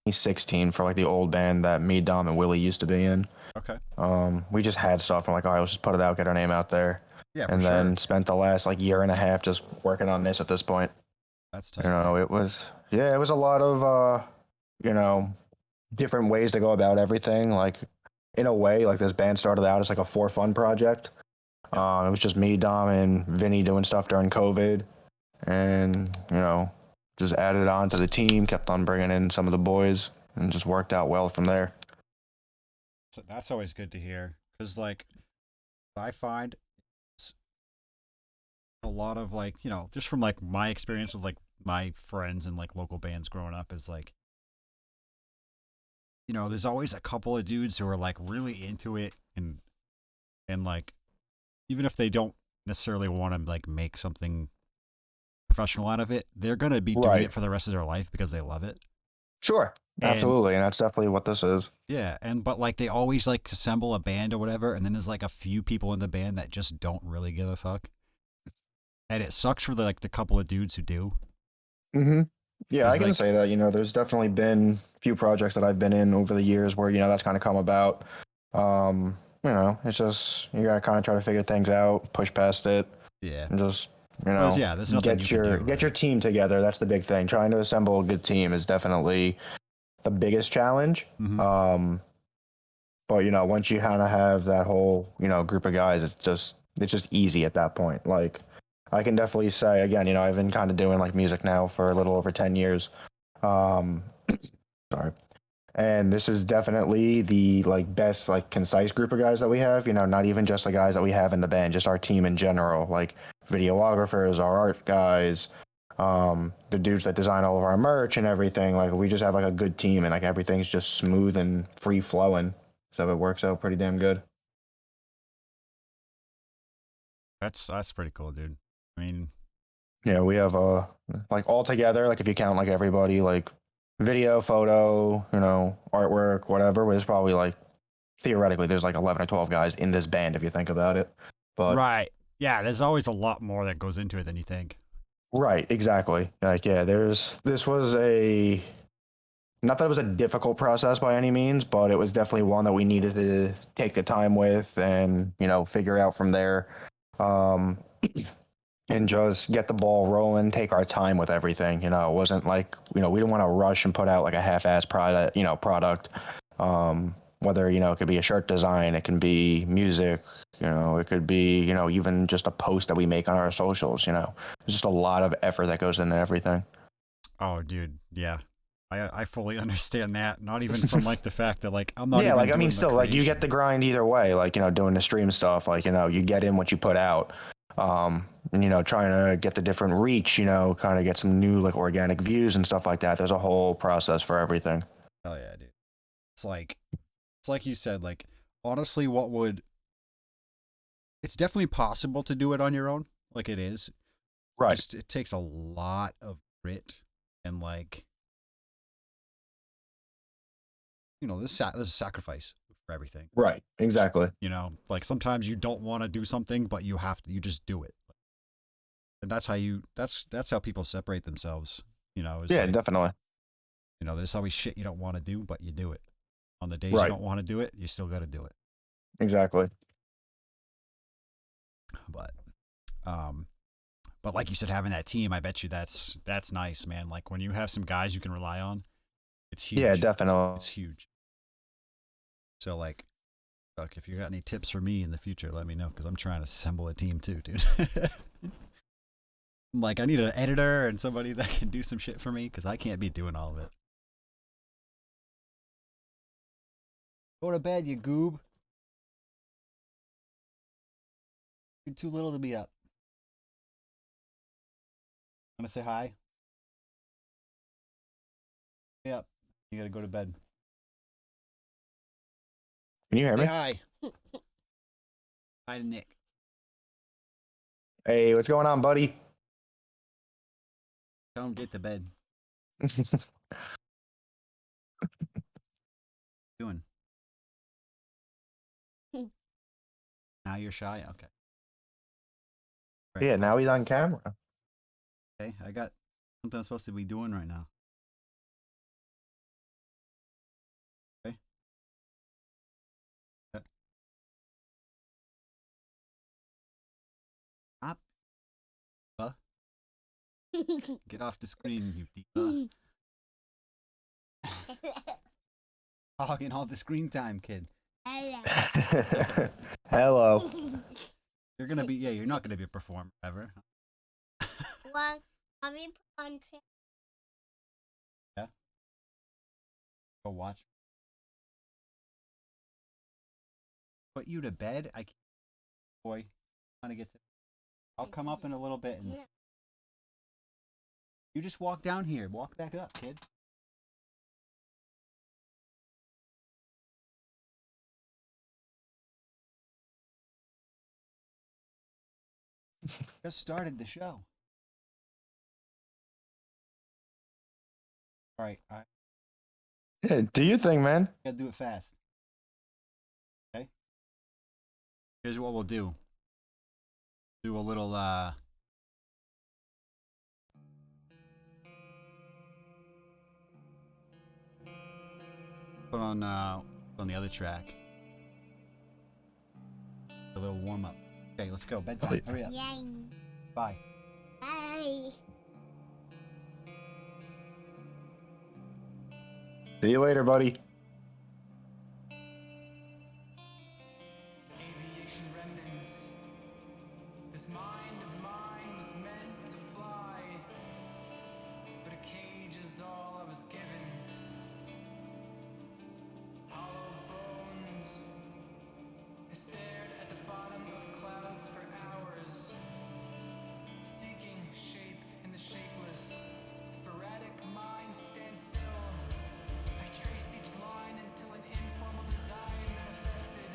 2016 for like the old band that me, Dom, and Willie used to be in. Okay. We just had stuff. I'm like, all right, let's just put it out, get our name out there, Yeah, for and sure. then spent the last like year and a half just working on this. At this point, That's tight, it dude. was it was a lot of you know, different ways to go about everything. Like in a way, like this band started out as like a for fun project. Yep. It was just me, Dom, and Vinny doing stuff during COVID, and just added on to the team, kept on bringing in some of the boys, and just worked out well from there. So that's always good to hear. Because, like, what I find is a lot of, like, just from, like, my experience with, like, my friends and, like, local bands growing up is, like, there's always a couple of dudes who are, like, really into it and like, even if they don't necessarily want to, like, make something professional out of it, they're going to be doing Right. it for the rest of their life because they love it. Sure. And Absolutely. And that's definitely what this is. yeah, but like they always like assemble a band or whatever, and then there's like a few people in the band that just don't really give a fuck, and it sucks for the couple of dudes who do. Mm-hmm. Yeah, I Cause can like say that, there's definitely been a few projects that I've been in over the years where, that's kind of come about. It's just, you gotta kind of try to figure things out, push past it, yeah, and just, yeah, there's nothing you can do get your really. team together. That's the big thing. Trying to assemble a good team is definitely the biggest challenge. Mm-hmm. But once you kind of have that whole group of guys, it's just easy at that point. Like I can definitely say again, I've been kind of doing like music now for a little over 10 years. Um, sorry, and this is definitely the like best like concise group of guys that we have. Not even just the guys that we have in the band, just our team in general, like videographers, our art guys, the dudes that design all of our merch and everything. Like we just have like a good team, and like everything's just smooth and free flowing, so it works out pretty damn good. That's pretty cool, dude. I mean, Yeah, we have like all together, like if you count like everybody, like video, photo, artwork, whatever, there's probably like theoretically there's like 11 or 12 guys in this band if you think about it. But right? Yeah, there's always a lot more that goes into it than you think. right, exactly. Like yeah, this was a not that it was a difficult process by any means, but it was definitely one that we needed to take the time with and, figure out from there. Um and just get the ball rolling, take our time with everything. It wasn't like, we didn't want to rush and put out like a half-ass product. Whether, it could be a shirt design, it can be music, it could be, even just a post that we make on our socials, There's just a lot of effort that goes into everything. Oh, dude, yeah. I fully understand that. Not even from like the fact that like I'm not Yeah, even like I mean, doing the still, like you get the creation. grind either way. Like doing the stream stuff. Like you get in what you put out. And trying to get the different reach. Kind of get some new like organic views and stuff like that. There's a whole process for everything. Oh yeah, dude. It's like you said, like honestly, what would it's definitely possible to do it on your own, like it is. Right. Just it takes a lot of grit and like there's a sacrifice for everything. Right. Exactly. Like sometimes you don't want to do something, but you just do it, and that's how people separate themselves. Is Yeah, like definitely. there's always shit you don't want to do, but you do it. On the days you Right. don't want to do it, you still got to do it. Exactly. But um, but like you said, having that team, I bet you that's nice, man. Like when you have some guys you can rely on, it's Yeah, huge. definitely. It's huge. So like, look, if you got any tips for me in the future, let me know because I'm trying to assemble a team too, dude. Like I need an editor and somebody that can do some shit for me because I can't be doing all of it. Go to bed, you goob. You're too little to be up. Want to say hi? Yep. You gotta go to bed. Can you hear Say me? hi. Hi to Nick. Hey, what's going on, buddy? Tell him get to bed. What are you doing? Now you're shy? Okay. Right. Yeah, now he's on camera. Okay. I got something I'm supposed to be doing right now. Get off the screen, you diva. Hogging all the screen time, kid. Hello. Hello. You're gonna be, you're not gonna be a performer ever. One, mommy put on Yeah. Go watch. Put you to bed? I can't. Boy, trying to get to. I'll come up in a little bit and. Yeah. You just walk down here. Walk back up, kid. Just started the show. All right, I Yeah, do you think, man? gotta do it fast. Okay. Here's what we'll do. Do a little put on the other track. A little warm up. Okay, let's go. Bedtime. Right. Hurry up. Yay. Bye. Bye. See you later, buddy. Aviation remnants. This mind of mine was meant to fly, but a cage is all I was given. Hollow bones. I stared at the bottom of clouds for hours, seeking shape in the shapeless. Sporadic minds stand still. I traced each line until an informal design manifested.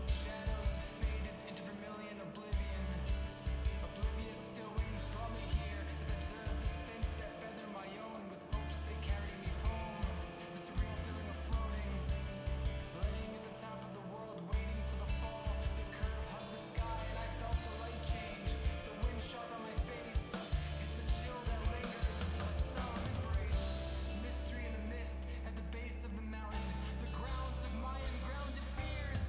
Shadows faded into vermilion oblivion. Oblivious stillings brought me here as I observed the stints that feather my own with hopes they carry me home. The surreal feeling of floating, laying at the top of the world, waiting for the fall. The curve hugged the sky and I felt the light change. The wind sharp on my face. It's a chill that lingers, a solemn embrace. Mystery in the mist at the base of the mountain. The grounds of my ungrounded fears.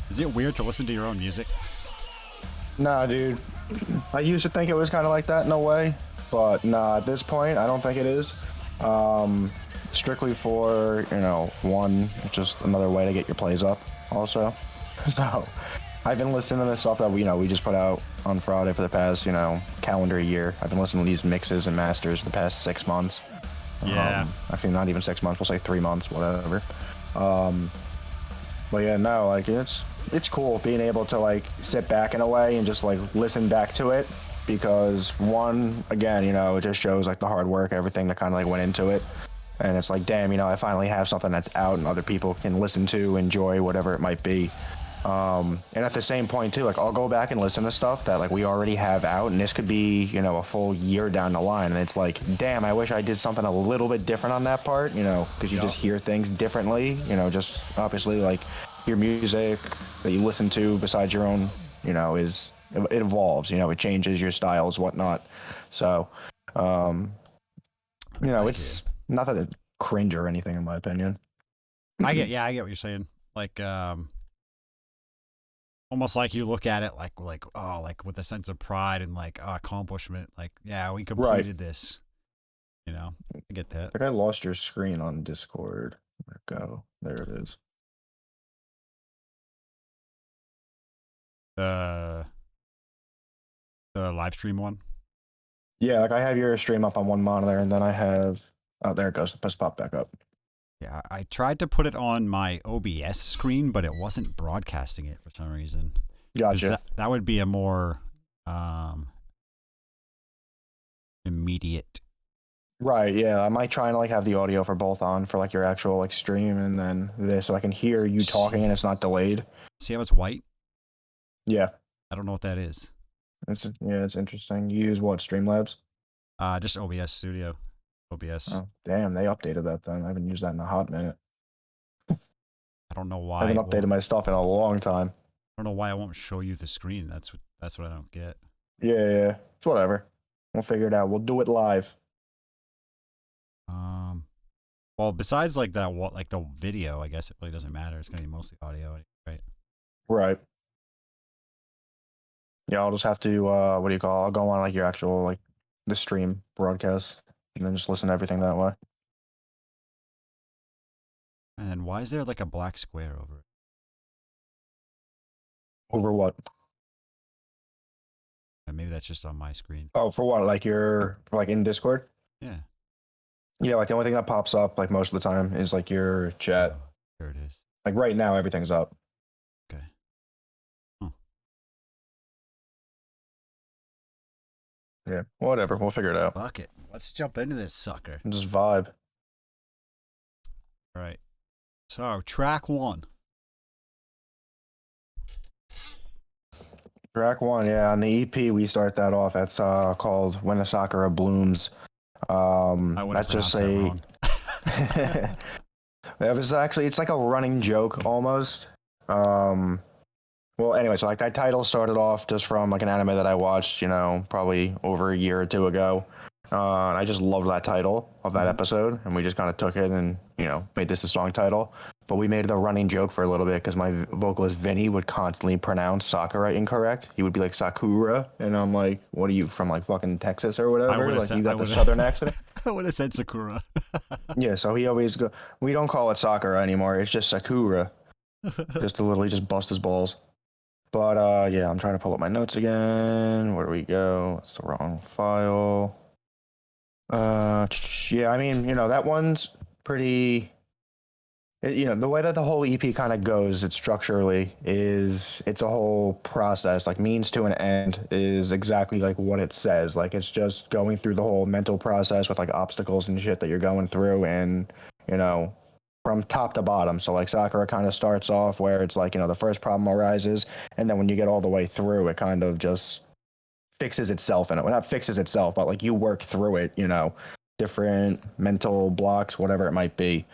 Is it weird to listen to your own music? Nah, dude. I used to think it was kind of like that in a way, but nah, at this point, I don't think it is. Strictly for, one, just another way to get your plays up, also. So, I've been listening to this stuff that we just put out on Friday for the past, calendar year. I've been listening to these mixes and masters for the past 6 months. Yeah. Actually, not even 6 months. We'll say 3 months, whatever. But yeah, no, like it's cool being able to like sit back in a way and just like listen back to it, because one, again, it just shows like the hard work, everything that kind of like went into it, and it's like, damn, I finally have something that's out and other people can listen to, enjoy, whatever it might be. And at the same point too, like I'll go back and listen to stuff that like we already have out, and this could be, a full year down the line, and it's like, damn, I wish I did something a little bit different on that part, because you just hear things differently, just obviously like your music that you listen to besides your own, you know, it evolves. You know, it changes your styles, whatnot. So, you know, it's not that it's cringe or anything, in my opinion. I get what you're saying. Like, almost like you look at it like oh, like with a sense of pride and like accomplishment. Like, yeah, we completed this. You know, I get that. I think I lost your screen on Discord. Where'd it go? There it is. The live stream one. Yeah, like I have your stream up on one monitor, and then I have. Oh, there it goes. Let's pop back up. Yeah, I tried to put it on my OBS screen, but it wasn't broadcasting it for some reason. Gotcha. That would be a more immediate. Right, yeah. I might try and like have the audio for both on for like your actual like stream, and then this, so I can hear you talking and it's not delayed. See how it's white? Yeah. I don't know what that is. It's interesting. You use what, Streamlabs? Just OBS Studio. OBS. Oh, damn, they updated that then. I haven't used that in a hot minute. I don't know why. I haven't updated my stuff in a long time. I don't know why I won't show you the screen. That's what I don't get. Yeah. It's whatever. We'll figure it out. We'll do it live. Well, besides like that, like the video, I guess it really doesn't matter. It's gonna be mostly audio, right? Right. Yeah, I'll just have to, what do you call it? I'll go on like your actual, like, the stream broadcast, and then just listen to everything that way. And then why is there like a black square over it? Over what? And maybe that's just on my screen. Oh, for what? Like you're, like in Discord? Yeah. Yeah, like the only thing that pops up, like most of the time, is like your chat. There it is. Like right now, everything's up. Okay. Huh. Yeah, whatever. We'll figure it out. Fuck it. Let's jump into this sucker. Just vibe. All right. So, track 1. Track 1, yeah. On the EP, we start that off. That's called "When the Sakura Blooms." That's just a. It was actually, it's like a running joke almost. Well, anyway, so like that title started off just from like an anime that I watched, you know, probably over a year or two ago. And I just loved that title of that episode, and we just kind of took it and, you know, made this a song title. But we made it a running joke for a little bit because my vocalist Vinny would constantly pronounce Sakura incorrect. He would be like Sakura, and I'm like, "What are you from, like fucking Texas or whatever? Like you got the southern accent." I would have said Sakura. Yeah, so he always go. We don't call it Sakura anymore. It's just Sakura, just to literally just bust his balls. But yeah, I'm trying to pull up my notes again. Where do we go? It's the wrong file. Yeah, I mean, you know, that one's pretty. You know, the way that the whole EP kind of goes, it structurally is, it's a whole process, like means to an end is exactly like what it says. Like it's just going through the whole mental process with like obstacles and shit that you're going through, and, you know, from top to bottom. So like Sakura kind of starts off where it's like, you know, the first problem arises, and then when you get all the way through, it kind of just fixes itself in it. Well, not fixes itself, but like you work through it, you know, different mental blocks, whatever it might be.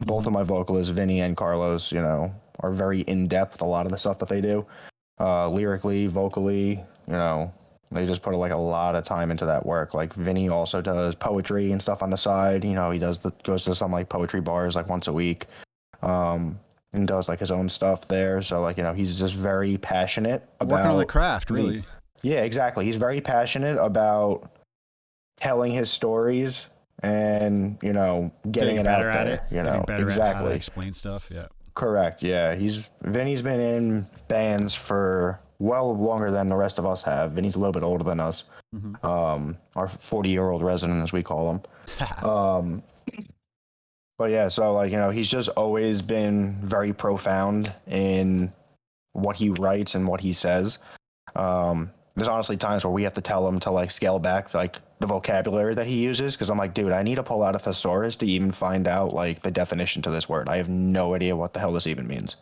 Both of my vocalists, Vinny and Carlos, you know, are very in-depth, a lot of the stuff that they do. Lyrically, vocally, you know, they just put like a lot of time into that work. Like Vinny also does poetry and stuff on the side. You know, he goes to some like poetry bars like once a week, and does like his own stuff there. So like, you know, he's just very passionate about working on the craft, really. Yeah, exactly. He's very passionate about telling his stories and, you know, getting it out there. You know, exactly. At how to explain stuff. Yeah. Correct. Yeah, Vinny's been in bands for well longer than the rest of us have. Vinny's a little bit older than us. Our 40-year-old resident, as we call him. But yeah, so like, you know, he's just always been very profound in what he writes and what he says. There's honestly times where we have to tell him to like scale back like the vocabulary that he uses, because I'm like, dude, I need to pull out a thesaurus to even find out like the definition to this word. I have no idea what the hell this even means.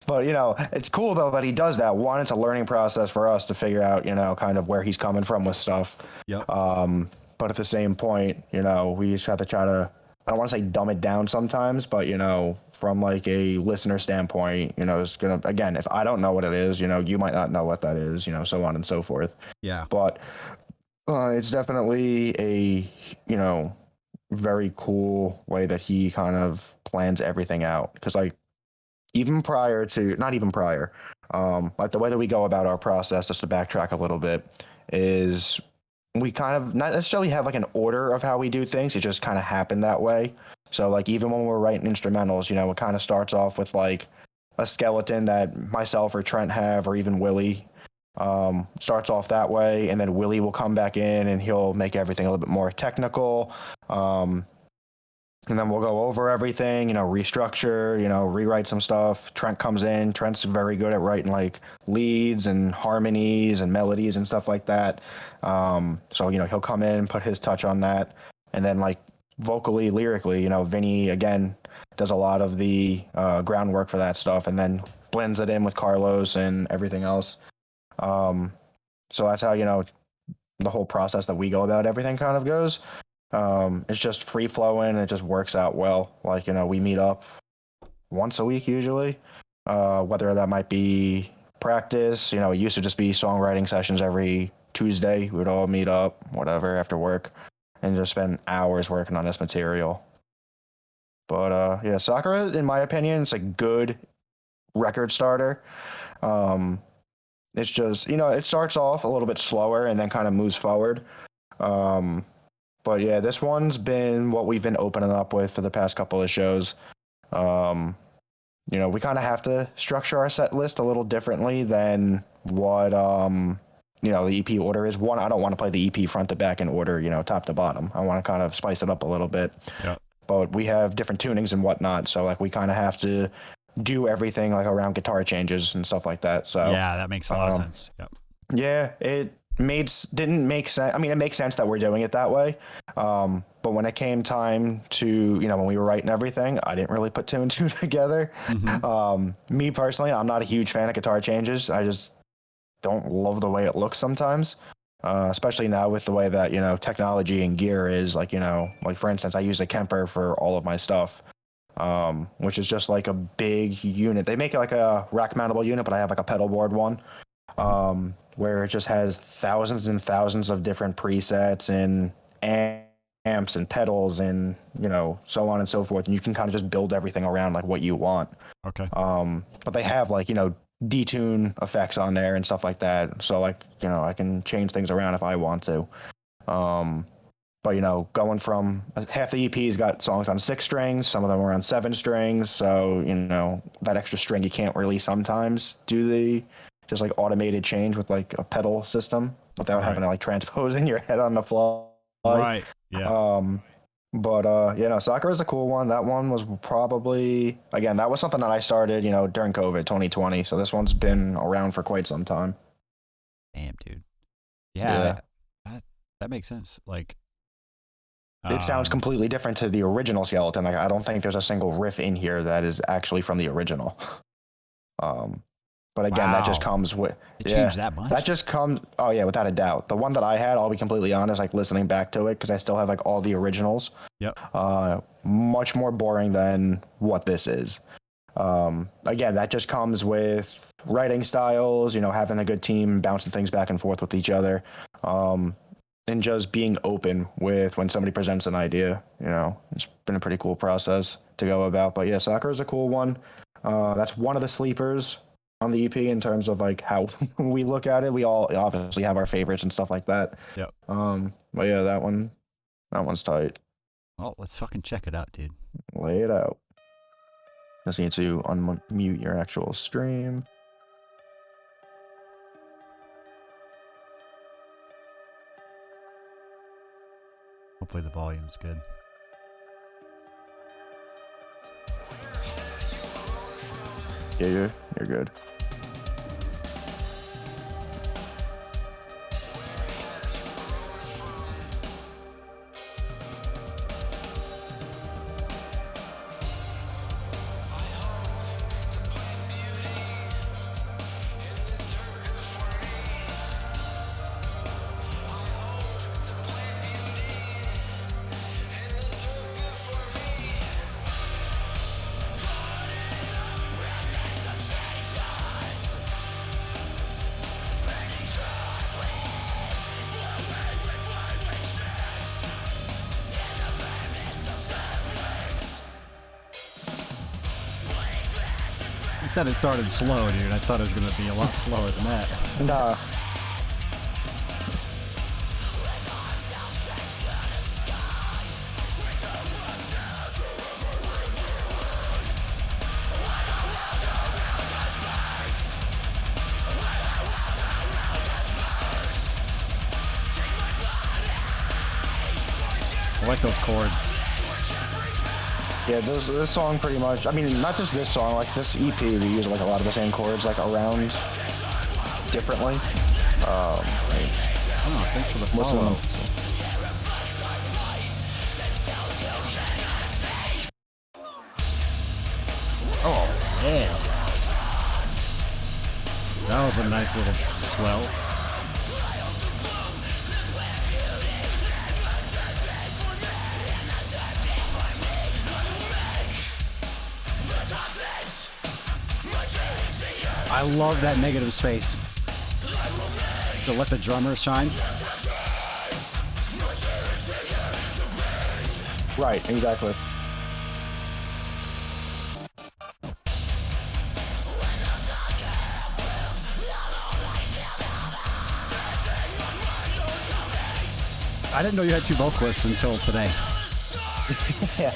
But, you know, it's cool though that he does that. One, it's a learning process for us to figure out, you know, kind of where he's coming from with stuff. Yep. But at the same point, you know, we just have to try to I don't want to say dumb it down sometimes, but from like a listener standpoint, it's gonna, again, if I don't know what it is, you might not know what that is, so on and so forth. Yeah. But it's definitely a very cool way that he kind of plans everything out, because like even prior to, not even prior, like the way that we go about our process, just to backtrack a little bit, is we kind of not necessarily have like an order of how we do things. It just kind of happened that way. So like even when we're writing instrumentals, it kind of starts off with like a skeleton that myself or Trent have, or even Willie, starts off that way, and then Willie will come back in and he'll make everything a little bit more technical. And then we'll go over everything, restructure, rewrite some stuff. Trent comes in. Trent's very good at writing like leads and harmonies and melodies and stuff like that. So, he'll come in and put his touch on that. And then like vocally, lyrically, Vinny, again, does a lot of the groundwork for that stuff, and then blends it in with Carlos and everything else. So that's how, the whole process that we go about everything kind of goes. It's just free flowing. It just works out well. Like, we meet up once a week usually, whether that might be practice, it used to just be songwriting sessions every Tuesday. We would all meet up, whatever, after work, and just spend hours working on this material. But, yeah, Sakura, in my opinion, it's a good record starter. It's just, it starts off a little bit slower and then kind of moves forward. But yeah, this one's been what we've been opening up with for the past couple of shows. We kind of have to structure our set list a little differently than what, the EP order is. One, I don't want to play the EP front to back in order, top to bottom. I want to kind of spice it up a little bit. Yeah. But we have different tunings and whatnot. So like we kind of have to do everything like around guitar changes and stuff like that. So yeah, that makes a lot of sense. Yep. Yeah, it didn't make sense. I mean, it makes sense that we're doing it that way. But when it came time to, when we were writing everything, I didn't really put two and two together. Mm-hmm. Me personally, I'm not a huge fan of guitar changes. I just don't love the way it looks sometimes. Especially now with the way that, technology and gear is, like, like for instance, I use a Kemper for all of my stuff. Which is just like a big unit. They make it like a rack mountable unit, but I have like a pedal board one. Where it just has thousands and thousands of different presets and amps and pedals and, so on and so forth. And you can kind of just build everything around like what you want. Okay. But they have like, detune effects on there and stuff like that. So like, I can change things around if I want to. But, going from half the EP's got songs on 6 strings, some of them are on 7 strings. So, that extra string you can't really sometimes do the just like automated change with like a pedal system without having to like transpose in your head on the fly. Right. Yeah. Sakura is a cool one. That one was probably, again, that was something that I started, during COVID 2020. So this one's been around for quite some time. Damn, dude. Yeah. That makes sense. Like, it sounds completely different to the original Skeleton. Like, I don't think there's a single riff in here that is actually from the original. But again, that just comes with... It changed that much? That just comes... Oh, yeah, without a doubt. The one that I had, I'll be completely honest, like, listening back to it, because I still have, like, all the originals. Yep. Much more boring than what this is. Again, that just comes with writing styles, having a good team, bouncing things back and forth with each other. And just being open with when somebody presents an idea. It's been a pretty cool process to go about. But yeah, Sakura is a cool one. That's one of the sleepers on the EP in terms of like how we look at it. We all obviously have our favorites and stuff like that. Yep. But yeah, that one's tight. Well, let's fucking check it out, dude. Lay it out. Just need to unmute your actual stream. Hopefully the volume's good. Yeah, you're good. said it started slow, dude. I thought it was gonna be a lot slower than that. Nah. I like those chords. Yeah, this song pretty much, I mean, not just this song, like this EP, we use like a lot of the same chords, like around differently. Oh, thanks for the Most of follow. them. Oh, yeah. That was a nice little swell. I love that negative space. To let the drummer shine. Right, exactly. I didn't know you had two vocalists until today. Yeah.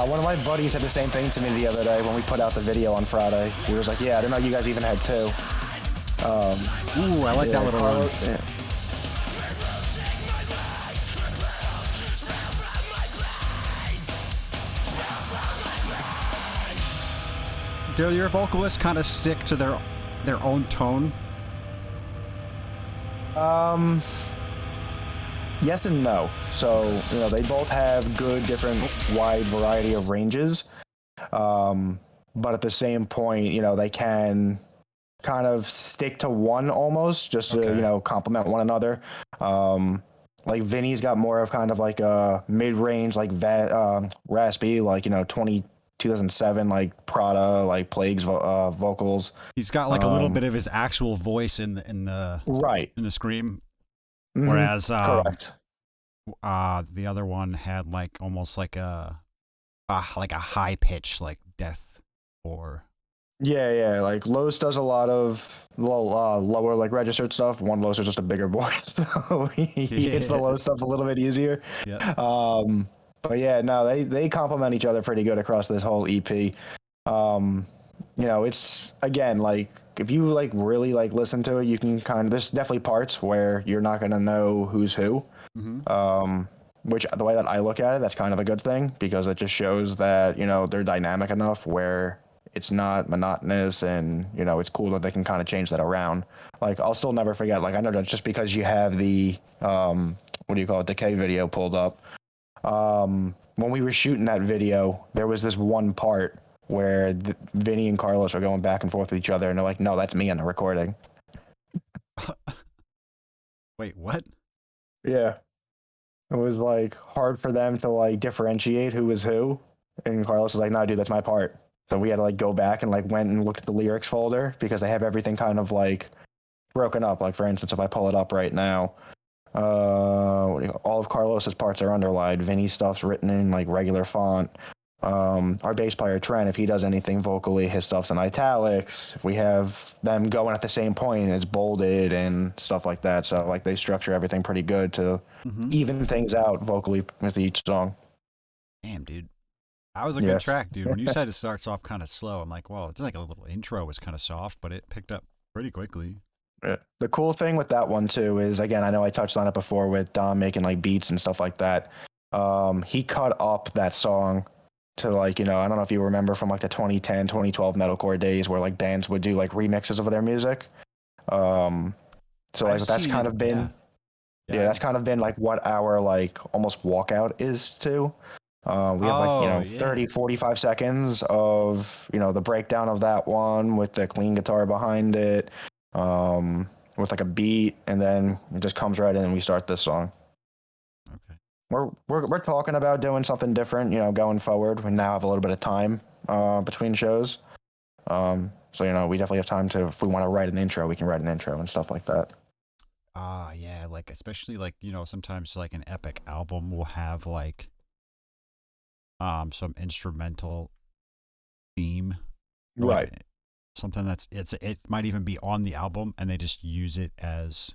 One of my buddies said the same thing to me the other day when we put out the video on Friday. He was like, yeah, I didn't know you guys even had two. Ooh, I like that little Carlo- run. yeah. Do your vocalists kind of stick to their own tone? Yes and no. So, you know, they both have good, different, wide variety of ranges. But at the same point, you know, they can kind of stick to one almost just to, Okay. you know, complement one another. Like Vinny's got more of kind of like a mid-range, like raspy, like, you know, 2007, like Prada, like Plague's vocals. He's got like a little bit of his actual voice in the Right. scream, Mhm. whereas Correct. the other one had like almost like a high pitch like death or Yeah. Like Los does a lot of lower like registered stuff. One Los is just a bigger boy, so he hits the low stuff a little bit easier. yeah. But yeah, no, they complement each other pretty good across this whole EP. You know, it's again like if you like really like listen to it, you can kind of there's definitely parts where you're not gonna know who's who. Which the way that I look at it, that's kind of a good thing because it just shows that, you know, they're dynamic enough where it's not monotonous and, you know, it's cool that they can kind of change that around. Like, I'll still never forget, like, I know that just because you have the, what do you call it, Decay video pulled up, when we were shooting that video, there was this one part where Vinny and Carlos are going back and forth with each other and they're like, no, that's me on the recording. Wait, what? Yeah. It was like hard for them to like differentiate who was who. And Carlos was like, no, dude, that's my part. So we had to like go back and like went and looked at the lyrics folder because they have everything kind of like broken up. Like for instance, if I pull it up right now, all of Carlos's parts are underlined. Vinny's stuff's written in like regular font. Our bass player Trent, if he does anything vocally, his stuff's in italics. If we have them going at the same point, it's bolded and stuff like that. So like they structure everything pretty good to even things out vocally with each song. Damn, dude. That was a Yeah. good track, dude. When you said it starts off kind of slow, I'm like, well, it's like a little intro was kind of soft, but it picked up pretty quickly. Yeah. The cool thing with that one too is, again, I know I touched on it before with Dom making like beats and stuff like that. He cut up that song to like, you know, I don't know if you remember from like the 2010, 2012 metalcore days where like bands would do like remixes of their music. So like I've that's seen kind it, of been, yeah. that's kind of been like what our like almost walkout is too. We have like, you know, 30, 45 seconds of, you know, the breakdown of that one with the clean guitar behind it, with like a beat, and then it just comes right in and we start this song. Okay. We're talking about doing something different, you know, going forward. We now have a little bit of time between shows. So, you know, we definitely have time to, if we want to write an intro, we can write an intro and stuff like that. Yeah, like especially like, you know, sometimes like an epic album will have like some instrumental theme. Right. something it might even be on the album, and they just use it as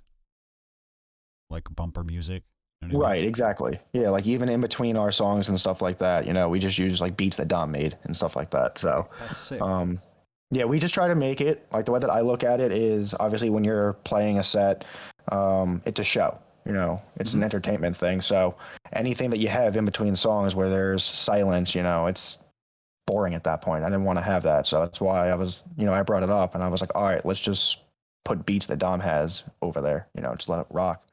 like bumper music. You know what I mean? Right, exactly. Yeah, like even in between our songs and stuff like that, we just use like beats that Dom made and stuff like that. So, That's sick. yeah, we just try to make it like the way that I look at it is obviously when you're playing a set, it's a show. It's an entertainment thing. So anything that you have in between songs where there's silence, it's boring at that point. I didn't want to have that. So that's why I brought it up and I was like, all right, let's just put beats that Dom has over there, just let it rock,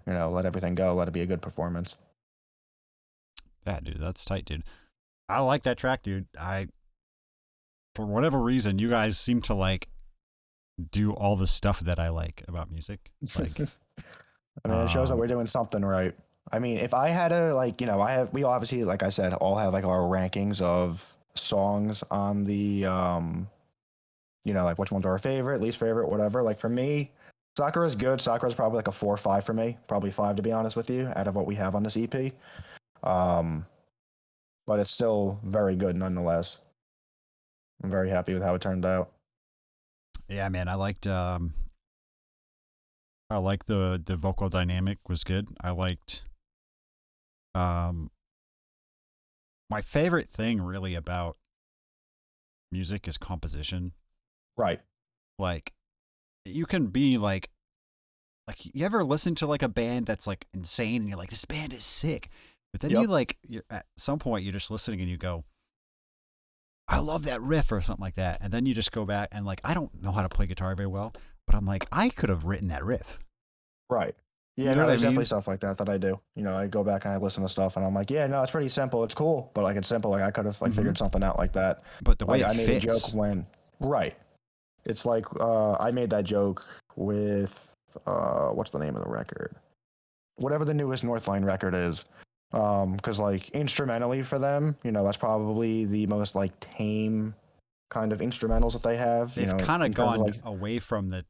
let everything go, let it be a good performance. Yeah, dude, that's tight, dude. I like that track, dude. For whatever reason, you guys seem to like do all the stuff that I like about music. Like, I mean, it shows that we're doing something right. I mean, if I had to, like, we obviously, like I said, all have like our rankings of songs on the, like which ones are our favorite, least favorite, whatever. Like for me, Sakura is good. Sakura is probably like a 4 or 5 for me, probably 5 to be honest with you, out of what we have on this EP. But it's still very good nonetheless. I'm very happy with how it turned out. yeah, man, I liked the vocal dynamic was good. I liked my favorite thing really about music is composition. Right. Like you can be like you ever listen to like a band that's like insane and you're like, this band is sick. But then you're at some point you're just listening and you go, I love that riff or something like that. And then you just go back and like, I don't know how to play guitar very well, but I'm like, I could have written that riff. Right. Yeah, You know what I there's definitely mean? stuff like that I do. I go back and I listen to stuff and I'm like, yeah, no, it's pretty simple. It's cool. But like, it's simple. Like I could have like figured something out like that. But the way Like it I made fits. a joke when, right. It's like, I made that joke with, what's the name of the record? Whatever the newest Northline record is. Cause like instrumentally for them, that's probably the most like tame kind of instrumentals that they have. They've kind of in terms gone like, away from the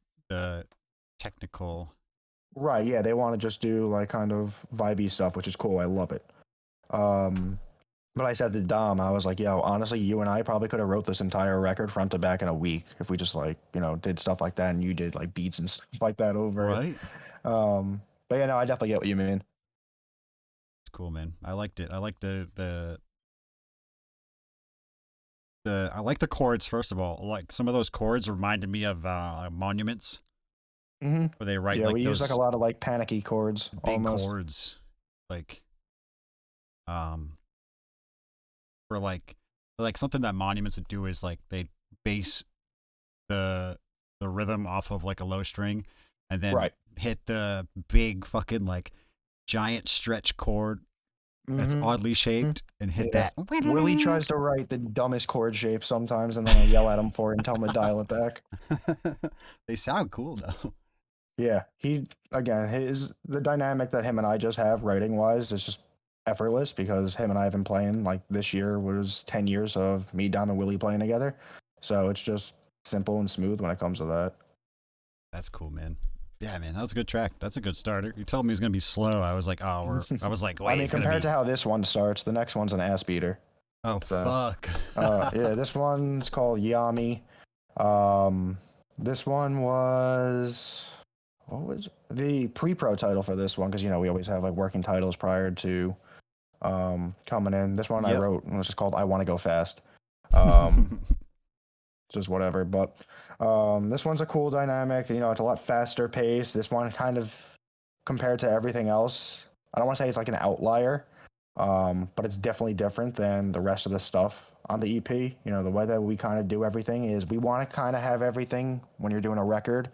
technical. right. Yeah. They want to just do like kind of vibey stuff, which is cool. I love it. But I said to Dom, I was like, yo, honestly, you and I probably could have wrote this entire record front to back in a week if we just like, did stuff like that and you did like beats and stuff like that over it. Right? But yeah, no, I definitely get what you mean. It's cool, man. I liked it. I like the I like the chords first of all. Like some of those chords reminded me of Monuments, Mm-hmm. where they write Yeah, like we use those like a lot of like panicky chords big almost. chords, like for like something that Monuments would do is like they base the rhythm off of like a low string, and then Right. hit the big fucking like giant stretch chord that's Mhm. oddly shaped and hit Yeah. that. Willie tries to write the dumbest chord shape sometimes, and then I yell at him for it and tell him to dial it back. They sound cool though. Yeah, the dynamic that him and I just have writing wise is just effortless because him and I have been playing like this year was 10 years of me, Dom, and Willie playing together. So it's just simple and smooth when it comes to that. That's cool, man. Yeah, man, that was a good track. That's a good starter. You told me it was gonna be slow. I was like, wait, I mean, it's gonna compared be. to how this one starts, the next one's an ass beater. Oh So, fuck. yeah, this one's called Yami. This one was what was the pre-pro title for this one? Because we always have like working titles prior to coming in. This one I Yep. wrote and it was just called I Want to Go Fast. Just whatever. But this one's a cool dynamic. It's a lot faster paced. This one kind of compared to everything else, I don't want to say it's like an outlier, but it's definitely different than the rest of the stuff on the EP. The way that we kind of do everything is we want to kind of have everything when you're doing a record,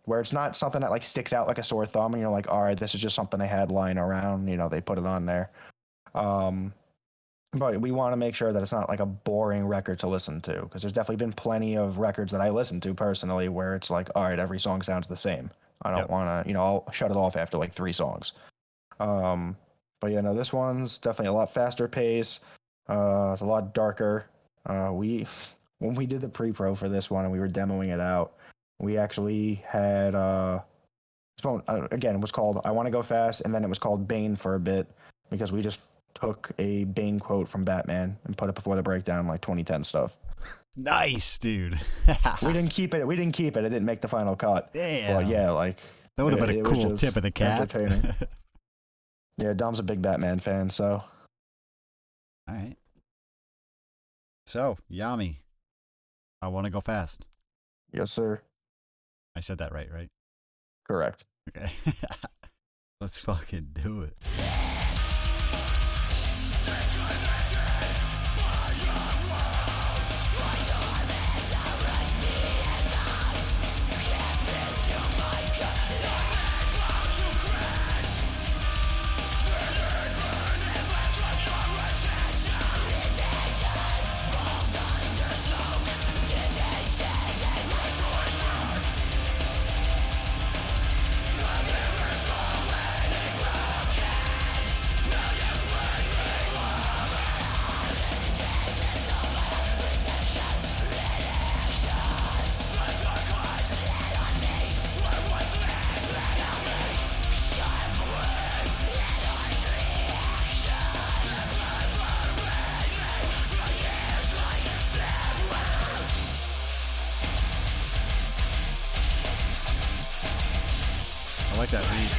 where it's not something that like sticks out like a sore thumb and you're like, all right, this is just something they had lying around. They put it on there. But we want to make sure that it's not like a boring record to listen to, because there's definitely been plenty of records that I listen to personally where it's like, all right, every song sounds the same. I don't want to, I'll shut it off after like 3 songs. But yeah, no, this one's definitely a lot faster pace. It's a lot darker. When we did the pre-pro for this one and we were demoing it out, we actually had this one again. It was called I Want to Go Fast, and then it was called Bane for a bit because we just took a Bane quote from Batman and put it before the breakdown, like 2010 stuff. Nice, dude. We didn't keep it. It didn't make the final cut. Damn. But yeah, like That would have been a it was cool just tip of the cap. entertaining. Yeah, Dom's a big Batman fan, so. All right. So, Yami, I want to go fast. Yes, sir. I said that right? Correct. Okay. Let's fucking do it. I like that beat.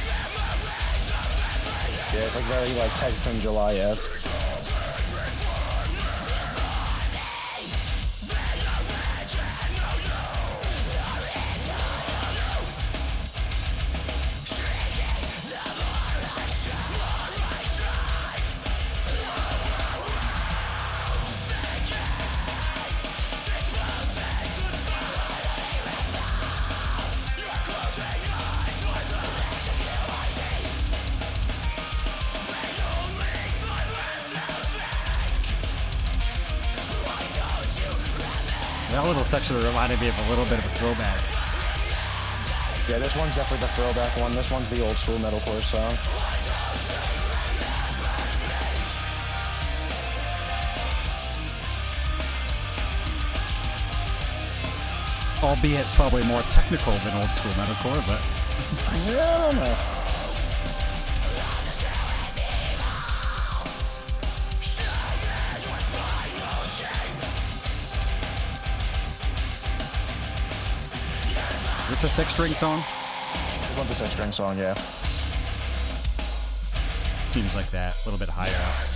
Yeah, it's like very like Texas in July-esque. That little section reminded me of a little bit of a throwback. Yeah, this one's definitely the throwback one. This one's the old school metalcore song. Albeit probably more technical than old school metalcore, but Yeah, I don't know. is this a 6-string song? This one's a 6-string song, yeah. Seems like that. A little bit higher up.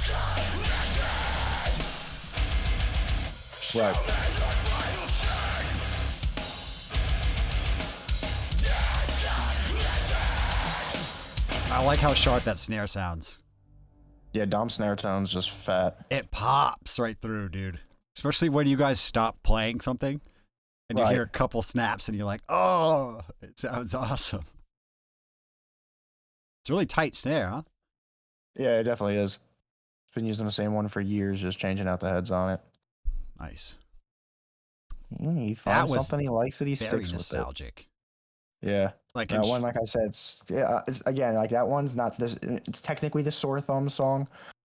Right. I like how sharp that snare sounds. Yeah, Dom's snare tone's just fat. It pops right through, dude. Especially when you guys stop playing something and you Right. hear a couple snaps and you're like, oh, it sounds awesome. It's a really tight snare, huh? Yeah, it definitely is. Been using the same one for years, just changing out the heads on it. Nice. He That finds was something he likes it, he Very sticks with it. nostalgic. Yeah. Like That one, like I said, it's again, like that one's not this. It's technically the Sore Thumb song,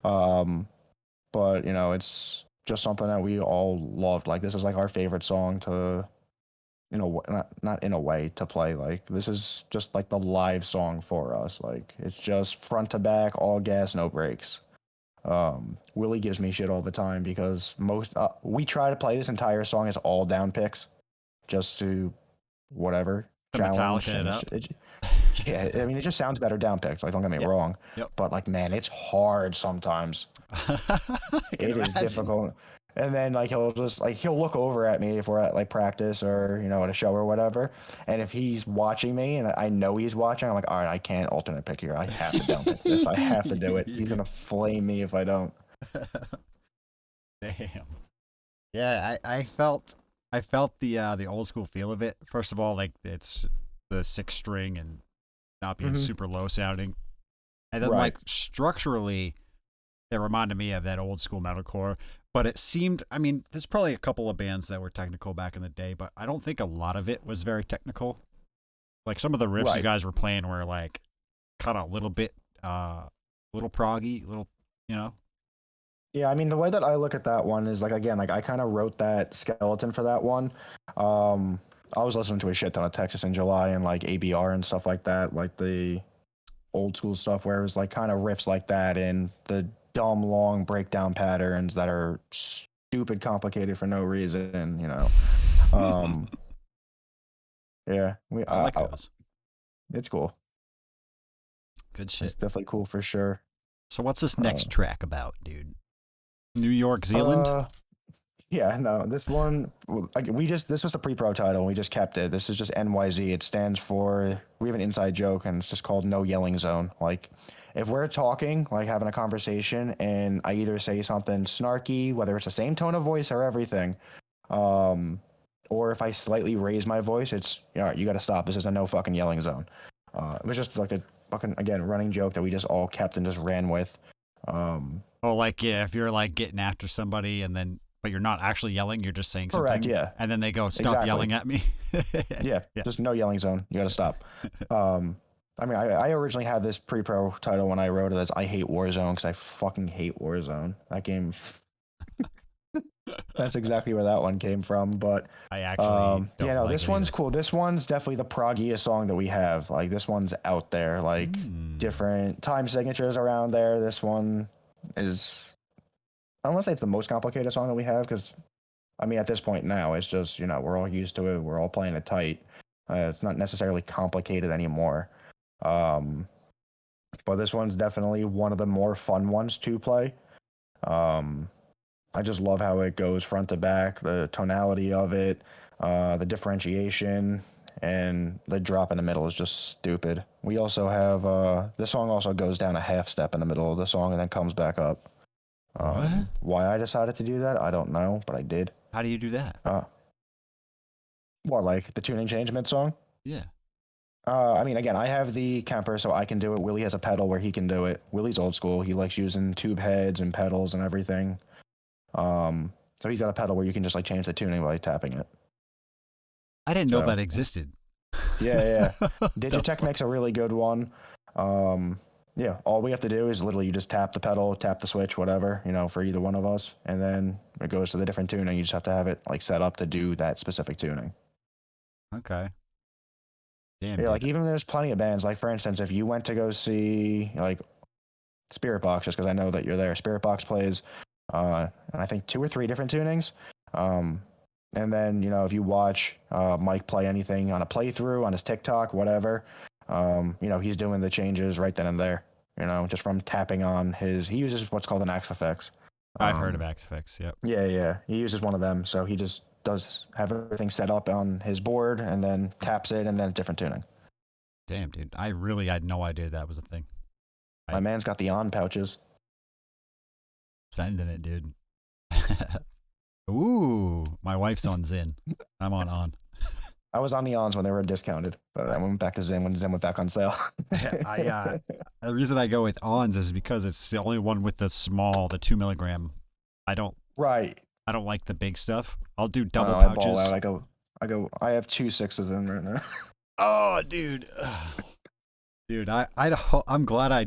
but you know, it's just something that we all loved. Like this is like our favorite song to, you know, not in a way to play. Like this is just like the live song for us. Like it's just front to back, all gas, no brakes. Willie gives me shit all the time because we try to play this entire song as all down picks, just to whatever. To Metallica it up. Yeah, I mean, it just sounds better down picked. Like, don't get me wrong. Yep. But like, man, it's hard sometimes. It is difficult. And then like he'll look over at me if we're at like practice or you know at a show or whatever. And if he's watching me and I know he's watching, I'm like, all right, I can't alternate pick here. I have to down pick this. I have to do it. He's gonna flame me if I don't. Damn. Yeah, I felt the old school feel of it. First of all, like it's the 6-string and not being super low sounding. And then like structurally it reminded me of that old school metalcore. But it seemed, I mean, there's probably a couple of bands that were technical back in the day, but I don't think a lot of it was very technical. Like some of the riffs you guys were playing were like kind of a little bit little proggy, little, you know. Yeah, I mean, the way that I look at that one is like, again, like I kind of wrote that skeleton for that one. I was listening to a shit ton of Texas in July and like ABR and stuff like that, like the old school stuff where it was like kind of riffs like that and the dumb long breakdown patterns that are stupid complicated for no reason, you know. Yeah, I like those. it's cool. Good It's shit. definitely cool for sure. So what's this next track about, dude? New York, Zealand? Yeah, no, this one, this was the pre-pro title, and we just kept it. This is just NYZ. It stands for, we have an inside joke, and it's just called No Yelling Zone. Like, if we're talking, like having a conversation, and I either say something snarky, whether it's the same tone of voice or everything, or if I slightly raise my voice, it's, all right, you got to stop. This is a no fucking yelling zone. It was just like a fucking, again, running joke that we just all kept and just ran with. Oh, like, yeah, if you're like getting after somebody and then, but you're not actually yelling, you're just saying something. Correct, yeah. And then they go, stop Exactly. yelling at me. Yeah, just no yelling zone. You got to stop. I mean, I originally had this pre-pro title when I wrote it as I hate Warzone because I fucking hate Warzone. That game. That's exactly where that one came from. But I actually don't like this it one's either. cool. This one's definitely the proggiest song that we have. Like, this one's out there. Like, different time signatures around there. This one is, I don't want to say it's the most complicated song that we have because, I mean, at this point now, it's just, you know, we're all used to it. We're all playing it tight. It's not necessarily complicated anymore. But this one's definitely one of the more fun ones to play. I just love how it goes front to back, the tonality of it, the differentiation, and the drop in the middle is just stupid. We also have, this song also goes down a half step in the middle of the song and then comes back up. What? Why I decided to do that, I don't know, but I did. How do you do that? What, like the tuning change mid song? Yeah. I mean, again, I have the Kemper, so I can do it. Willie has a pedal where he can do it. Willie's old school. He likes using tube heads and pedals and everything. So he's got a pedal where you can just like change the tuning by tapping it. I didn't know So- that existed. Yeah. Digitech makes a really good one. Yeah, all we have to do is literally you just tap the pedal, tap the switch, whatever, you know, for either one of us, and then it goes to the different tuning. You just have to have it like set up to do that specific tuning. Okay. Damn, Yeah, like dude. even there's plenty of bands. Like for instance, if you went to go see like Spirit Box, just because I know that you're there, Spirit Box plays, and I think 2 or 3 different tunings. And then you know if you watch Mike play anything on a playthrough on his TikTok, whatever, you know he's doing the changes right then and there. You know, just from tapping on his. He uses what's called an Axcelson. I've heard of Axfix, yep. Yeah. He uses one of them, so he just does have everything set up on his board and then taps it and then different tuning. Damn, dude. I had no idea that was a thing. My man's got the on pouches. Sending it, dude. Ooh, my wife's on Zin. I'm on. I was on the ons when they were discounted, but I went back to Zin when Zin went back on sale. The reason I go with ons is because it's the only one with the 2 milligram. I don't Right. like the big stuff. I'll do double I pouches. ball out. I have 2 6s in right now. Oh, dude. Dude, I'm glad I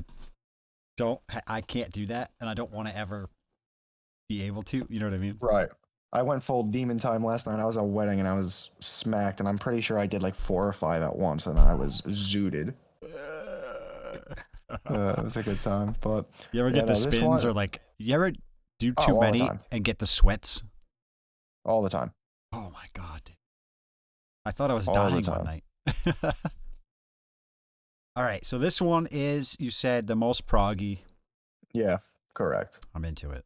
can't do that, and I don't want to ever be able to. You know what I mean? Right. I went full demon time last night. I was at a wedding and I was smacked, and I'm pretty sure I did like 4 or 5 at once, and I was zooted. It was a good time, but You ever get the this spins one- or like you ever do Oh, too all the many time. and get the sweats? all the time. Oh my god, dude. I thought I was All the dying one time. night. All right, so this one is, you said, the most proggy. Yeah, correct. I'm into it.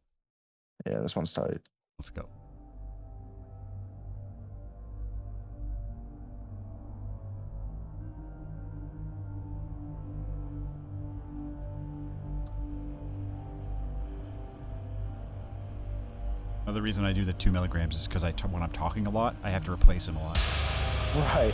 Yeah, this one's tight. Let's go. Another reason I do the 2 milligrams is because when I'm talking a lot, I have to replace them a lot. Right.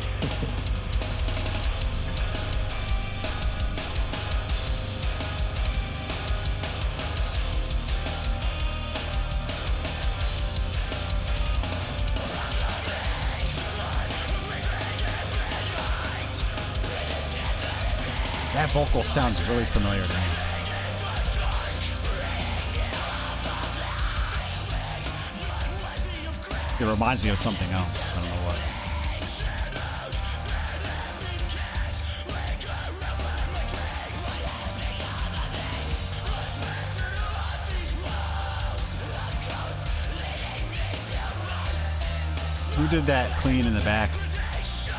That vocal sounds really familiar to me. It reminds me of something else. I don't know what. did that clean in the back?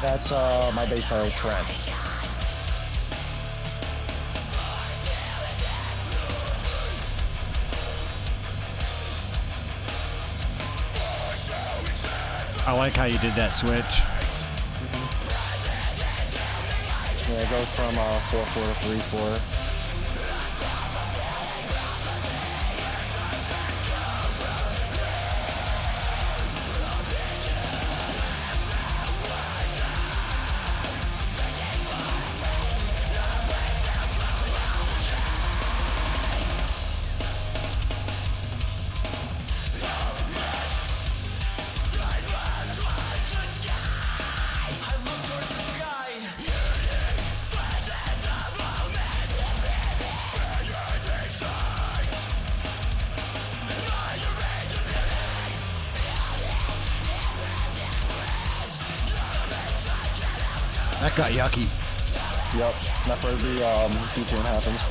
That's my bass player Trent. I like how you did that switch. Yeah, it goes from 4/4 to 3/4. That got yucky. Yep, that's where the detune happens.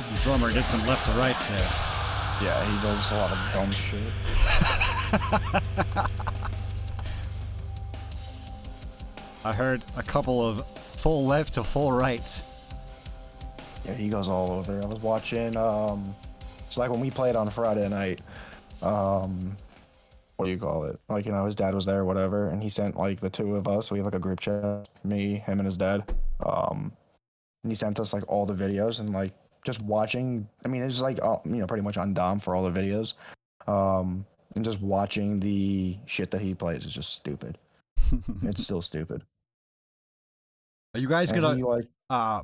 The drummer did some left to rights there. Yeah, he does a lot of dumb shit. I heard a couple of full left to full rights. Yeah, he goes all over. I was watching, it's like when we played on Friday night, what do you call it? Like, you know, his dad was there or whatever, and he sent, like, the two of us, we have, like, a group chat, me, him, and his dad, and he sent us, like, all the videos, and, like, just watching, I mean, it's, like, you know, pretty much on Dom for all the videos, and just watching the shit that he plays is just stupid. It's still stupid. Are you guys And gonna he, like,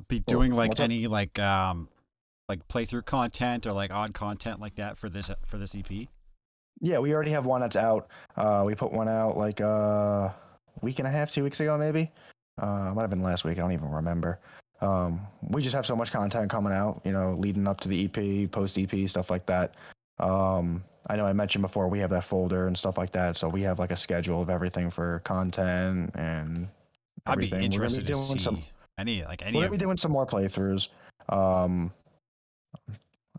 be doing like what's up? any like playthrough content or like odd content like that for this EP? Yeah, we already have one that's out. We put one out like week and a half, 2 weeks ago, maybe. Might have been last week. I don't even remember. We just have so much content coming out, you know, leading up to the EP, post EP, stuff like that. I know I mentioned before we have that folder and stuff like that, so we have like a schedule of everything for content and I'd be everything. interested to see some. any We're of gonna be doing some more playthroughs.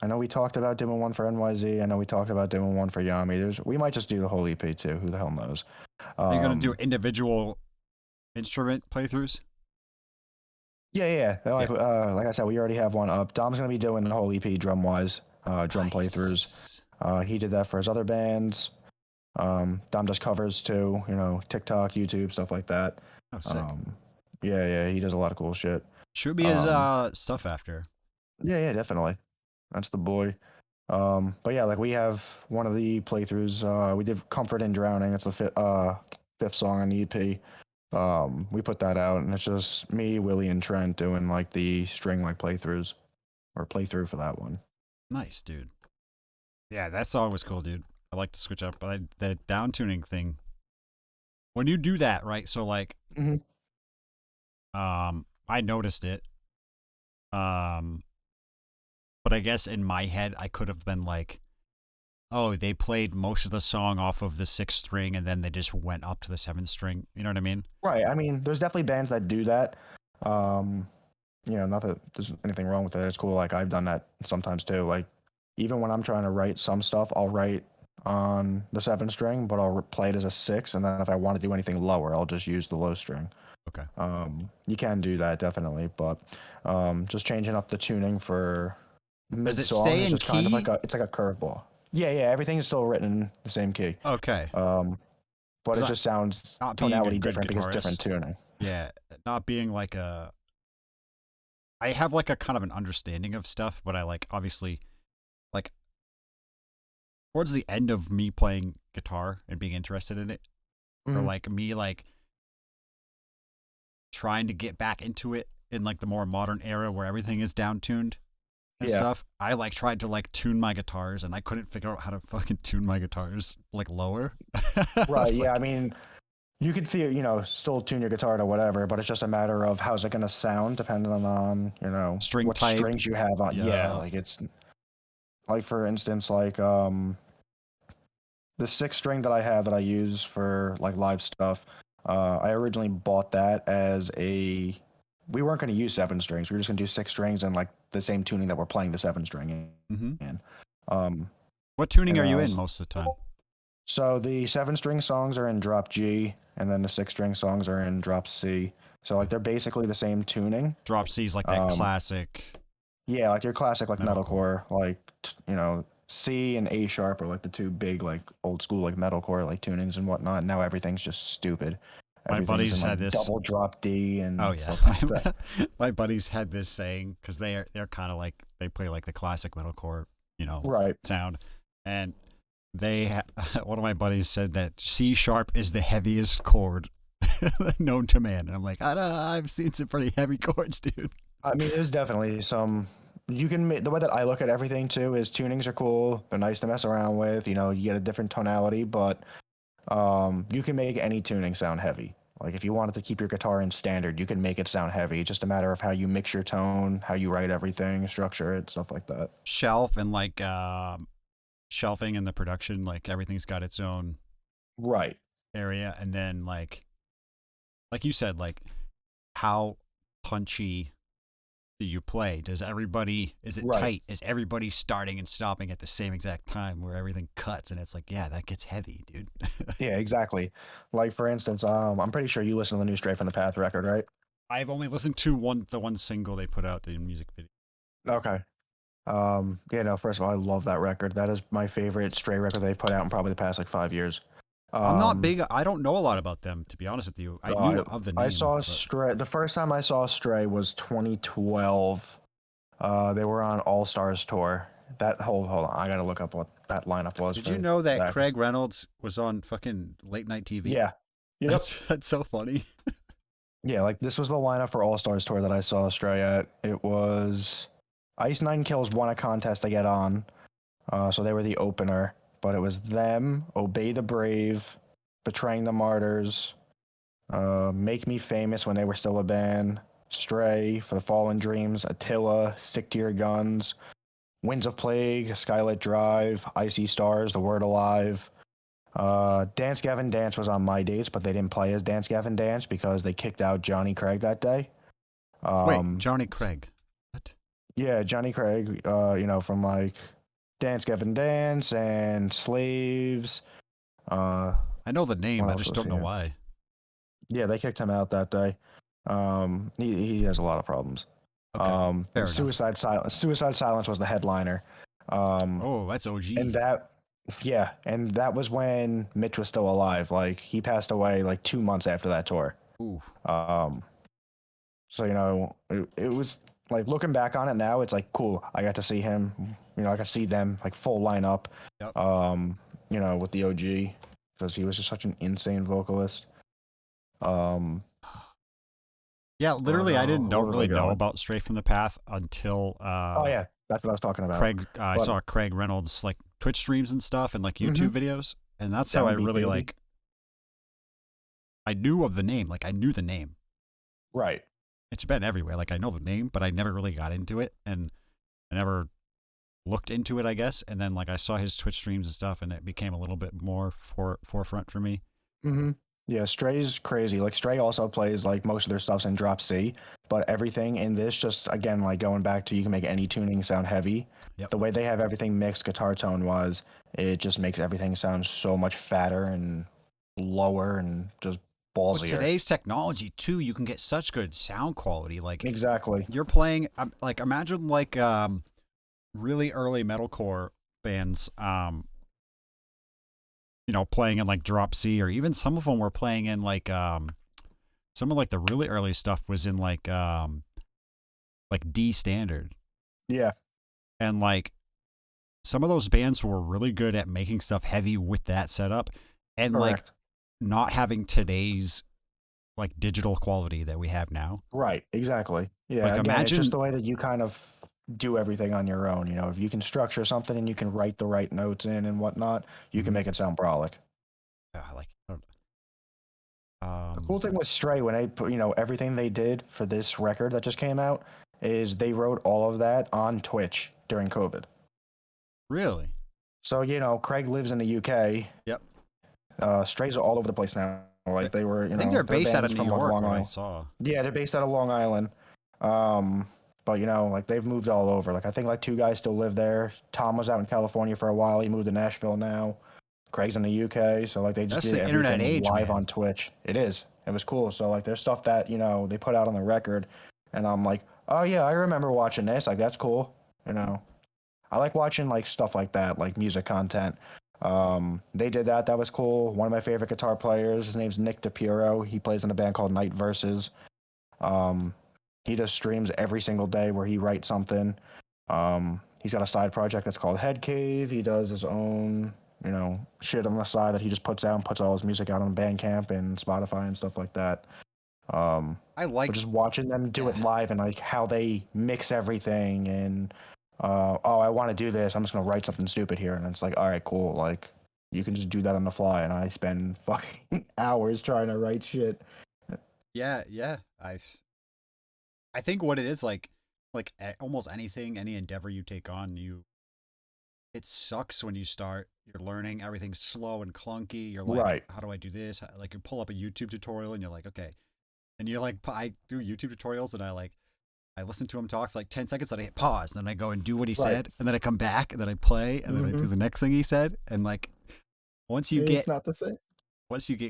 I know we talked about doing one for NYZ. I know we talked about doing one for Yami. We might just do the whole EP too. Who the hell knows? Are you gonna do individual instrument playthroughs? Yeah. Like I said, we already have one up. Dom's gonna be doing the whole EP drum wise, drum playthroughs. He did that for his other bands. Dom does covers too. You know, TikTok, YouTube, stuff like that. Oh, sick. Yeah, he does a lot of cool shit. Should be his stuff after. Yeah, definitely. That's the boy. But yeah, like we have one of the playthroughs. We did Comfort in Drowning. It's the fifth song on the EP. We put that out, and it's just me, Willie, and Trent doing like the string like playthroughs or playthrough for that one. Nice, dude. Yeah, that song was cool, dude. I like to switch up, but the down tuning thing. When you do that, right? So like, Mhm. I noticed it. But I guess in my head, I could have been like, oh, they played most of the song off of the 6th string and then they just went up to the 7th string. You know what I mean? Right. I mean, there's definitely bands that do that. You know, not that there's anything wrong with it. It's cool. Like I've done that sometimes too. Like even when I'm trying to write some stuff, I'll write on the 7th string, but I'll play it as a 6, and then if I want to do anything lower, I'll just use the low string. Okay. You can do that definitely, but just changing up the tuning for mid it song stay is in just kind of key? like it's like a curveball. Yeah, everything is still written in the same key. Okay. But it Not- just sounds not being a tonality good different because different guitarist. tuning. Yeah, not being like I have like a kind of an understanding of stuff, but I like obviously like towards the end of me playing guitar and being interested in it, or Mhm. like me like trying to get back into it in like the more modern era where everything is down tuned and Yeah. stuff. I like tried to like tune my guitars and I couldn't figure out how to fucking tune my guitars like lower. I Right. was Yeah. like, I mean, you could still tune your guitar to whatever, but it's just a matter of how's it going to sound depending on, String what type. strings you have on. Yeah. Yeah. Like it's like, for instance, like, the 6 string that I have that I use for like live stuff. I originally bought that as we weren't going to use 7 strings. We were just going to do 6 strings and like the same tuning that we're playing the 7 string in. Mm-hmm. Um, What tuning and are then you I in was- most of the time? So the 7 string songs are in drop G, and then the 6 string songs are in drop C. So like they're basically the same tuning. Drop C's like that classic. Yeah, like your classic like Metalcore. metalcore, like C and A sharp are like the 2 big like old school like metalcore like tunings and whatnot. Now everything's just stupid. My Everything's buddies in, had like, this- double drop D and Oh yeah, stuff like that. my buddies had this saying because they're kind of like they play like the classic metalcore, Right. sound, and one of my buddies said that C sharp is the heaviest chord known to man, and I'm like, I've seen some pretty heavy chords, dude. I mean, there's definitely some. You can the way that I look at everything too is tunings are cool. They're nice to mess around with. You get a different tonality, but you can make any tuning sound heavy. Like if you wanted to keep your guitar in standard, you can make it sound heavy. It's just a matter of how you mix your tone, how you write everything, structure it, stuff like that. Shelf and like shelving in the production, like everything's got its own Right. area, and then like you said, like how punchy do you play? Is it Right. tight? Is everybody starting and stopping at the same exact time where everything cuts and it's like, yeah, that gets heavy, dude. Yeah, exactly. Like for instance, I'm pretty sure you listen to the new Stray from the Path record, right? I've only listened to the one single they put out, the music video. Okay. First of all, I love that record. That is my favorite Stray record they've put out in probably the past like 5 years. I'm not big. I don't know a lot about them, to be honest with you. I knew of the name. I saw but- Stray. The first time I saw Stray was 2012. They were on All Stars tour. Hold on, I gotta look up what that lineup was. Did for you know that that. Craig Reynolds was on fucking late night TV? Yeah. Yep. That's so funny. Yeah, like this was the lineup for All Stars tour that I saw Stray at. It was Ice Nine Kills won a contest to get on, so they were the opener. But it was them, Obey the Brave, Betraying the Martyrs, Make Me Famous when they were still a band, Stray, For the Fallen Dreams, Attila, Stick to Your Guns, Winds of Plague, Skylit Drive, Icy Stars, The Word Alive. Dance Gavin Dance was on my dates, but they didn't play as Dance Gavin Dance because they kicked out Johnny Craig that day. Wait, Johnny Craig. What? Yeah, Johnny Craig, from like Dance Gavin Dance and Slaves. I know the name. What I else just was don't know here? why. Yeah, they kicked him out that day. He has a lot of problems. Okay, fair enough. Suicide Silence was the headliner. Oh, that's OG. and that was when Mitch was still alive. Like he passed away like 2 months after that tour. Ooh. So it was like looking back on it now, it's like cool. I got to see him. I got to see them like full lineup. Yep. With the OG because he was just such an insane vocalist. Yeah, literally, I don't where was I really know going? about Stray from the Path until Oh yeah, that's what I was talking about. Craig. I But- saw Craig Reynolds like Twitch streams and stuff and like YouTube videos, and that's how I Downbeat really Baby. like. I knew of the name, like I knew the name. Right. It's been everywhere. Like I know the name, but I never really got into it, and I never looked into it, I guess. And then like I saw his Twitch streams and stuff, and it became a little bit more forefront for me. Mm-hmm. Yeah, Stray's crazy. Like Stray also plays like most of their stuff's in drop C, but everything in this just again like going back to you can make any tuning sound heavy. Yep. The way they have everything mixed guitar tone wise, it just makes everything sound so much fatter and lower and just ballsier. With today's technology too, you can get such good sound quality. Like Exactly. you're playing, like imagine like really early metalcore bands, playing in like drop C, or even some of them were playing in like some of like the really early stuff was in like D standard, Yeah. and like some of those bands were really good at making stuff heavy with that setup, and like Correct. not having today's like digital quality that we have now. Right. Exactly. Yeah. Like Again, it's just imagine, the way that you kind of do everything on your own. You know, if you can structure something and you can write the right notes in and whatnot, you can Mhm. make it sound brolic. like, The cool thing with Stray, when they put, you know, everything they did for this record that just came out, is they wrote all of that on Twitch during COVID. really, So, you know, Craig lives in the UK. Yep. Strays are all over the place now. Like they were, you I think know, they're their based band out of is New from like York. Long What I Island. saw. Yeah, they're based out of Long Island. But you know, like they've moved all over. Like I think like two guys still live there. Tom was out in California for a while. He moved to Nashville now. Craig's in the UK. So like they just That's did the internet everything age, live man. on Twitch. It is. It was cool. So like there's stuff that, you know, they put out on the record and I'm like, oh yeah, I remember watching this. Like that's cool. You know. I like watching like stuff like that, like music content. They did that. That was cool. One of my favorite guitar players, his name's Nick DePiero. He plays in a band called Night Verses. Um, he does streams every single day where he writes something. He's got a side project that's called Head Cave. He does his own, you know, shit on the side that he just puts out and puts all his music out on Bandcamp and Spotify and stuff like that. I like. But just watching them do it Yeah. live and like how they mix everything and oh, I want to do this. I'm just gonna write something stupid here, and it's like, all right, cool. Like you can just do that on the fly, and I spend fucking hours trying to write shit. Yeah. I think what it is like almost anything, any endeavor you take on, it sucks when you start. You're learning everything's slow and clunky. You're like, Right. how do I do this? Like you pull up a YouTube tutorial and you're like, okay, and you're like, I do YouTube tutorials and I listen to him talk for like 10 seconds, then I hit pause, then I go and do what he Right. said, and then I come back, and then I play, and then I do the next thing he said, and like once you It's get not the same.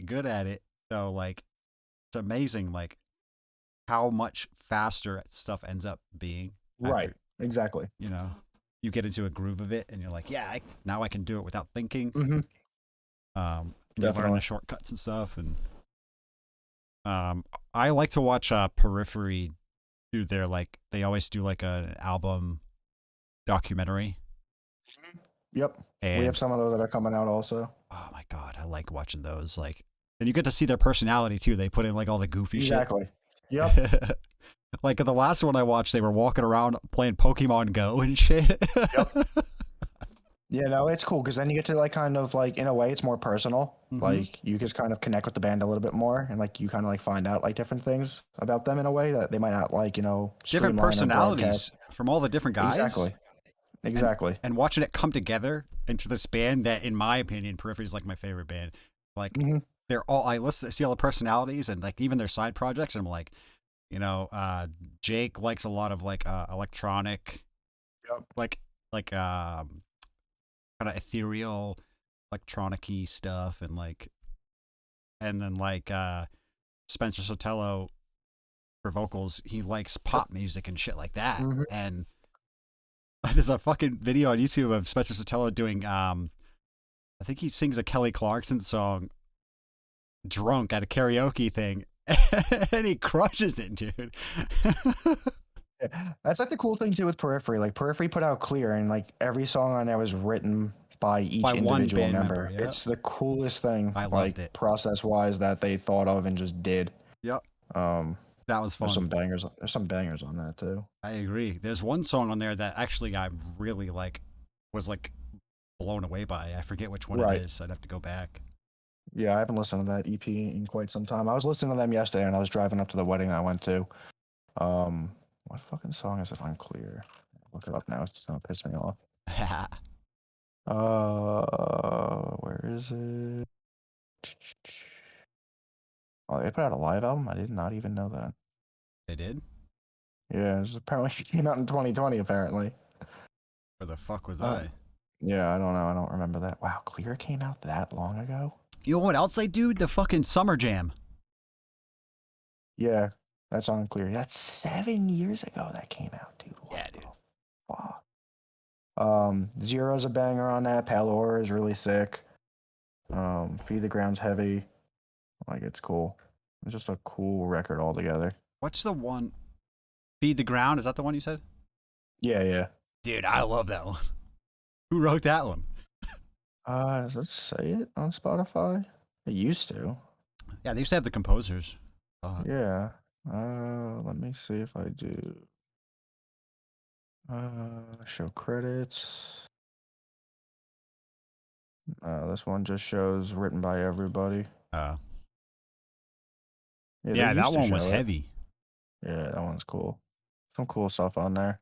good at it, though, like it's amazing, like how much faster stuff ends up being. Right. After, Exactly. you know, you get into a groove of it, and you're like, yeah, now I can do it without thinking. Mm-hmm. And you learn Definitely. the shortcuts and stuff, and I like to watch Periphery do their like they always do like an album documentary. Yep. And We have some of those that are coming out also. oh my god, I like watching those. Like, and you get to see their personality too. They put in like all the goofy Exactly. Yep. shit. Like the last one I watched, they were walking around playing Pokemon Go and shit. Yep. Yeah, no, it's cool because then you get to like kind of like in a way it's more personal. Mhm. Like you just kind of connect with the band a little bit more, and like you kind of like find out like different things about them in a way that they might not like, you know, Different streamline or personalities broadcast. from all the different guys. Exactly. Exactly. And watching it come together into this band that, in my opinion, Periphery is like my favorite band. Like Mhm. they're all I see all the personalities and like even their side projects, and I'm like, you know, Jake likes a lot of like electronic, Yep. like kind of ethereal, electronic-y stuff, and like, and then like Spencer Sotelo for vocals, he likes pop music and shit like that, Mhm. and there's a fucking video on YouTube of Spencer Sotelo doing I think he sings a Kelly Clarkson song drunk at a karaoke thing and he crushes it, dude. That's like the cool thing too with Periphery. Like Periphery put out Clear, and like every song on there was written by each By one individual band member. member, yeah. It's the coolest thing, I loved like it. process-wise, that they thought of and just did. Yep, Um, that was fun. there's some bangers. There's some bangers on that too. I agree. There's one song on there that actually I really like, was like blown away by. I forget which one Right. it is. I'd have to go back. Yeah, I haven't listened to that EP in quite some time. I was listening to them yesterday, and I was driving up to the wedding I went to. What fucking song is it on Clear? Look it up now. It's gonna piss me off. Where is it? Oh, they put out a live album? I did not even know that. They did? Yeah, it apparently came out in 2020, apparently. Where the fuck was Oh. I? Yeah, I don't know. I don't remember that. Wow, Clear came out that long ago? You know what else they do? The fucking Summer Jam. Yeah, that's on Clear. That's 7 years ago that came out, dude. What Yeah, the dude. fuck? Zero's a banger on that. Palor is really sick. Feed the Ground's heavy. Like, it's cool. It's just a cool record altogether. What's the one? Feed the Ground? Is that the one you said? Yeah, yeah. Dude, I love that one. Who wrote that one? Does it say it on Spotify? It used to. Yeah, they used to have the composers. Yeah. Let me see if I do. Show credits. This one just shows written by everybody. Uh, Yeah, they yeah, that used to one was show it. heavy. Yeah, that one's cool. Some cool stuff on there.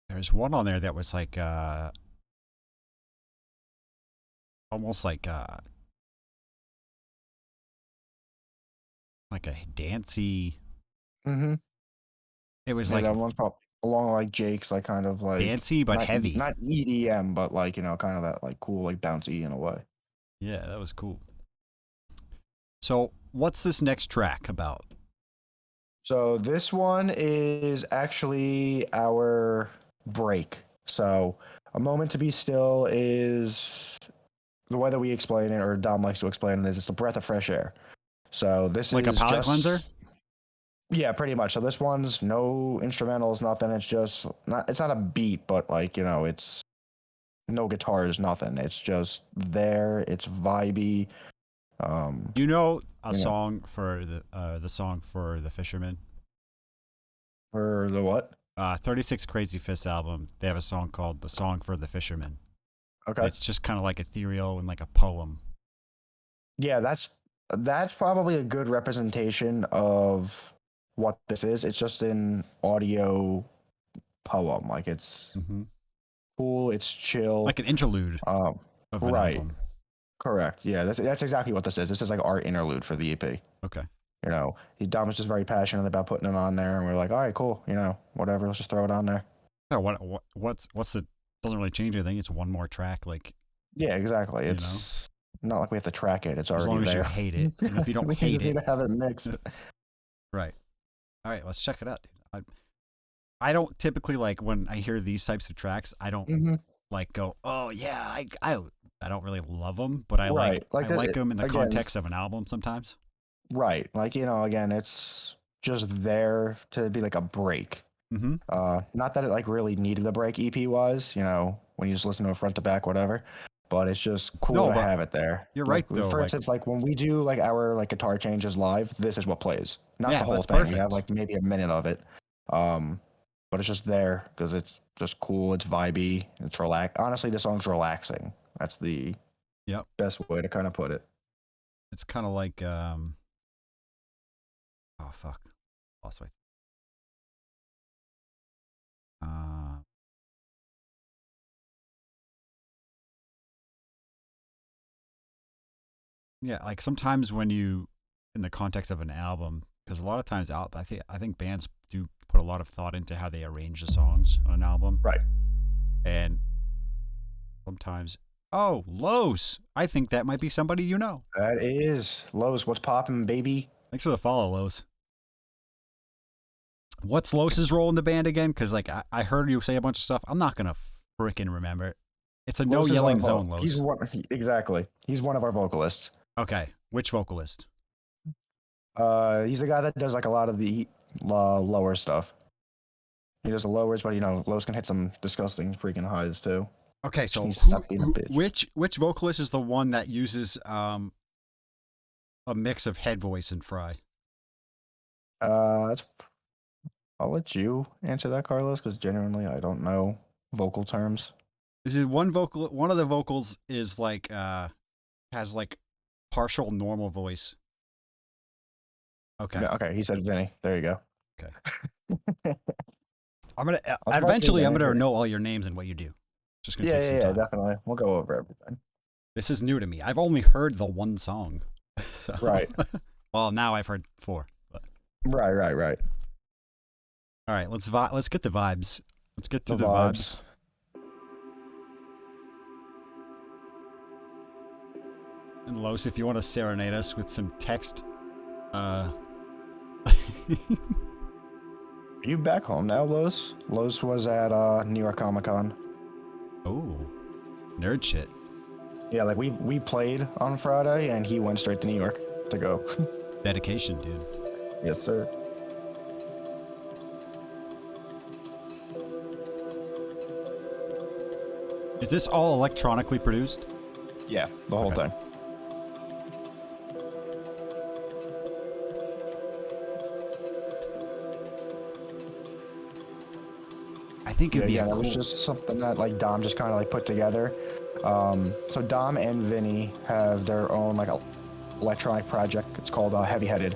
There's one on there that was like almost like a dancey. Mm-hmm. It was Yeah, like that one's probably along like Jake's, like kind of like dancey but not heavy. not EDM, but like kind of that like cool, like bouncy in a way. Yeah, that was cool. So, what's this next track about? So this one is actually our break. So a moment to be still is the way that we explain it, or Dom likes to explain it, is it's a breath of fresh air. So this Like is a palate just, cleanser? Yeah, pretty much. So this one's no instrumentals, nothing. It's just not. It's not a beat, but like it's no guitars, nothing. It's just there. It's vibey. You know a You know. song for the song for the Fisherman? For the what? 36 Crazy Fists album. They have a song called "The Song for the Fisherman." Okay. It's just kind of like ethereal and like a poem. Yeah, that's probably a good representation of what this is. It's just an audio poem. Like it's Mm-hmm. cool. It's chill. Like an interlude Um, of an right. album. Correct. Yeah, that's exactly what this is. This is like our interlude for the EP. Okay. Dom was just very passionate about putting it on there, and we're like, all right, cool. Whatever. Let's just throw it on there. So what's the doesn't really change anything. It's one more track. Like Yeah, exactly. It's not like we have to track it. It's as already long as there. you hate it, and if you don't we hate just need it, to have it mixed. right? All right, let's check it out, dude. I don't typically like when I hear these types of tracks. I don't Mhm. like go, oh yeah, I don't really love them, but I Right. like them in the again, context of an album sometimes. Right. Like, again, it's just there to be like a break. Mm-hmm. Not that it like really needed a break EP wise, when you just listen to it front to back, whatever. But it's just cool No, to but have it there. you're Like, right, though, For like- instance, like when we do like our like guitar changes live, this is what plays. Not Yeah, the whole that's thing. We have perfect. like maybe a minute of it. But it's just there because it's just cool. It's vibey. It's Honestly, this song's relaxing. That's the Yep. best way to kind of put it. It's kind of like oh fuck, lost my. Yeah, like sometimes when you, in the context of an album, because a lot of times I think bands do put a lot of thought into how they arrange the songs on an album. Right. And sometimes, oh, Los, I think that might be somebody you know. That is Lowe's. What's poppin', baby? Thanks for the follow, Los. What's Los's role in the band again? Because like I heard you say a bunch of stuff. I'm not gonna frickin' remember it. It's a no Los is yelling our zone, Los. Exactly. He's one of our vocalists. Okay, which vocalist? He's the guy that does like a lot of the lower stuff. He does the lowers, but Los can hit some disgusting freaking highs too. Okay, so needs to stop being a bitch. which vocalist is the one that uses a mix of head voice and fry? I'll let you answer that, Carlos, because genuinely I don't know vocal terms. This is one of the vocals is like has like partial normal voice. Okay. Yeah, okay, he said Vinny. There you go. Okay. I'm gonna I'll try to eventually do I'm that. gonna know all your names and what you do. Just gonna Yeah, take some yeah, time. definitely. We'll go over everything. This is new to me. I've only heard the one song. So- Right. Well, now I've heard 4. But. Right. All right, let's get the vibes. Let's get through The the vibes. And Los, if you want to serenade us with some text, Are you back home now, Los? Los was at New York Comic Con. oh, nerd shit. Yeah, like we played on Friday, and he went straight to New York to go. Dedication, dude. Yes, sir. Is this all electronically produced? Yeah, the whole Okay. thing. I think it'd be Yeah, a that cool. was just something that like Dom just kind of like put together. So Dom and Vinny have their own like electronic project. It's called Heavy Headed,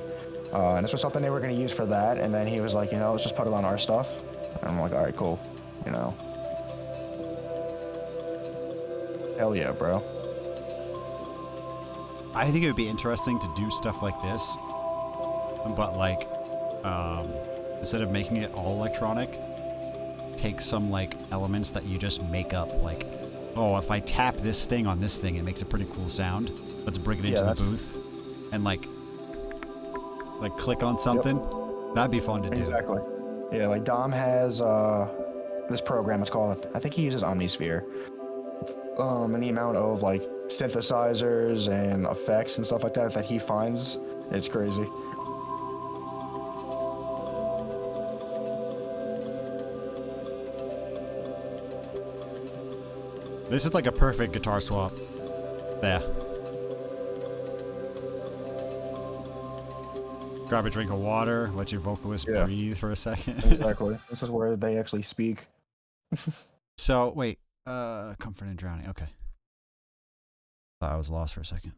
and this was something they were going to use for that. And then he was like, let's just put it on our stuff. And I'm like, all right, cool. Hell yeah, bro. I think it would be interesting to do stuff like this, but like, instead of making it all electronic, take some like elements that you just make up. Like, oh, if I tap this thing on this thing, it makes a pretty cool sound. Let's bring it into the booth and like click on something. That'd be fun to do. Exactly. Yeah, like Dom has this program. It's called, I think he uses Omnisphere. And the amount of like synthesizers and effects and stuff like that he finds, it's crazy. This is like a perfect guitar swap. There. Grab a drink of water, let your vocalist breathe for a second. Exactly. This is where they actually speak. So, wait. Comfort and Drowning. Okay. Thought I was lost for a second.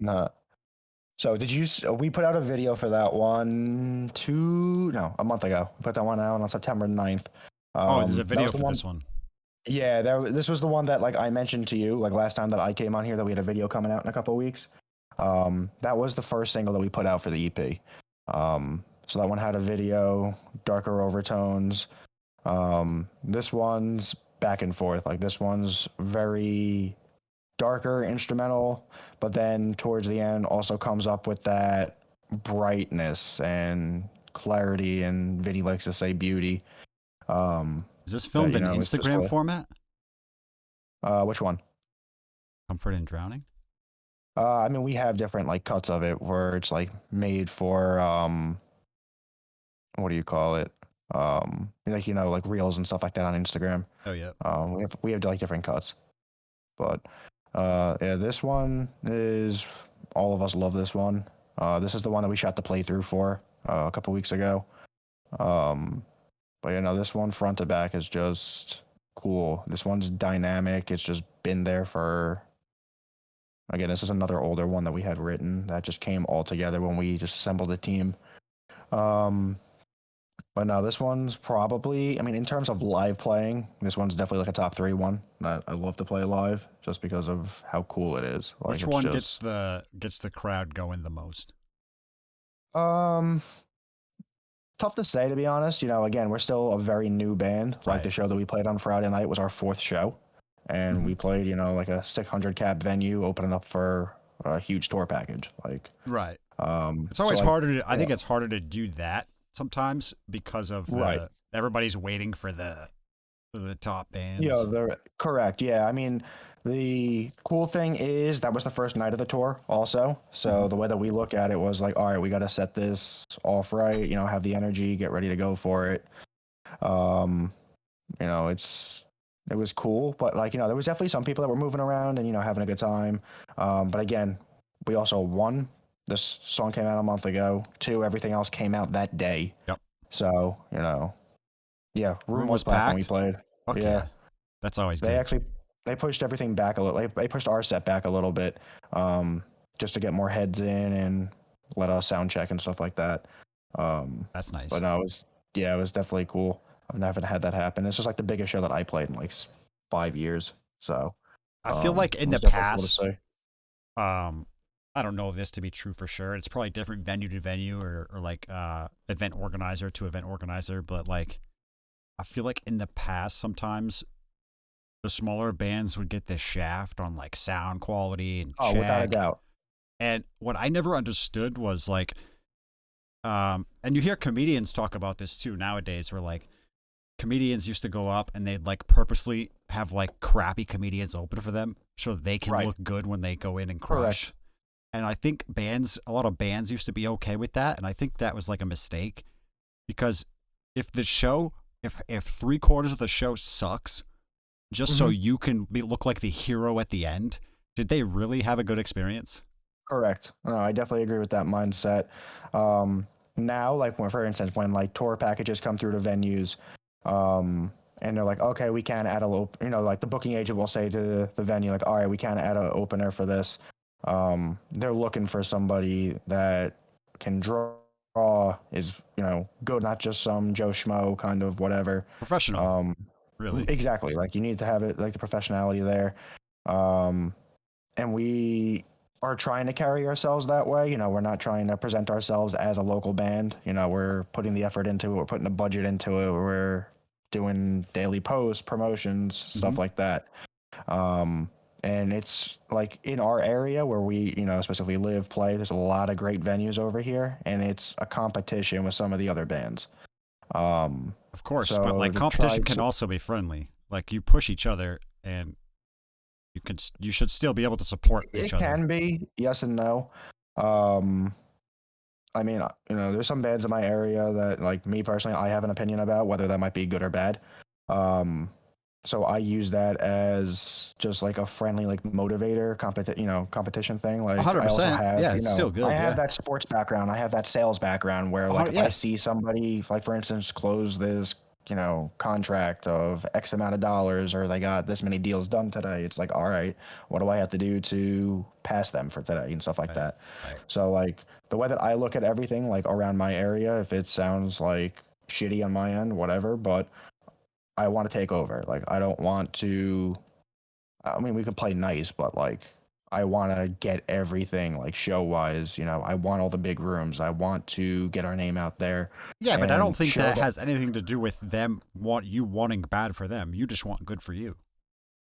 Nah. So we put out a video for that one a month ago. We put that one out on September 9th. There's a video for this one. Yeah, this was the one that like I mentioned to you like last time that I came on here that we had a video coming out in a couple of weeks. That was the first single that we put out for the EP. So that one had a video, darker overtones. This one's back and forth. Like this one's very darker instrumental, but then towards the end also comes up with that brightness and clarity, and Vinny likes to say beauty. Is this filmed in Instagram format? Which one? Comfort and Drowning? I mean, we have different like cuts of it where it's like made for what do you call it? Like like reels and stuff like that on Instagram. Oh yeah. We have like different cuts, but yeah, this one is all of us love this one. This is the one that we shot the playthrough for a couple weeks ago. But this one front to back is just cool. This one's dynamic. It's just been there for. Again, this is another older one that we had written that just came all together when we just assembled the team. But no, this one's probably, I mean, in terms of live playing, this one's definitely like a top 3 one that I love to play live just because of how cool it is. Like, which one gets the crowd going the most? Tough to say, to be honest. Again, we're still a very new band. Like the show that we played on Friday night was our 4th show. And we played, like a 600 cap venue, opening up for a huge tour package. Like, right. It's always harder to, I think it's harder to do that sometimes because of everybody's waiting for the top bands. Yeah, they're correct. Yeah, I mean, the cool thing is that was the first night of the tour also. So the way that we look at it was like, all right, we got to set this off right, have the energy, get ready to go for it. It was cool, but like, there was definitely some people that were moving around and, having a good time. But again, we also, 1, this song came out a month ago. 2, everything else came out that day. Yep. So, yeah, room was packed when we played. Okay. Yeah. That's always good. They pushed everything back a little. They pushed our set back a little bit, just to get more heads in and let us sound check and stuff like that. That's nice. But no, it was definitely cool. I've never had that happen. It's just like the biggest show that I played in like 5 years. So I feel like in the past, I don't know this to be true for sure. It's probably different venue to venue or like event organizer to event organizer. But like, I feel like in the past, sometimes the smaller bands would get the shaft on like sound quality and check. Without a doubt. And what I never understood was like, and you hear comedians talk about this too nowadays, where like comedians used to go up and they'd like purposely have like crappy comedians open for them so they can look good when they go in and crush. Correct. And I think a lot of bands used to be okay with that. And I think that was like a mistake because if 3/4 of the show sucks, just so you can look like the hero at the end. Did they really have a good experience? Correct. No, I definitely agree with that mindset. Now, like when, for instance, when like tour packages come through to venues, and they're like, okay, we can add a little, like the booking agent will say to the venue, like, all right, we can add an opener for this. They're looking for somebody that can draw, is, good, not just some Joe Schmo kind of whatever. Professional, really. Exactly. Like you need to have it, like the professionality there. And we are trying to carry ourselves that way. We're not trying to present ourselves as a local band. We're putting the effort into it. We're putting the budget into it. We're doing daily posts, promotions, stuff like that. And it's like in our area where we, specifically live, play, there's a lot of great venues over here, and it's a competition with some of the other bands. Of course, so but like to competition try can to- also be friendly. Like you push each other, and you should still be able to support It each other. can be yes and no. I mean, there's some bands in my area that, like me personally, I have an opinion about whether that might be good or bad. So I use that as just like a friendly, like motivator, competition thing. Like I also 100%. have, Yeah, it's still good, I have yeah. that sports background. I have that sales background where, like, if I yeah. see somebody, like for instance, close this, contract of X amount of dollars, or they got this many deals done today, it's like, all right, what do I have to do to pass them for today and stuff like that. Right. So like the way that I look at everything, like around my area, if it sounds like shitty on my end, whatever, but I want to take over. Like, I don't want to. I mean, we can play nice, but like, I want to get everything, like show wise. I want all the big rooms. I want to get our name out there. Yeah, but I don't and think show that has anything to do with them you wanting bad for them. You just want good for you.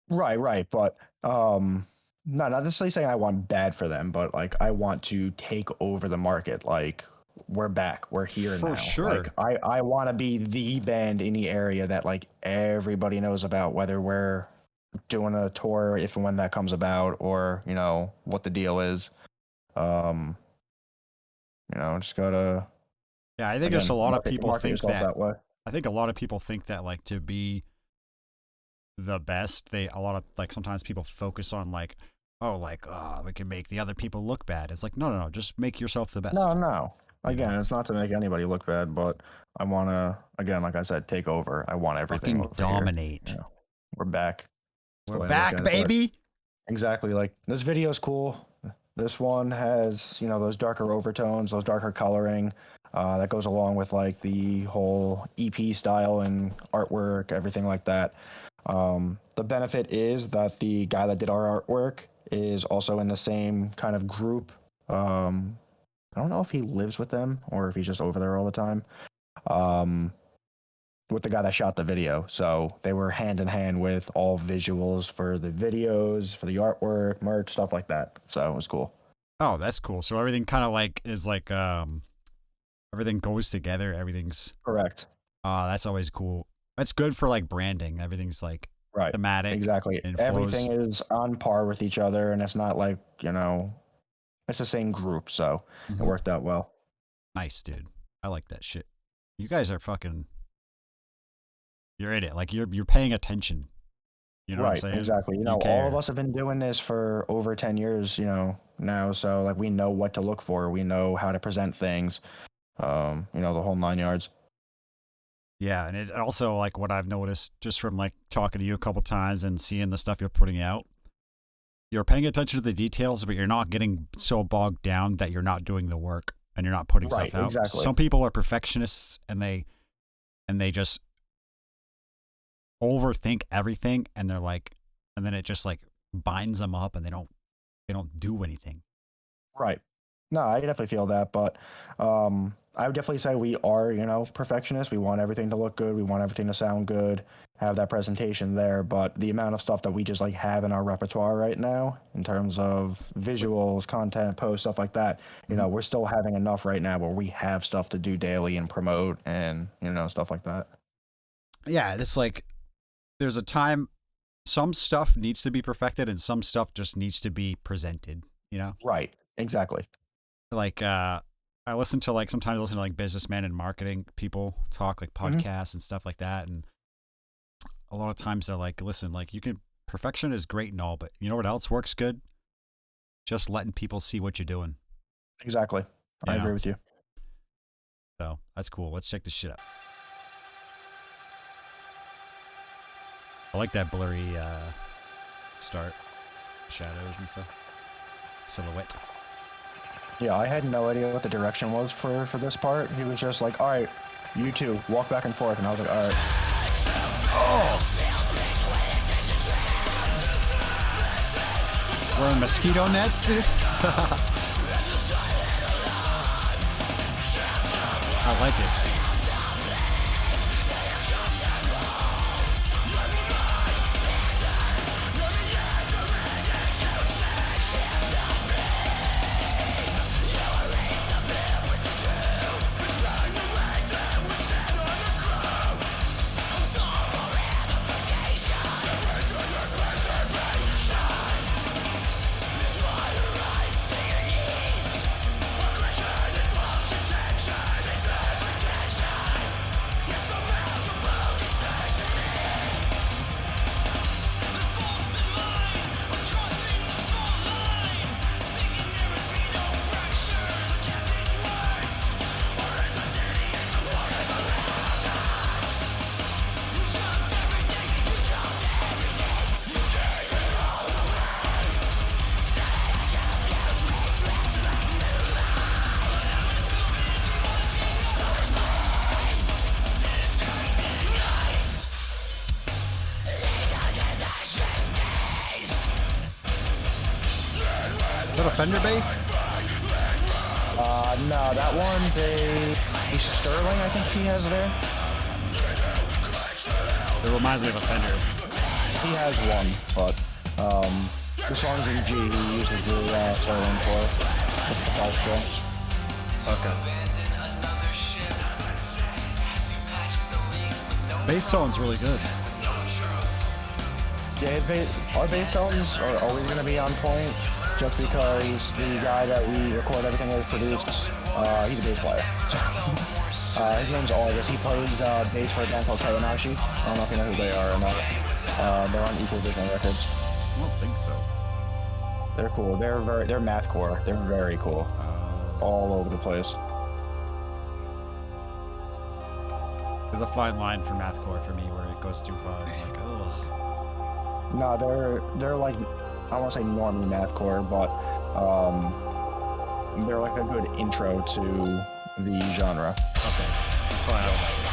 Right. But not necessarily saying I want bad for them, but like I want to take over the market. Like, we're back. We're here For now. sure. Like I want to be the band in the area that like everybody knows about, whether we're doing a tour, if and when that comes about, or what the deal is. Just gotta, Yeah, I think again, there's a lot of market, people market think yourself that way. I think a lot of people think that like to be the best, sometimes people focus on like, we can make the other people look bad. It's like, no, just make yourself the best. No. You Again, know? it's not to make anybody look bad, but I want to, again, like I said, take over. I want everything Fucking over dominate. here. We're back. That's the We're way I look back, at it, but baby. exactly. Like, this video's cool. This one has, those darker overtones, those darker coloring, that goes along with like the whole EP style and artwork, everything like that. The benefit is that the guy that did our artwork is also in the same kind of group. I don't know if he lives with them or if he's just over there all the time. With the guy that shot the video. So they were hand in hand with all visuals for the videos, for the artwork, merch, stuff like that. So it was cool. Oh, that's cool. So everything kind of like is like everything goes together. Everything's Correct. that's always cool. That's good for like branding. Everything's like Right. thematic. Exactly. And Everything flows. is on par with each other, and it's not like, it's the same group. So it worked out well. Nice, dude. I like that shit. You guys are fucking. You're in it. Like you're paying attention. You know what I'm saying? Exactly. You All care. of us have been doing this for over 10 years, now. So like we know what to look for. We know how to present things. The whole 9 yards. Yeah, and it also like what I've noticed just from like talking to you a couple times and seeing the stuff you're putting out. You're paying attention to the details, but you're not getting so bogged down that you're not doing the work and you're not putting stuff out. Exactly. Some people are perfectionists and they just overthink everything and they're like, and then it just like binds them up and they don't do anything. Right. No, I definitely feel that, but I would definitely say we are, perfectionists. We want everything to look good. We want everything to sound good, have that presentation there. But the amount of stuff that we just like have in our repertoire right now, in terms of visuals, content, posts, stuff like that, we're still having enough right now where we have stuff to do daily and promote and, stuff like that. Yeah, it's like there's a time some stuff needs to be perfected and some stuff just needs to be presented, Right. Exactly. Like I sometimes listen to like businessmen and marketing people talk, like podcasts and stuff like that, and a lot of times they're like, listen, like perfection is great and all, but you know what else works good? Just letting people see what you're doing. Exactly. I agree with you. So that's cool. Let's check this shit out. I like that blurry start, shadows and stuff, silhouette. Yeah, I had no idea what the direction was for this part. He was just like, all right, you two, walk back and forth. And I was like, all right. Oh! Wearing mosquito nets, dude? I like it. Is that a Fender bass? No, that one's a Sterling, I think he has there. It reminds me of a Fender. He has one, but the song's in G. He uses the Sterling for just the 5 strings. Okay. Bass tone's really good. Yeah, our bass tones are always going to be on point, just because the guy that we record everything with produced, he's a bass player. So, his name's August. He plays bass for a band called Kayanashi. I don't know if you know who they are or not. They're on Equal Vision Records. I don't think so. They're cool. They're mathcore. They're very cool. All over the place. There's a fine line for mathcore for me where it goes too far. I'm like, ugh. No, they're like, I won't say normally mathcore, but they're like a good intro to the genre. Okay. Fine, I don't like it.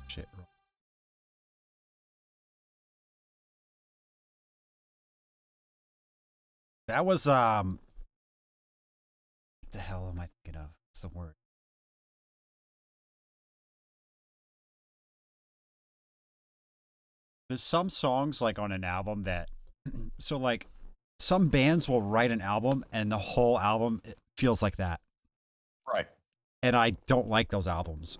Shit. That was what the hell am I thinking of? What's the word? There's some songs like on an album that so like some bands will write an album and the whole album it feels like that. Right. And I don't like those albums.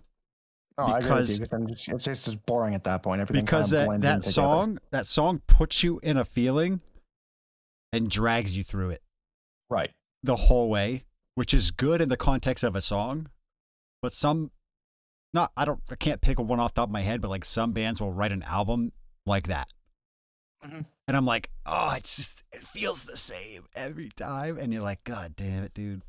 No, I agree with you, Because- because it's just boring at that point. Everything Because kind of blends in together. that song puts you in a feeling and drags you through it Right. the whole way, which is good in the context of a song. But I can't pick one off the top of my head, but like some bands will write an album like that. Mhm. And I'm like, oh, it feels the same every time. And you're like, God damn it, dude.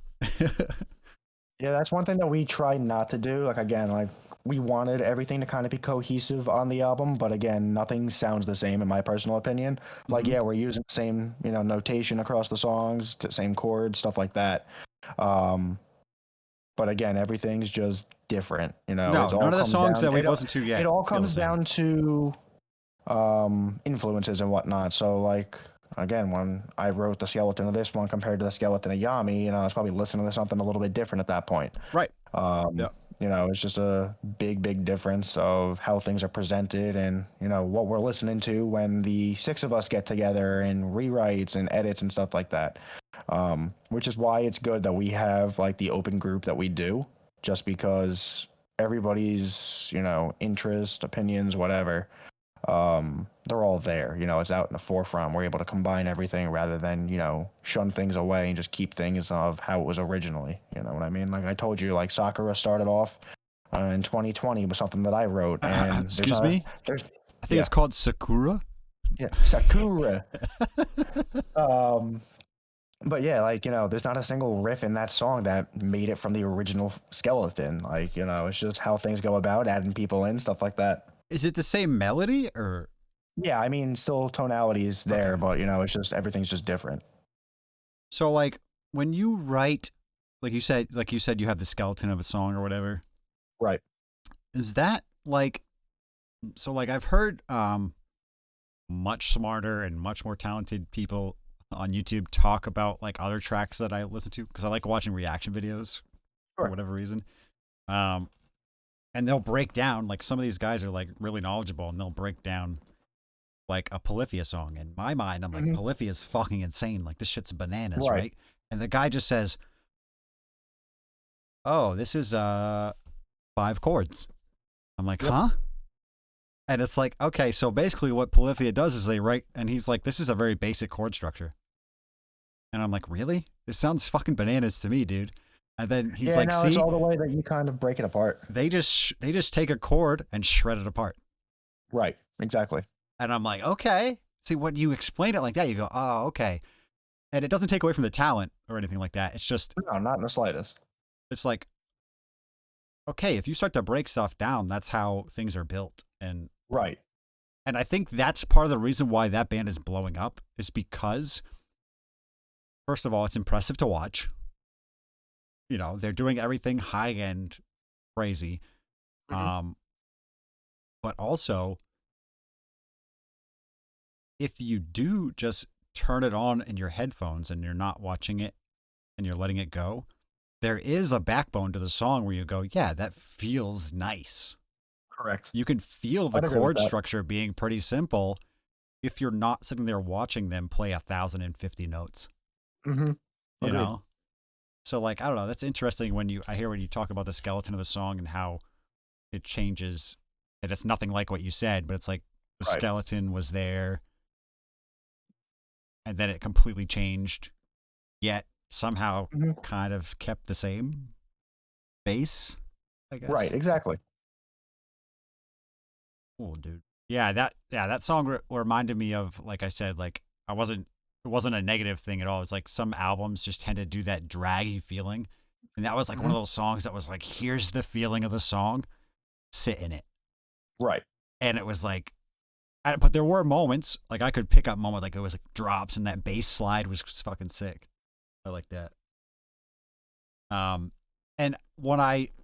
Yeah, that's one thing that we try not to do. Like, again, like, we wanted everything to kind of be cohesive on the album, but again, nothing sounds the same in my personal opinion. Like, Mhm. yeah, we're using the same, notation across the songs, same chords, stuff like that. but again, everything's just different. You know, No, it all none of the comes songs down, that we've listened to yet it all feel the comes same. down to influences and whatnot. So like again, when I wrote the skeleton of this one compared to the skeleton of Yami, you know, I was probably listening to something a little bit different at that point. Right. Um, Yeah. You know, it's just a big difference of how things are presented and, you know, what we're listening to when the six of us get together and rewrites and edits and stuff like that. Which is why it's good that we have like the open group that we do, just because everybody's, you know, interest, opinions, whatever, they're all there. You know, it's out in the forefront. We're able to combine everything rather than, you know, shun things away and just keep things of how it was originally. You know what I mean? Like I told you, like Sakura started off in 2020 with something that I wrote, and Excuse me? there's I think it's called Sakura. yeah, Sakura. But yeah, like, you know, there's not a single riff in that song that made it from the original skeleton. Like, you know, it's just how things go about, adding people in, stuff like that. Is it the same melody or? Yeah, I mean, still tonality is there, Okay. but you know, it's just everything's just different. So like when you write, like you said you have the skeleton of a song or whatever. Right. Is that like, so like I've heard much smarter and much more talented people on YouTube talk about like other tracks that I listen to because I like watching reaction videos for Sure. whatever reason. And they'll break down, like some of these guys are like really knowledgeable and they'll break down like a Polyphia song. In my mind, I'm like, Mhm. Polyphia is fucking insane. Like this shit's bananas, Right. right? And the guy just says, "Oh, this is 5 chords." I'm like, Yep. "Huh?" And it's like, okay, so basically what Polyphia does is they write, and he's like, "This is a very basic chord structure." And I'm like, "Really? This sounds fucking bananas to me, dude." And then he's Yeah, like, no, "See, it's all the way that you kind of break it apart. they just take a chord and shred it apart." Right. Exactly. And I'm like, "Okay." See, when you explain it like that, you go, "Oh, okay." And it doesn't take away from the talent or anything like that. It's just, No, not in the slightest. it's like, okay, if you start to break stuff down, that's how things are built. Right. And I think that's part of the reason why that band is blowing up is because, first of all, it's impressive to watch. You know, they're doing everything high end, crazy. Mhm. But also, if you do just turn it on in your headphones and you're not watching it and you're letting it go, there is a backbone to the song where you go, yeah, that feels nice. Correct. You can feel the I'd agree with chord that. structure being pretty simple if you're not sitting there watching them play 1,050 notes. Mm-hmm. You Agreed. know? So like, I don't know, that's interesting when I hear when you talk about the skeleton of the song and how it changes, and it's nothing like what you said, but it's like the Right. skeleton was there and then it completely changed, yet somehow Mhm. kind of kept the same base, I guess. Right. Exactly. Cool, dude. Yeah, that song reminded me of, like I said, like it wasn't a negative thing at all. It's like some albums just tend to do that draggy feeling. And that was like one of Mhm. those songs that was like, here's the feeling of the song, sit in it. Right. And it was like, but there were moments, like I could pick up moments, like it was like drops and that bass slide was fucking sick. I like that. And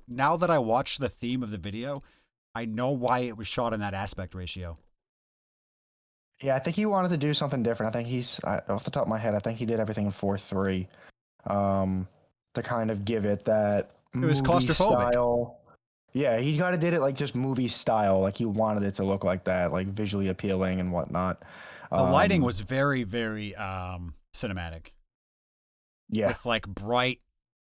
now that I watched the theme of the video, I know why it was shot in that aspect ratio. Yeah, I think he wanted to do something different. I think off the top of my head, I think he did everything in 4:3, to kind of give it that It was movie claustrophobic. style. Yeah, he kind of did it like just movie style, like he wanted it to look like that, like visually appealing and whatnot. The lighting was very, very cinematic. Yeah. With like bright,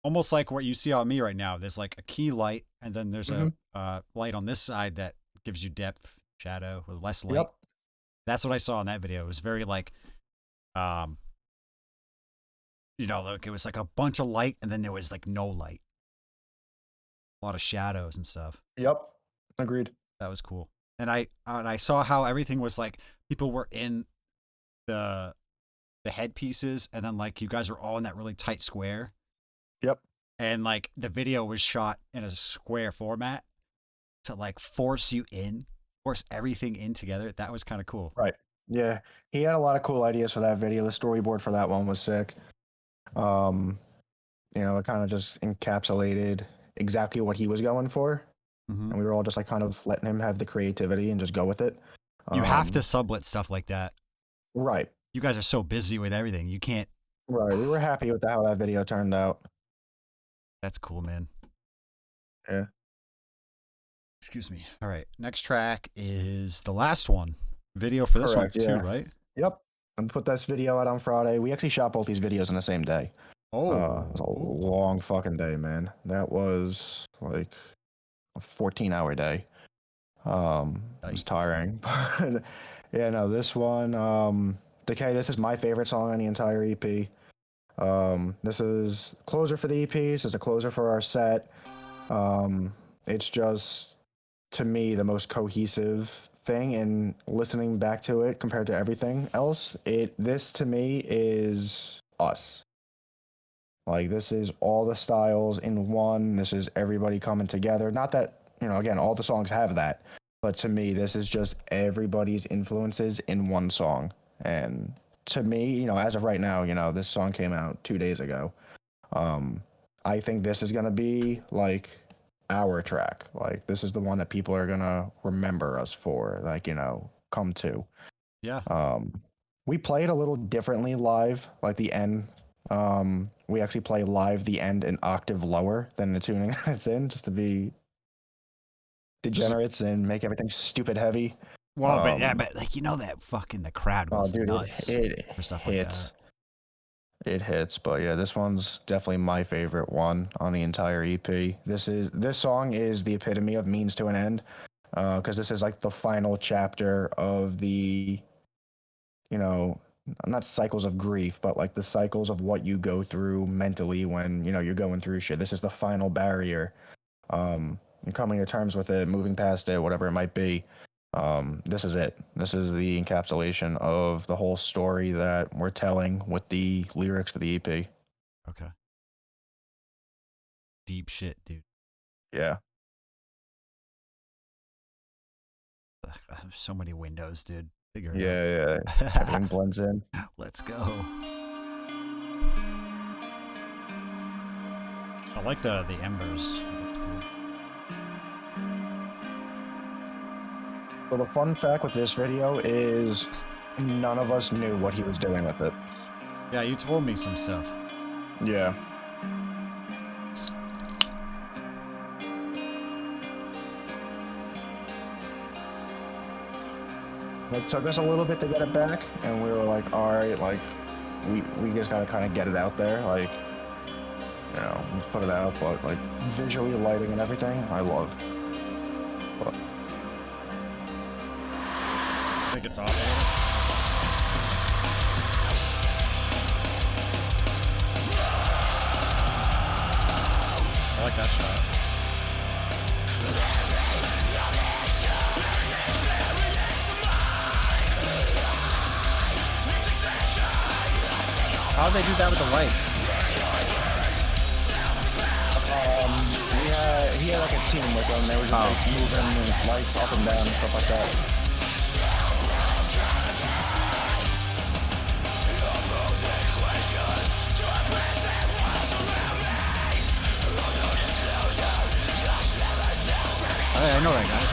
almost like what you see on me right now. There's like a key light, and then there's Mhm. a light on this side that gives you depth, shadow with less light. Yep. That's what I saw in that video. It was very like, like it was like a bunch of light, and then there was like no light, a lot of shadows and stuff. Yep. Agreed. That was cool. And I saw how everything was like people were in the headpieces, and then like you guys were all in that really tight square. Yep. And like the video was shot in a square format to like force everything in together. That was kind of cool. Right. Yeah. He had a lot of cool ideas for that video. The storyboard for that one was sick. you know, it kind of just encapsulated exactly what he was going for, Mhm. and we were all just like kind of letting him have the creativity and just go with it. You have to Um, sublet stuff like that. right, You guys are so busy with everything. You can't. right. We were happy with how that video turned out. That's cool, man. Yeah. Excuse me. All right. Next track is the last one. Video for this Correct, one too, yeah. right? Yep. And put this video out on Friday. We actually shot both these videos in the same day. Oh. It was a long fucking day, man. That was like a 14-hour day. It was Yikes. tiring. But yeah, no, this one, Decay, this is my favorite song on the entire EP. This is closer for the EP. This is a closer for our set. It's just, to me, the most cohesive thing, and listening back to it compared to everything else, this to me is us. Like, this is all the styles in one. This is everybody coming together. Not that, you know, again, all the songs have that, but to me, this is just everybody's influences in one song. And to me, you know, as of right now, you know, this song came out 2 days ago. I think this is gonna be like our track. Like, this is the one that people are gonna remember us for. Like, you know, come to. Yeah. We play it a little differently live, like the end. We actually play live the end an octave lower than the tuning it's in, just to be degenerates and make everything stupid heavy. Well, but yeah, but like, you know, that fucking the crowd Oh, goes dude, nuts it for stuff hits. like It hits, but yeah, this one's definitely my favorite one on the entire EP. This song is the epitome of means to an end, because this is like the final chapter of the, you know, not cycles of grief, but like the cycles of what you go through mentally when, you know, you're going through shit. This is the final barrier. And coming to terms with it, moving past it, whatever it might be. This is it. This is the encapsulation of the whole story that we're telling with the lyrics for the EP. that. Okay. Deep shit, dude. Yeah. Ugh, so many windows, dude. Figure it Yeah, yeah. out. Everything blends in. Let's go. I like the embers. It looked cool. So the fun fact with this video is none of us knew what he was doing with it. Yeah, you told me some stuff. Yeah. It took us a little bit to get it back, and we were like, all right, like, we just gotta kind of get it out there, like, you know, let's put it out, but like visually, lighting and everything, I love. But I think it's off. I like that shot. How'd they do that with the lights? he had like a team with him. They were just like moving lights up and down and stuff like that. Hey, I know that guy.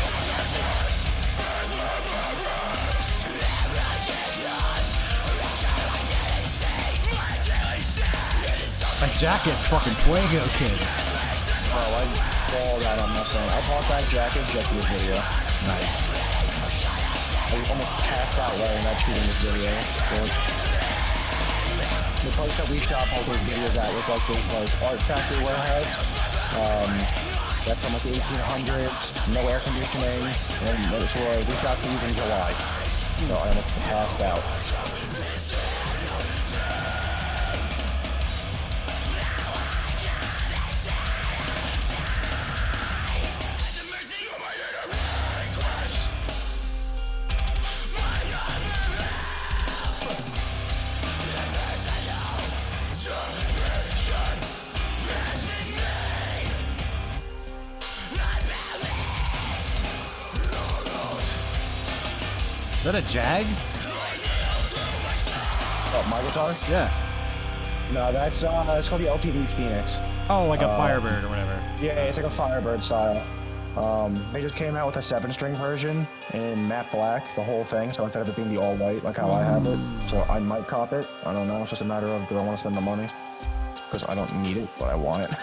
That jacket's fucking fuego, kid. Oh, I balled out on that thing. I bought that jacket just for this video. Nice. I almost passed out wearing that shooting this video. The place that we shot all those videos at was like this like art factory warehouse. That's from like the 1800s, no air conditioning, and this was, we shot these in July. So I almost passed out. Is that a Jag? Oh, my guitar? Yeah. No, that's it's called the LTD Phoenix. Oh, like a Firebird or whatever. Yeah, it's like a Firebird style. They just came out with a 7-string version in matte black, the whole thing. So instead of it being the all white, like how I have it, so I might cop it. I don't know. It's just a matter of do I want to spend the money? Because I don't need it, but I want it.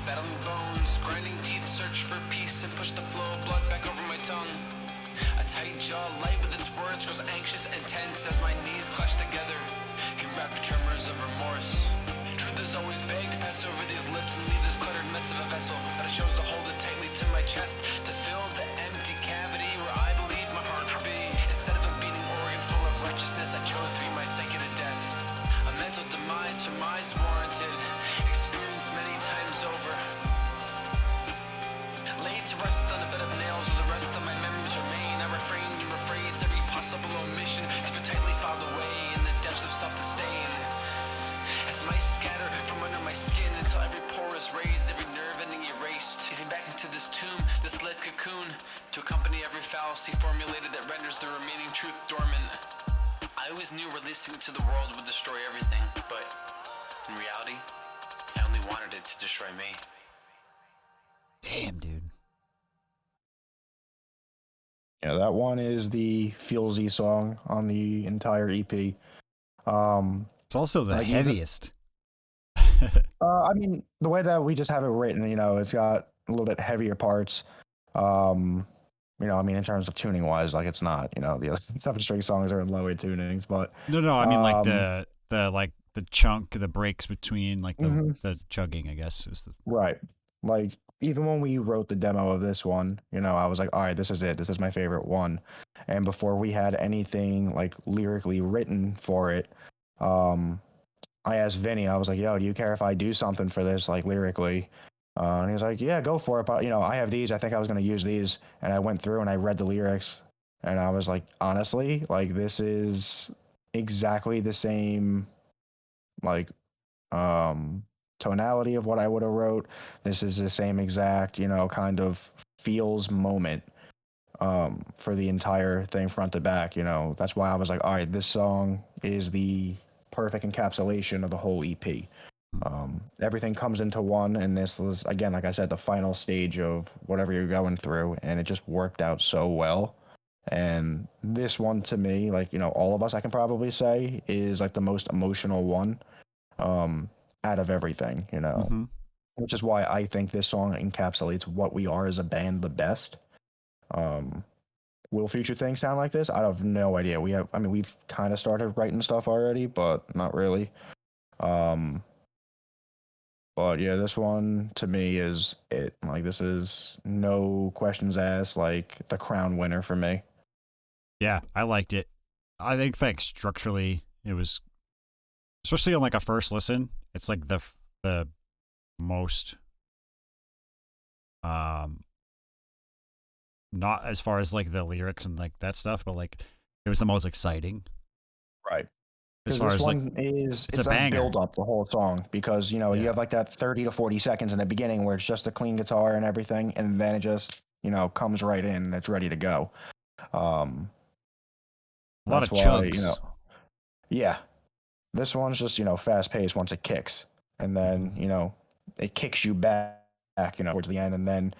Battling bones, grinding teeth, search for peace and push the flow of blood back over my tongue. A tight jaw, light with its words, grows anxious and tense as my knees clutch together in rapid tremors of remorse. Truth is always vague to pass over these lips and leave this cluttered mess of a vessel, but I chose to hold it tightly to my chest to fill the empty cavity where I believe my heart to be. Instead of a beating organ full of righteousness, I chose to be my second to death. A mental demise for mice warranted, experienced many times over. Laid to rest on a bed of nails where the rest of my memories remain. I refrained and rephrased every possible omission to be tightly filed away in the depths of self-disdain. As mice scatter from under my skin until every pore is raised, every nerve ending erased. Easing back into this tomb, this lead cocoon, to accompany every fallacy formulated that renders the remaining truth dormant. I always knew releasing it to the world would destroy everything, but in reality, I only wanted it to destroy me. Damn, dude. Yeah, that one is the Feelsy song on the entire EP. It's also the Like, even- heaviest. I mean, the way that we just have it written, it's got a little bit heavier parts. I mean, in terms of tuning wise, like it's not, the other 7-string songs are in lower tunings, but No, I mean like Um, the chunk, the breaks between like Mhm. the chugging, I guess is the right. Like even when we wrote the demo of this one, I was like, all right, this is it. This is my favorite one. And before we had anything like lyrically written for it, I asked Vinny, I was like, yo, do you care if I do something for this, like lyrically? And he was like, yeah, go for it. But, I have these. I think I was going to use these. And I went through and I read the lyrics. And I was like, honestly, like, this is exactly the same, like, tonality of what I would have wrote. This is the same exact, kind of feels moment for the entire thing front to back. That's why I was like, all right, this song is the perfect encapsulation of the whole EP. Everything comes into one, and this was, again, like I said, the final stage of whatever you're going through, and it just worked out so well. And this one, to me, like, all of us, I can probably say, is like the most emotional one out of everything, Mhm. which is why I think this song encapsulates what we are as a band the best. Um, will future things sound like this? I have no idea. We've kind of started writing stuff already, but not really. But yeah, this one to me is it. Like, this is no questions asked, like the crown winner for me. Yeah, I liked it. I think like structurally it was, especially on like a first listen, it's like the most not as far as like the lyrics and like that stuff, but like it was the most exciting Right. as Because far this as like one is it's it's a a banger. build up the whole song because you Yeah. have like that 30 to 40 seconds in the beginning where it's just a clean guitar and everything, and then it just comes right in and it's ready to go. A lot That's of why chugs. yeah, this one's just fast paced once it kicks, and then it kicks you back towards the end, and then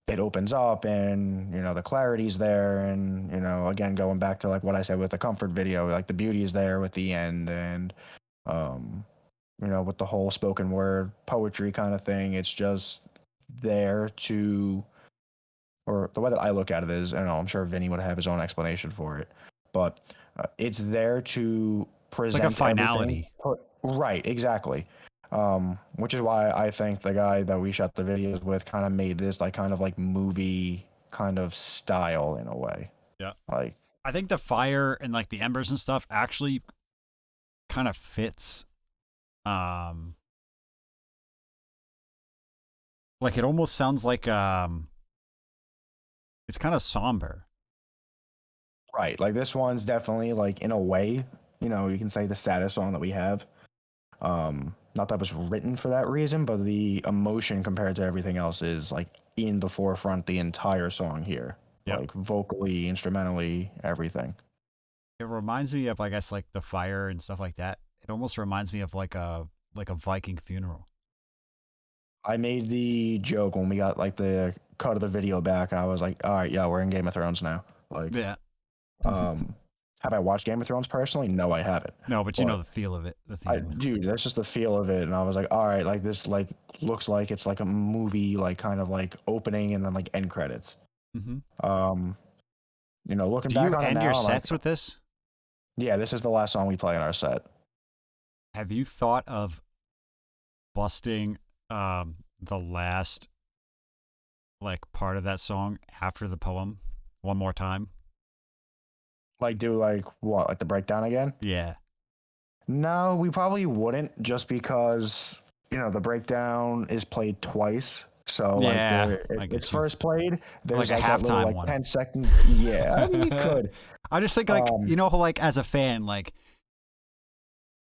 it opens up and the clarity's there, and again going back to like what I said with the comfort video, like the beauty is there with the end, and um with the whole spoken word poetry kind of thing, it's just there to, or the way that I look at it is, I don't know, I'm sure Vinny would have his own explanation for it, but it's there to It's present like a everything. finality. Right, exactly. Which is why I think the guy that we shot the videos with kind of made this like kind of like movie kind of style in a way. Yeah. Like, I think the fire and like the embers and stuff actually kind of fits Like it almost sounds like it's kind of somber. Right. Like this one's definitely like in a way, you can say the saddest song that we have. Not that it was written for that reason, but the emotion compared to everything else is like in the forefront the entire song here. Yep. Like vocally, instrumentally, everything. It reminds me of, I guess, like the fire and stuff like that. It almost reminds me of like a Viking funeral. I made the joke when we got like the cut of the video back. I was like, all right, yeah, we're in Game of Thrones now. Like, Yeah. Have I watched Game of Thrones personally? No, I haven't. No, but you know the feel of it. The theme. Dude, that's just the feel of it. And I was like, all right, like this, like looks like it's like a movie, like kind of like opening and then like end credits. Mm-hmm. Looking Do back you on it end now, your I'm sets like, with this? yeah, this is the last song we play in our set. Have you thought of busting the last like part of that song after the poem one more time? Like, do like what, like the breakdown again? Yeah. No, we probably wouldn't, just because the breakdown is played twice. So like, Yeah, I get it's you. first played. There's Like a that little, halftime like one. 10-second. Yeah, I mean you could. I just think like like as a fan, like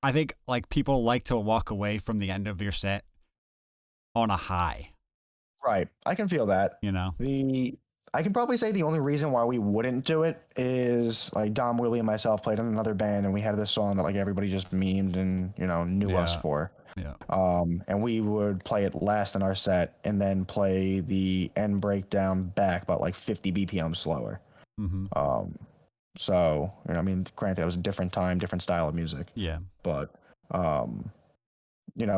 I think like people like to walk away from the end of your set on a high. Right, I can feel that. I can probably say the only reason why we wouldn't do it is like Dom, Willie, and myself played in another band, and we had this song that like everybody just memed and knew us Yeah. for. Yeah. And we would play it last in our set, and then play the end breakdown back about like 50 BPM slower. Mm-hmm. So I mean, granted, it was a different time, different style of music, Yeah. but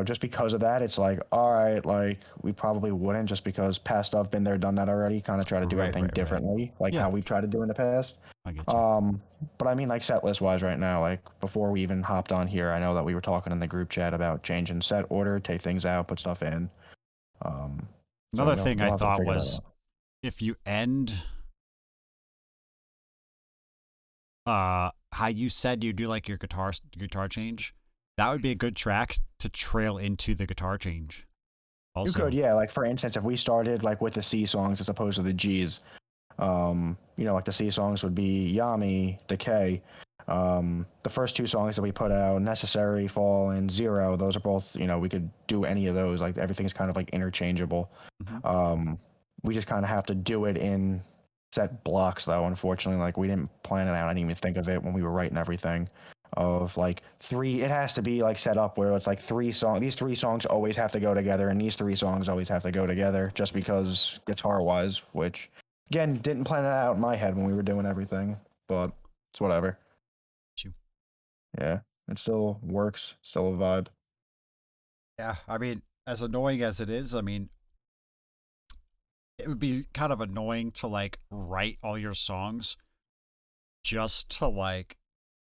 just because of that, it's like, all right, like we probably wouldn't, just because past stuff, been there, done that already, kind of try to do Right, everything right. differently, like Yeah. how we've tried to do in the past. I get you. But I mean, like set list wise right now, like before we even hopped on here, I know that we were talking in the group chat about changing set order, take things out, put stuff in. Another So thing we'll I have to thought figure that was out. if you end how you said you do like your guitar change, that would be a good track to trail into the guitar change. Also, You could, yeah. Like for instance, if we started like with the C songs as opposed to the G's, like the C songs would be Yami, Decay. The first two songs that we put out, Necessary, Fall, and Zero, those are both, we could do any of those. Like everything's kind of like interchangeable. Mhm. We just kind of have to do it in set blocks though, unfortunately. Like we didn't plan it out. I didn't even think of it when we were writing everything. Of like three, it has to be like set up where it's like these three songs always have to go together, and these three songs always have to go together, just because guitar wise, which again, didn't plan that out in my head when we were doing everything, but it's whatever. You. Yeah, it still works, still a vibe. Yeah, I mean, as annoying as it is, I mean, it would be kind of annoying to like write all your songs just to like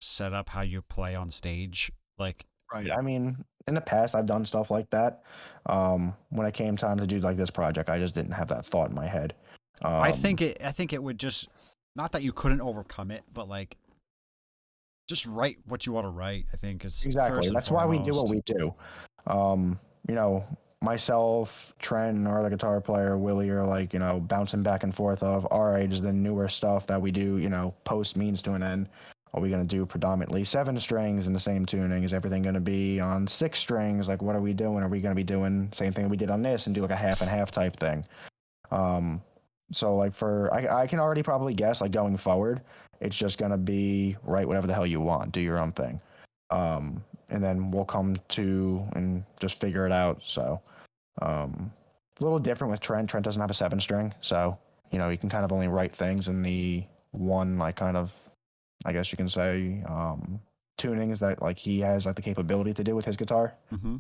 set up how you play on stage. Like, Right. I mean, in the past, I've done stuff like that. When it came time to do like this project, I just didn't have that thought in my head. I think it would just, not that you couldn't overcome it, but like just write what you want to write. I think is exactly. first and That's why we do what foremost. we do. Myself, Trent, our other guitar player, Willie, are like, bouncing back and forth of, all right, is the newer stuff that we do, post means to an end. Are we going to do predominantly 7 strings in the same tuning? Is everything going to be on 6 strings? Like, what are we doing? Are we going to be doing same thing we did on this and do like a half and half type thing? So like I can already probably guess, like going forward, it's just going to be write whatever the hell you want, do your own thing. And then we'll come to and just figure it out. So it's a little different with Trent. Trent doesn't have a 7 string, so you can kind of only write things in the one, like, kind of, I guess you can say, tunings that like he has like the capability to do with his guitar. Mm-hmm.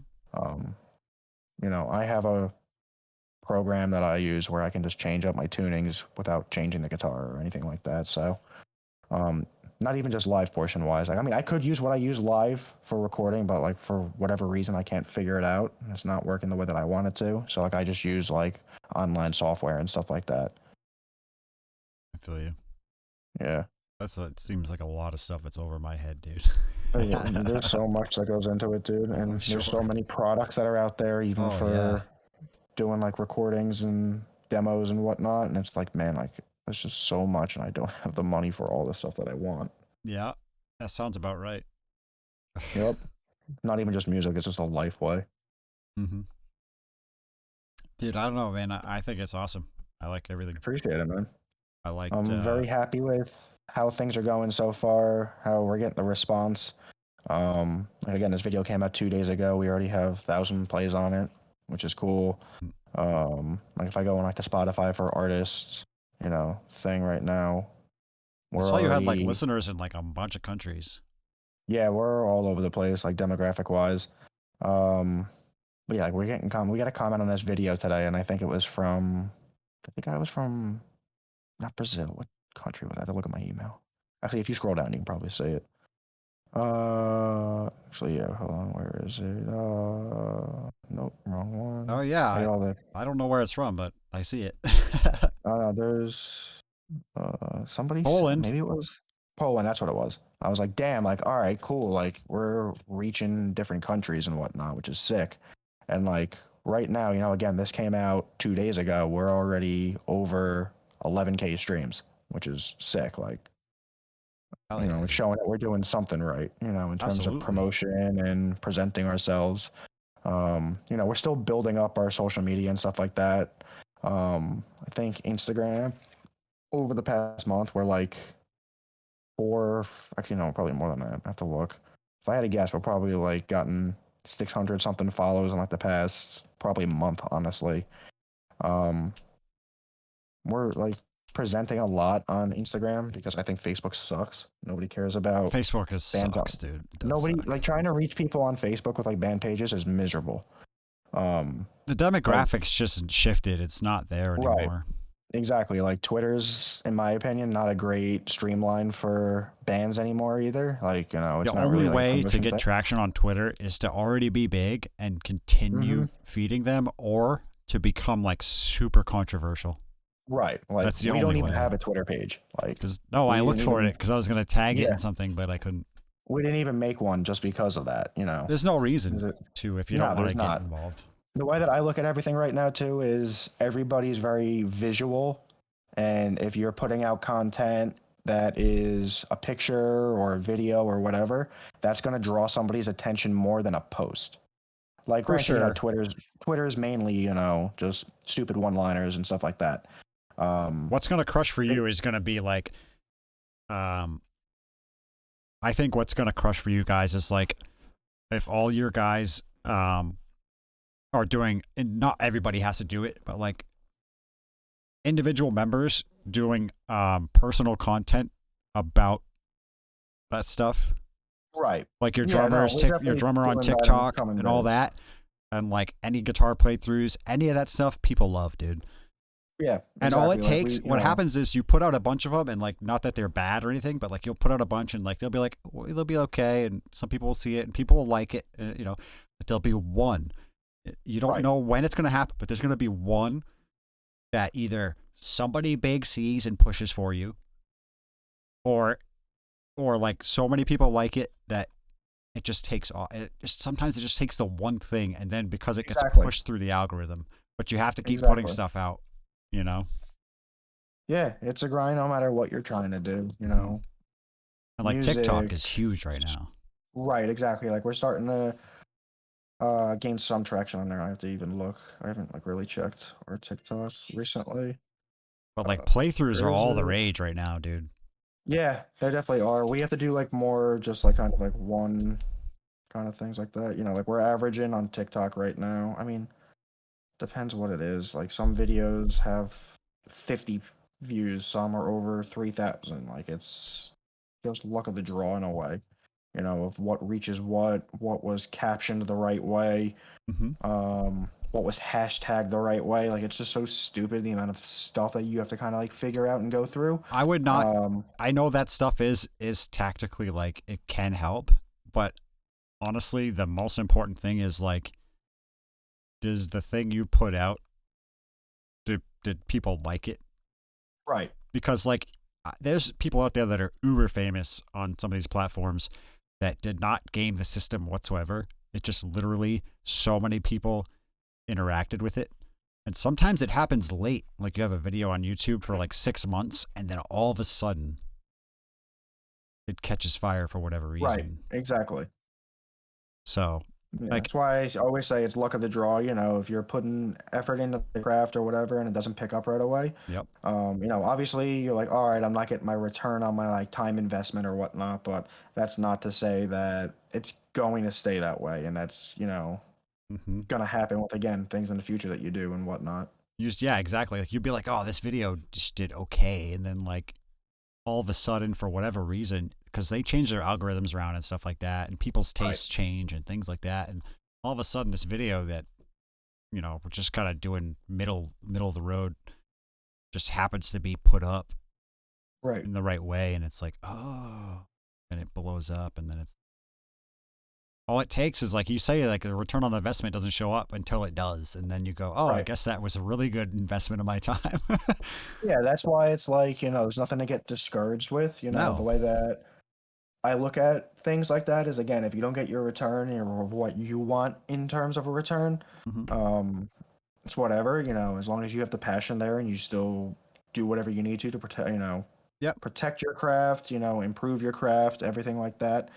I have a program that I use where I can just change up my tunings without changing the guitar or anything like that. So not even just live portion wise. Like, I mean, I could use what I use live for recording, but like for whatever reason I can't figure it out. It's not working the way that I want it to. So like I just use like online software and stuff like that. I feel you. Yeah. It seems like a lot of stuff that's over my head, dude. There's so much that goes into it, dude, and there's so many products that are out there, even Oh, for doing like recordings and demos and whatnot, and it's like, man, like there's just so much, and I don't have the money for all the stuff that I want. Yeah, that sounds about right. Yep. Not even just music; it's just a life way. Mm-hmm. Dude, I don't know, man. I think it's awesome. I like everything. Appreciate it, man. I liked. I'm very happy with how things are going so far, how we're getting the response. Like again, this video came out 2 days ago. We already have 1,000 plays on it, which is cool. Like if I go on like the Spotify for artists, you know, thing right now, I saw you had like listeners in like a bunch of countries. Yeah, we're all over the place, like demographic wise. But yeah, like we're getting we got a comment on this video today, and I think it was from, I think I was from, not Brazil. What country was I? I have to look at my email. Actually, if you scroll down, you can probably see it. Actually, yeah, hold on, where is it? Nope, wrong one. Oh yeah, I, all the, I don't know where it's from, but I see it. there's somebody, Poland. maybe it was Poland. That's what it was. I was like, damn, like, all right, cool. Like, we're reaching different countries and whatnot, which is sick. And like right now, you know, again, this came out 2 days ago. We're already over 11K streams, which is sick. Like, Hell you know, yeah, it's dude. showing that we're doing something right, you know, in terms Absolutely. of promotion and presenting ourselves. You know, we're still building up our social media and stuff like that. I think Instagram over the past month, we're like actually, no, probably more than that. I have to look. If I had to guess, we're probably like gotten 600 something follows in like the past probably month, honestly. We're like presenting a lot on Instagram because I think Facebook sucks. Nobody cares about Facebook bands sucks, dude. It does nobody suck. like trying to reach people on Facebook with like band pages is miserable. The demographics just shifted. It's not there Right. anymore. Exactly. Like Twitter's, in my opinion, not a great streamline for bands anymore either. Like, you know, it's The not only really like a way to promotion get thing. traction on Twitter is to already be big and continue feeding them, or to become like super controversial. Right. Like That's the we don't only even way. have a Twitter page. Like Because I we looked didn't for even- it because I was gonna tag it Yeah. in something, but I couldn't. we didn't even make one just because of that, you know. There's no Is reason it- to if you No, don't want there's to get not. involved. The way that I look at everything right now too is everybody's very visual, and if you're putting out content that is a picture or a video or whatever, that's going to draw somebody's attention more than a post. Like, For granted, yeah, sure. Twitter's mainly, you know, just stupid one-liners and stuff like that. What's gonna crush for you is gonna be like, I think what's gonna crush for you guys is like, if all your guys are doing, and not everybody has to do it, but like individual members doing personal content about that stuff. Right. Like your Yeah, no, drummers, we're your definitely drummer on doing that in TikTok coming and all videos. that, and like any guitar playthroughs, any of that stuff, people love, dude. Yeah. And all it exactly. Like, takes, we, you what know, happens is you put out a bunch of them, and like, not that they're bad or anything, but like you'll put out a bunch, and like they'll be like, well, they'll be okay, and some people will see it, and people will like it, and, you know, but there'll be one. You don't Right. know when it's gonna happen, but there's gonna be one that either somebody big sees and pushes for you, or like so many people like it that it just takes off. Sometimes it just takes the one thing, and then because it gets Exactly. pushed through the algorithm, but you have to keep putting Exactly. stuff out, you know. Yeah, it's a grind no matter what you're trying to do, you know. And like TikTok Music. is huge right now. Right, exactly. Like we're starting to gain some traction on there. I have to even look. I haven't like really checked our TikTok recently. But like playthroughs are where is all the it? rage right now, dude. Yeah, there definitely are. We have to do like more just like kind of like one kind of things like that. You know, like we're averaging on TikTok right now. I mean, depends what it is. Like some videos have 50 views, some are over 3,000. Like it's just luck of the draw in a way. You know, of what reaches what was captioned the right way, what was hashtagged the right way. Like it's just so stupid the amount of stuff that you have to kind of like figure out and go through. I would not. I know that stuff is tactically like it can help, but honestly, the most important thing is like, does the thing you put out, did people like it? Right. Because like, there's people out there that are uber famous on some of these platforms that did not game the system whatsoever. It just literally so many people interacted with it, And sometimes it happens late. Like you have a video on YouTube for like 6 months, and then all of a sudden it catches fire for whatever Right. reason. Exactly. So, Yeah, like, that's why I always say it's luck of the draw. You know, if you're putting effort into the craft or whatever, and it doesn't pick up right away, yep. you know, obviously you're like, all right, I'm not getting my return on my like time investment or whatnot, but that's not to say that it's going to stay that way, and that's, you know, Mm-hmm. gonna happen with, again, things in the future that you do and whatnot. Yeah, exactly. Like you'd be like, oh, this video just did okay, and then like all of a sudden, for whatever reason, because they change their algorithms around and stuff like that, and people's tastes change and things like that, and all of a sudden, this video that, you know, we're just kind of doing middle of the road, just happens to be put up Right. in the right way, and it's like, oh, and it blows up, and then it's all it takes is, like you say, like the return on investment doesn't show up until it does, and then you go, oh, I Right. guess that was a really good investment of my time. Yeah, that's why it's like, you know, there's nothing to get discouraged with. You know, the No. way that I look at things like that is, again, if you don't get your return or what you want in terms of a return, Mhm. it's whatever, you know, as long as you have the passion there and you still do whatever you need to protect, you know, Yep. protect your craft, you know, improve your craft, everything like that.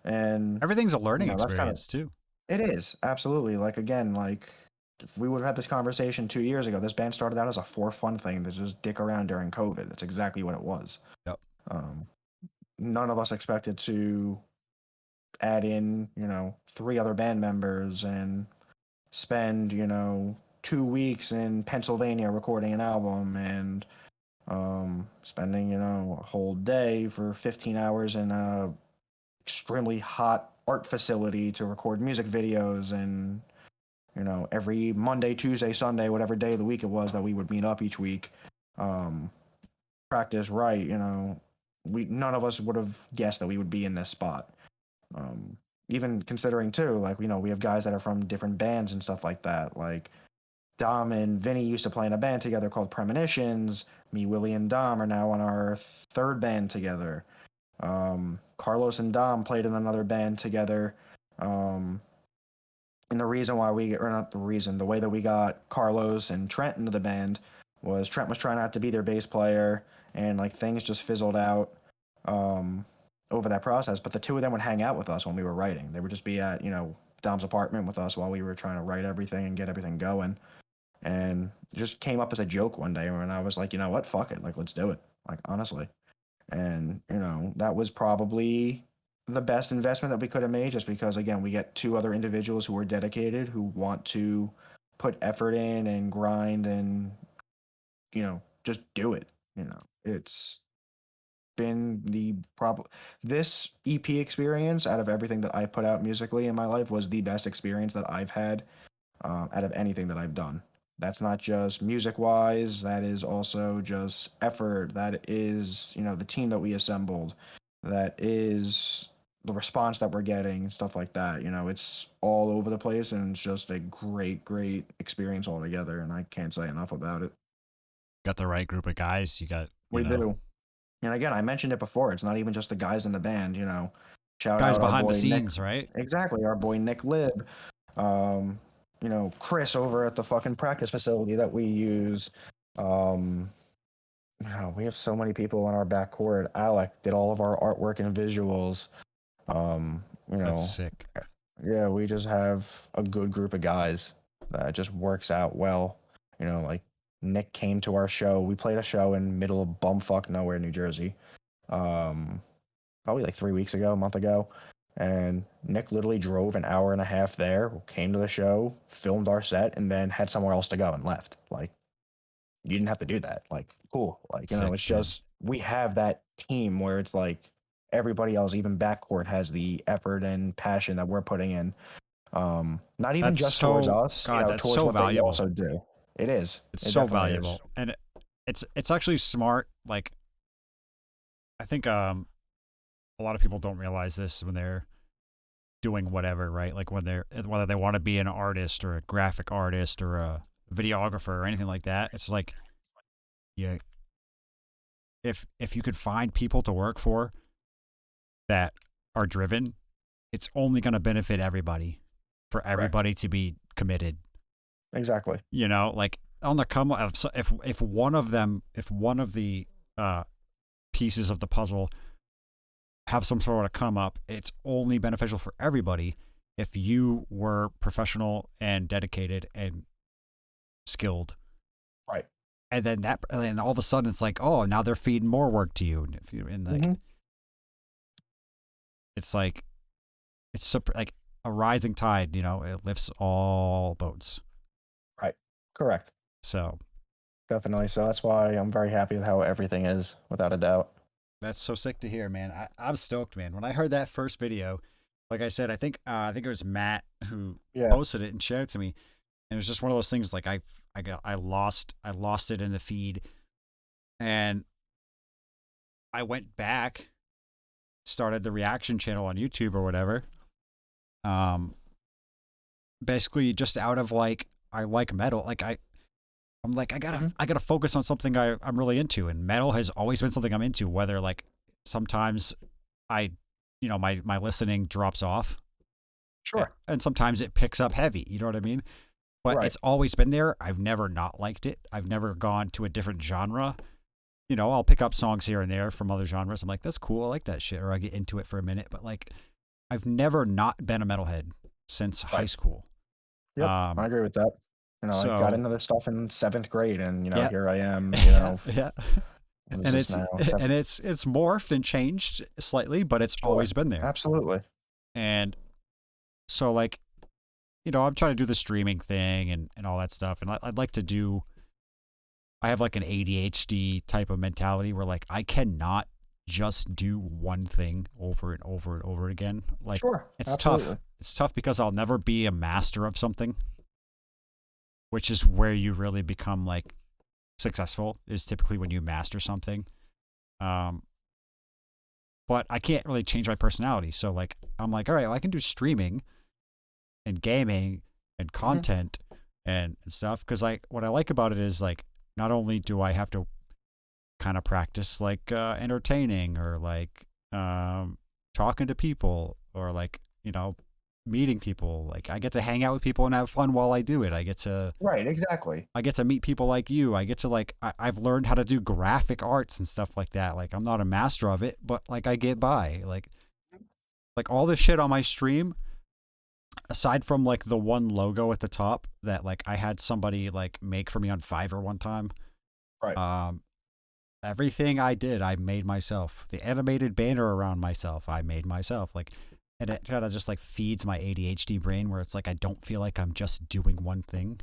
And, Everything's a you learning know, that's kind of, experience too. it is absolutely, like, again, like, if we would have had this conversation 2 years ago, this band started out as a for fun thing to just dick around during COVID. That's exactly what it was. Yep. None of us expected to add in, you know, 3 other band members and spend, you know, 2 weeks in Pennsylvania recording an album and spending, you know, a whole day for 15 hours in a extremely hot art facility to record music videos, and, you know, every Monday, Tuesday, Sunday, whatever day of the week it was that we would meet up each week, um, practice right, you know, none of us would have guessed that we would be in this spot. Um, Even considering too, like, you know, we have guys that are from different bands and stuff like that. Like Dom and Vinny used to play in a band together called Premonitions. Me, Willie, and Dom are now on our 3rd band together. Carlos and Dom played in another band together. And the reason why or not the reason, the way that we got Carlos and Trent into the band was Trent was trying not to be their bass player, and like things just fizzled out over that process. But the two of them would hang out with us when we were writing. They would just be at, you know, Dom's apartment with us while we were trying to write everything and get everything going. And it just came up as a joke one day when I was like, you know what, fuck it, like let's do it, like honestly. And, you know, that was probably the best investment that we could have made, just because, again, we get 2 other individuals who are dedicated, who want to put effort in and grind and, you know, just do it. You know, it's been this EP experience, out of everything that I've put out musically in my life, was the best experience that I've had out of anything that I've done. That's not just music wise, that is also just effort. That is, you know, the team that we assembled. That is the response that we're getting, stuff like that. You know, it's all over the place, and it's just a great, great experience altogether. And I can't say enough about it. Got the right group of guys. You got, We do. And again, I mentioned it before. It's not even just the guys in the band, you know. Shout guys out our behind boy the scenes, Nick. right? Exactly, our boy Nick Lib. You know, Chris over at the fucking practice facility that we use. You know, we have so many people on our backcourt. Alec did all of our artwork and visuals. You know, That's sick. yeah, we just have a good group of guys that just works out well. You know, like Nick came to our show. We played a show in middle of bumfuck nowhere, New Jersey. Probably like 3 weeks ago, a month ago. And Nick literally drove an hour and a half there, came to the show, filmed our set, and then had somewhere else to go and left. Like, you didn't have to do that. Like, cool. Like, you know, Sick, it's dude. just, we have that team where it's like everybody else, even backcourt, has the effort and passion that we're putting in. Not even That's just towards so, us, you God, know, that's towards so what they valuable. also do. It is. It's It so definitely is. valuable. And it's actually smart. Like, I think a lot of people don't realize this when they're doing whatever, right? Like whether they want to be an artist or a graphic artist or a videographer or anything like that. It's like, yeah, if you could find people to work for that are driven, it's only going to benefit everybody, for everybody to be committed. Exactly. You know, like, on the come up. If one of them, if one of the pieces of the puzzle have some sort of come up, it's only beneficial for everybody if you were professional and dedicated and skilled. Right. And then and all of a sudden it's like, oh, now they're feeding more work to you. And if you and like, it's like, it's super, like a rising tide, you know, it lifts all boats. Right. Correct. So Definitely. So that's why I'm very happy with how everything is, without a doubt. that's so sick to hear, man. I'm stoked, man. When I heard that first video, like I said, I think it was Matt who posted it and shared it to me. And it was just one of those things like I lost it in the feed, and I went back, started the reaction channel on YouTube or whatever. Basically just out of like, I like metal. Like I'm like, I gotta focus on something I'm really into, and metal has always been something I'm into, whether like sometimes my listening drops off. Sure. And sometimes it picks up heavy, you know what I mean? But it's always been there. I've never not liked it. I've never gone to a different genre. You know, I'll pick up songs here and there from other genres. I'm like, that's cool. I like that shit. Or I get into it for a minute. But like, I've never not been a metalhead since high school. Yep, I agree with that. You know, I got into this stuff in 7th grade, and you know, here I am. You know, and it's morphed and changed slightly, but it's always been there. Absolutely. And so like, you know, I'm trying to do the streaming thing and all that stuff. And I'd like to do, I have like an ADHD type of mentality where like, I cannot just do one thing over and over and over again. Like, it's tough. It's tough because I'll never be a master of something, which is where you really become like successful, is typically when you master something. But I can't really change my personality. So like, I'm like, all right, well, I can do streaming and gaming and content and stuff. Cause like, what I like about it is like, not only do I have to kind of practice like entertaining or like talking to people or like, you know, meeting people, like I get to hang out with people and have fun while I do it. I get to I get to meet people like you. I get to like I've learned how to do graphic arts and stuff like that. Like I'm not a master of it, but like I get by. Like all this shit on my stream, aside from like the one logo at the top that like I had somebody like make for me on Fiverr one time. Everything I did, I made myself. The animated banner around myself, I made myself. Like, and it kind of just like feeds my ADHD brain where it's like I don't feel like I'm just doing one thing.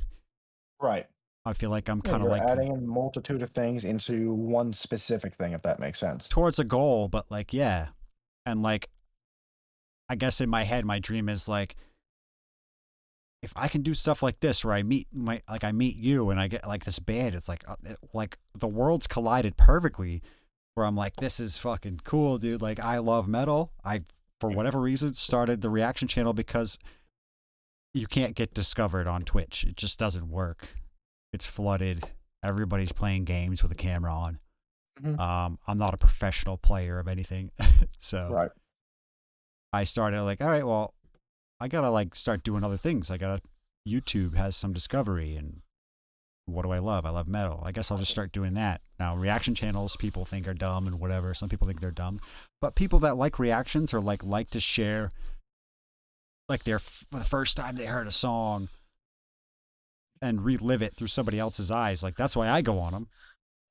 Right. I feel like I'm kind of like adding a multitude of things into one specific thing, if that makes sense. Towards a goal, but like, yeah. And like, I guess in my head, my dream is like, if I can do stuff like this where I meet you and I get like this band, it's like the worlds collided perfectly where I'm like, this is fucking cool, dude. Like I love metal. I, for whatever reason, started the reaction channel because you can't get discovered on Twitch. It just doesn't work. It's flooded. Everybody's playing games with a camera on. I'm not a professional player of anything. So I started like, all right, well, I gotta like start doing other things. YouTube has some discovery, and what do I love? I love metal. I guess I'll just start doing that. Now, reaction channels, people think are dumb and whatever. Some people think they're dumb, but people that like reactions or like to share like the first time they heard a song and relive it through somebody else's eyes. Like that's why I go on them.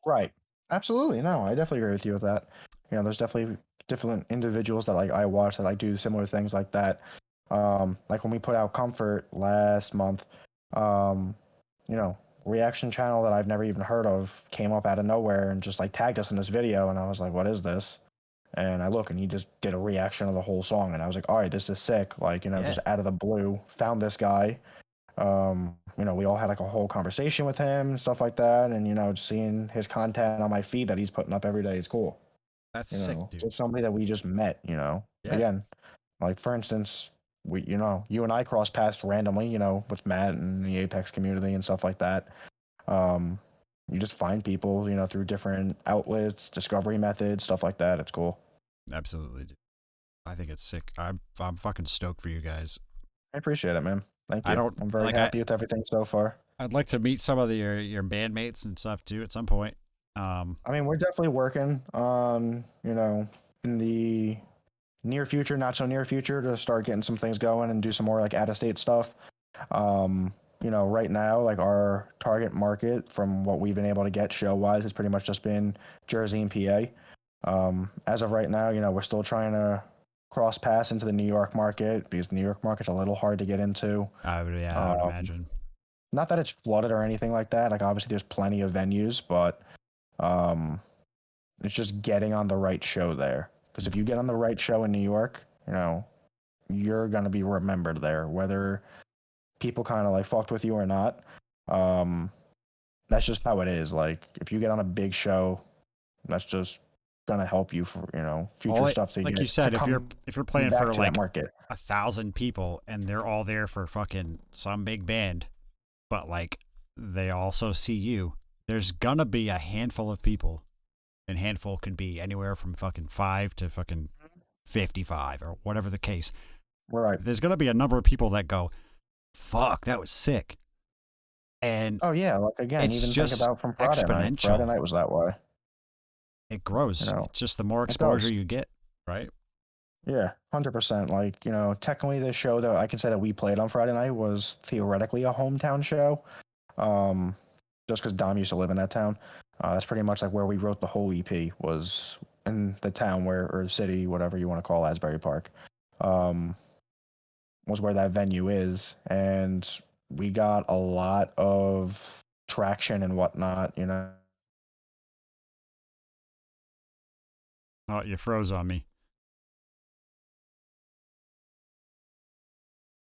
Right. Absolutely. No, I definitely agree with you with that. You know, there's definitely different individuals that like I watch that like do similar things like that. Like when we put out Comfort last month, you know, reaction channel that I've never even heard of came up out of nowhere and just like tagged us in this video, and I was like, what is this? And I look, and he just did a reaction of the whole song, and I was like, all right, this is sick. Like, you know, just out of the blue, found this guy. You know, we all had like a whole conversation with him and stuff like that, and you know, just seeing his content on my feed that he's putting up every day is cool. That's sick, dude. Just somebody that we just met, you know. Again, like for instance, you and I cross paths randomly, you know, with Matt and the Apex community and stuff like that. You just find people, you know, through different outlets, discovery methods, stuff like that. It's cool. Absolutely. I think it's sick. I'm fucking stoked for you guys. I appreciate it, man. Thank you. I'm very happy with everything so far. I'd like to meet some of your bandmates and stuff too at some point. I mean, we're definitely working on, in the near future, not so near future, to start getting some things going and do some more like out of state stuff. Right now, like our target market from what we've been able to get show wise has pretty much just been Jersey and PA. As of right now, we're still trying to cross pass into the New York market because the New York market's a little hard to get into. I would imagine. Not that it's flooded or anything like that. Like obviously there's plenty of venues, but it's just getting on the right show there. Because if you get on the right show in New York, you're gonna be remembered there, whether people kind of like fucked with you or not. That's just how it is. Like if you get on a big show, that's just gonna help you for future stuff to like get. You said, if you're playing for like market 1,000 people and they're all there for fucking some big band, but like they also see you, there's gonna be a handful of people, and handful can be anywhere from fucking 5 to fucking 55 or whatever the case. Right. There's gonna be a number of people that go, "Fuck, that was sick." And oh yeah, like again, it's even just think about from Friday night. exponential. Friday night was that way. It grows. It's just the more exposure you get, right? Yeah, 100%. Like, technically the show that I can say that we played on Friday night was theoretically a hometown show. Just because Dom used to live in that town. That's pretty much like where we wrote the whole EP, was in the town or city, whatever you want to call Asbury Park, was where that venue is. And we got a lot of traction and whatnot, Oh, you froze on me.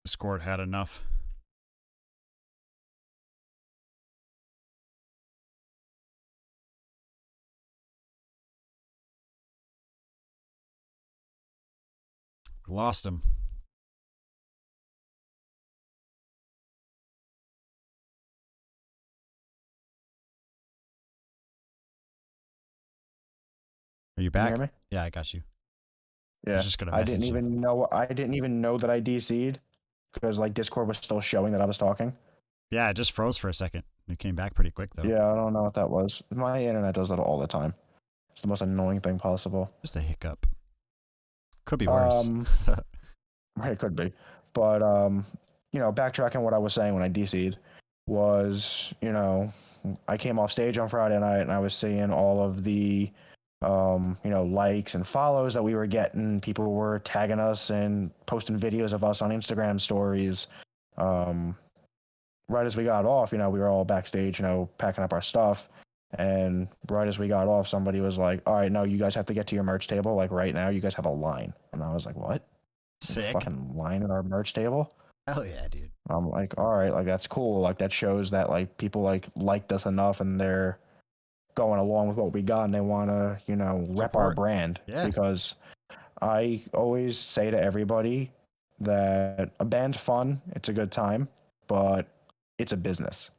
Discord had enough. Lost him. Are you back? Can you hear me? Yeah, I got you. Yeah. I was just gonna I message didn't you. even know that I DC'd because like Discord was still showing that I was talking. Yeah, it just froze for a second. It came back pretty quick though. Yeah, I don't know what that was. My internet does that all the time. It's the most annoying thing possible. Just a hiccup. Could be worse. It could be. But backtracking what I was saying when I DC'd was, I came off stage on Friday night and I was seeing all of the likes and follows that we were getting. People were tagging us and posting videos of us on Instagram stories. Right as we got off, we were all backstage, packing up our stuff. And right as we got off, somebody was like, all right, no, you guys have to get to your merch table. Like right now, you guys have a line. And I was like, what? Sick. Fucking line at our merch table? Hell yeah, dude. I'm like, all right, like that's cool. Like that shows that like people liked us enough and they're going along with what we got and they want to, rep our Support. brand. Yeah. Because I always say to everybody that a band's fun, it's a good time, but it's a business.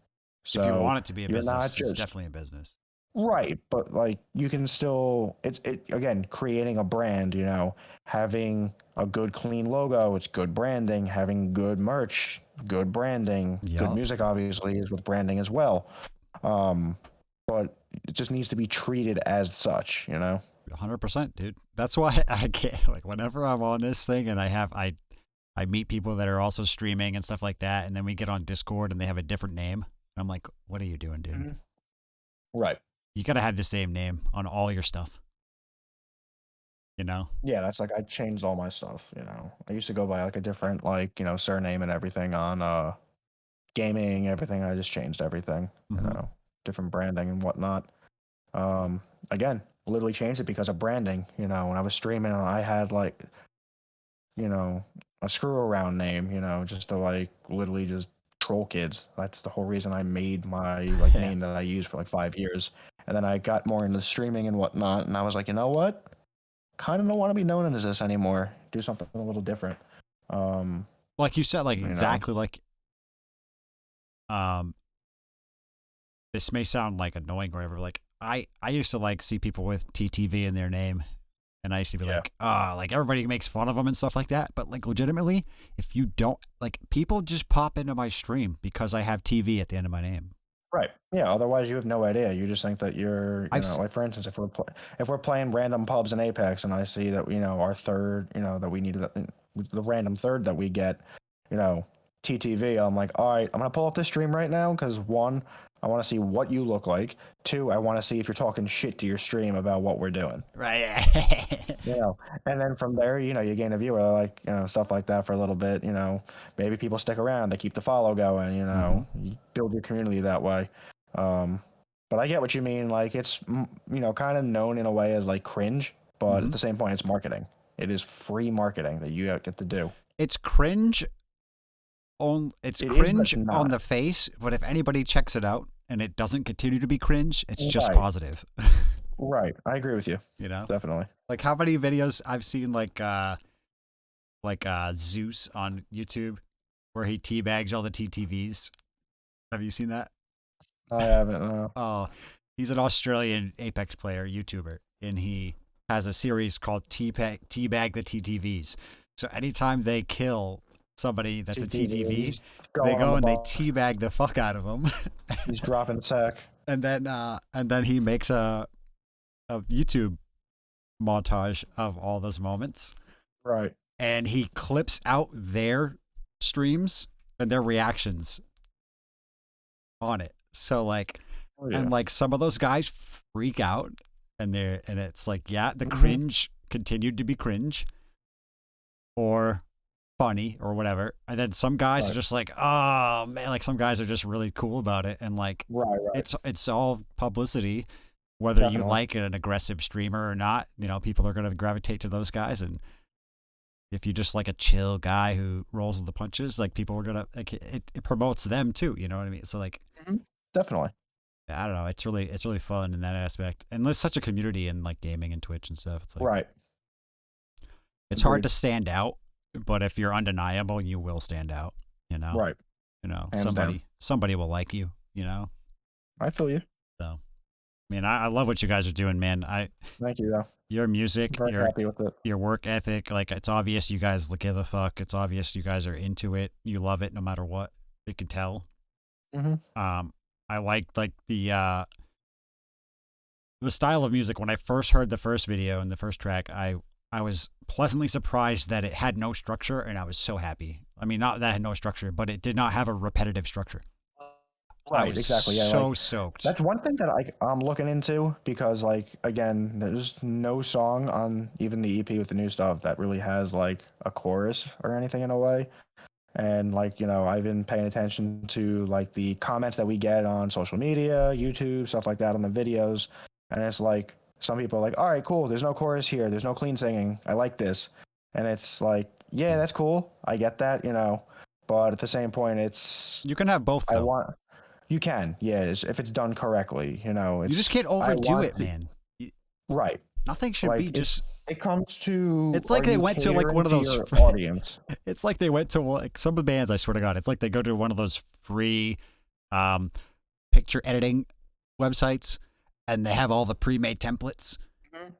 So if you want it to be a you're business, not it's just definitely a business. right, but like you can still it again, creating a brand, having a good clean logo, it's good branding, having good merch, good branding, Yup. good music obviously is with branding as well. But it just needs to be treated as such, 100%, dude. That's why I can't, like, whenever I'm on this thing and I meet people that are also streaming and stuff like that, and then we get on Discord and they have a different name. I'm like, what are you doing, dude? Mm-hmm. Right. You gotta have the same name on all your stuff. Yeah, that's like I changed all my stuff, I used to go by like a different surname and everything on gaming, everything. I just changed everything, different branding and whatnot. Again, literally changed it because of branding. When I was streaming, I had like, a screw around name, just to like literally just troll kids. That's the whole reason I made my name that I used for like 5 years. And then I got more into streaming and whatnot, and I was like, you know what? Kind of don't want to be known as this anymore. Do something a little different. Like you said, like exactly like this may sound like annoying or whatever. Like I used to like see people with TTV in their name, And I used to be Yeah. like, like everybody makes fun of them and stuff like that. But like legitimately, if you don't like, people just pop into my stream because I have TV at the end of my name. Right. Yeah. Otherwise, you have no idea. You just think that you're, I've s- like for instance, if we're playing random pubs in Apex, and I see that our third, that we need the random third that we get, TTV. I'm like, all right, I'm gonna pull up this stream right now because one, I want to see what you look like. Two, I want to see if you're talking shit to your stream about what we're doing. Right. And then from there, you gain a viewer, like, stuff like that for a little bit, maybe people stick around, they keep the follow going, you build your community that way. But I get what you mean. Like, it's, kind of known in a way as like cringe, but at the same point, it's marketing. It is free marketing that you get to do. It's cringe. It's It is, but cringe it's on not. the face, but if anybody checks it out and it doesn't continue to be cringe, it's just Right. positive. Right. I agree with you. You know? Definitely. Like how many videos I've seen like Zeus on YouTube where he teabags all the TTVs. Have you seen that? I haven't. No. Oh, he's an Australian Apex player, YouTuber, and he has a series called Teabag the TTVs. So anytime they kill somebody that's a TTV, He's they going go on and the they ball. teabag the fuck out of them. He's dropping the sack. and then he makes a YouTube montage of all those moments, Right. and he clips out their streams and their reactions on it. So like, Oh, yeah. and like some of those guys freak out, and it's like, yeah, the cringe continued to be cringe or funny or whatever, and then some guys are just like, oh man, like some guys are just really cool about it, and like Right. it's all publicity. Whether you Definitely. like an aggressive streamer or not, people are going to gravitate to those guys. And if you just like a chill guy who rolls with the punches, like people are going to, like it promotes them too. You know what I mean? So like, Definitely. I don't know. It's really fun in that aspect. And there's such a community in like gaming and Twitch and stuff. It's like, Right. it's hard Agreed. to stand out, but if you're undeniable, you will stand out, Right. Hands down. Somebody will like you, I feel you. So, I mean, I love what you guys are doing, man. Thank you, though. Your music, Very happy with it. your work ethic, like it's obvious you guys give a fuck. It's obvious you guys are into it. You love it no matter what. You can tell. I liked like the style of music. When I first heard the first video and the first track, I was pleasantly surprised that it had no structure, and I was so happy. I mean, not that it had no structure, but it did not have a repetitive structure. I Right. was Exactly. Yeah. so Like, soaked. that's one thing that I'm looking into because, like, again, there's no song on even the EP with the new stuff that really has like a chorus or anything in a way. And like, I've been paying attention to like the comments that we get on social media, YouTube, stuff like that on the videos. And it's like some people are like, all right, cool. There's no chorus here. There's no clean singing. I like this. And it's like, yeah, that's cool. I get that, but at the same point, it's, You can have both, though. You can, yeah, if it's done correctly, You just can't overdo it, man. Right. Nothing should Like, be just. It comes to. It's like are they you went to like one of catering those. to your audience. It's like they went to like some of the bands. I swear to God, it's like they go to one of those free, picture editing websites, and they have all the pre-made templates,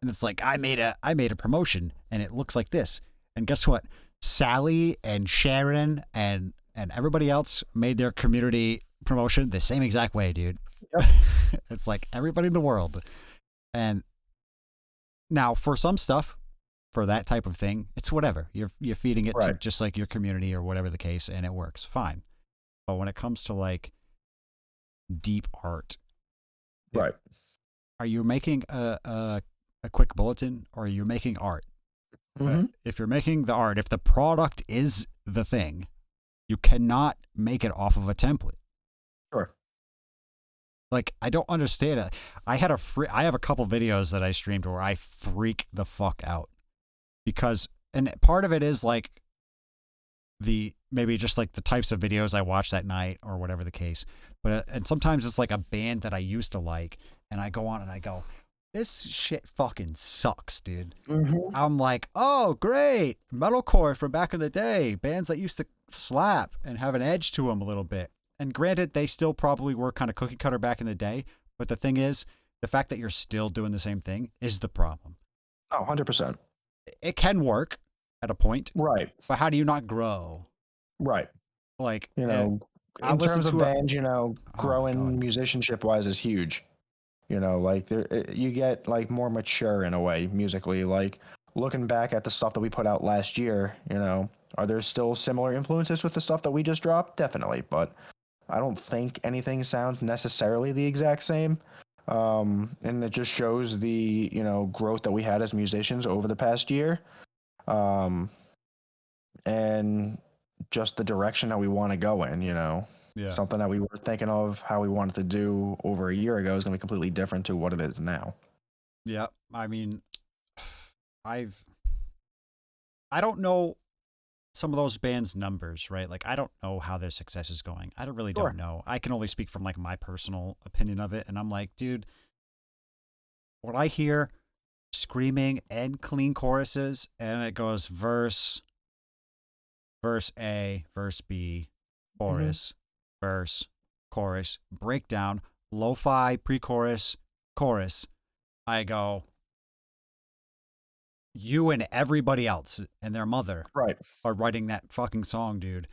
and it's like I made a promotion, and it looks like this, and guess what? Sally and Sharon and everybody else made their community promotion the same exact way, dude. Yep. It's like everybody in the world. And now for some stuff, for that type of thing, it's whatever. You're feeding it to Right. just like your community or whatever the case, and it works fine. But when it comes to like deep art, Right. are you making a quick bulletin or are you making art? Mhm. If you're making the art, if the product is the thing, you cannot make it off of a template. Sure. Like, I don't understand it. I have a couple videos that I streamed where I freak the fuck out because, and part of it is like maybe just like the types of videos I watch that night or whatever the case. But, and sometimes it's like a band that I used to like, and I go on and I go, this shit fucking sucks, dude. Mhm. I'm like, oh, great. Metalcore from back in the day. Bands that used to slap and have an edge to them a little bit. And granted, they still probably were kind of cookie cutter back in the day. But the thing is, the fact that you're still doing the same thing is the problem. Oh, 100%. It can work at a point, Right. but how do you not grow? Right. Like, You know, I in listened terms of to a. bands, Oh my growing god. musicianship wise is huge. Like you get like more mature in a way musically. Like looking back at the stuff that we put out last year, are there still similar influences with the stuff that we just dropped? Definitely, but I don't think anything sounds necessarily the exact same. And it just shows the growth that we had as musicians over the past year, um, and just the direction that we want to go in. Yeah. Something that we were thinking of how we wanted to do over a year ago is going to be completely different to what it is now. Yeah. I mean, I've. I don't know some of those bands' numbers, right? Like, I don't know how their success is going. I don't really Sure. don't know. I can only speak from like my personal opinion of it, and I'm like, dude, when I hear screaming and clean choruses, and it goes verse A, verse B, chorus, verse, chorus, breakdown, lo-fi, pre-chorus, chorus. I go, you and everybody else and their mother Right. are writing that fucking song, dude.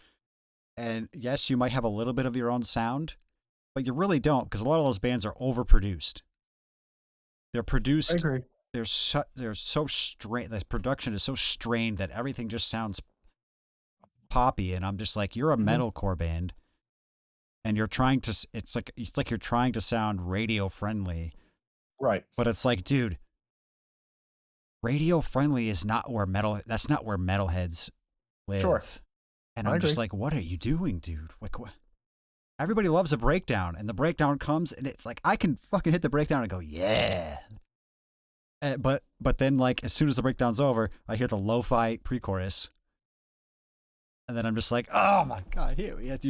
And yes, you might have a little bit of your own sound, but you really don't, because a lot of those bands are overproduced. They're I produced. agree. They're so strained. The production is so strained that everything just sounds poppy. And I'm just like, you're a metalcore band, and you're trying to. It's like you're trying to sound radio friendly, Right. but it's like, dude, radio friendly is not where metal. That's not where metalheads live. Sure. And I I'm just agree. like, what are you doing, dude? Like, what? Everybody loves a breakdown, and the breakdown comes, and it's like I can fucking hit the breakdown and go, yeah. But then, like, as soon as the breakdown's over, I hear the lo-fi pre-chorus, and then I'm just like, oh my god, here we have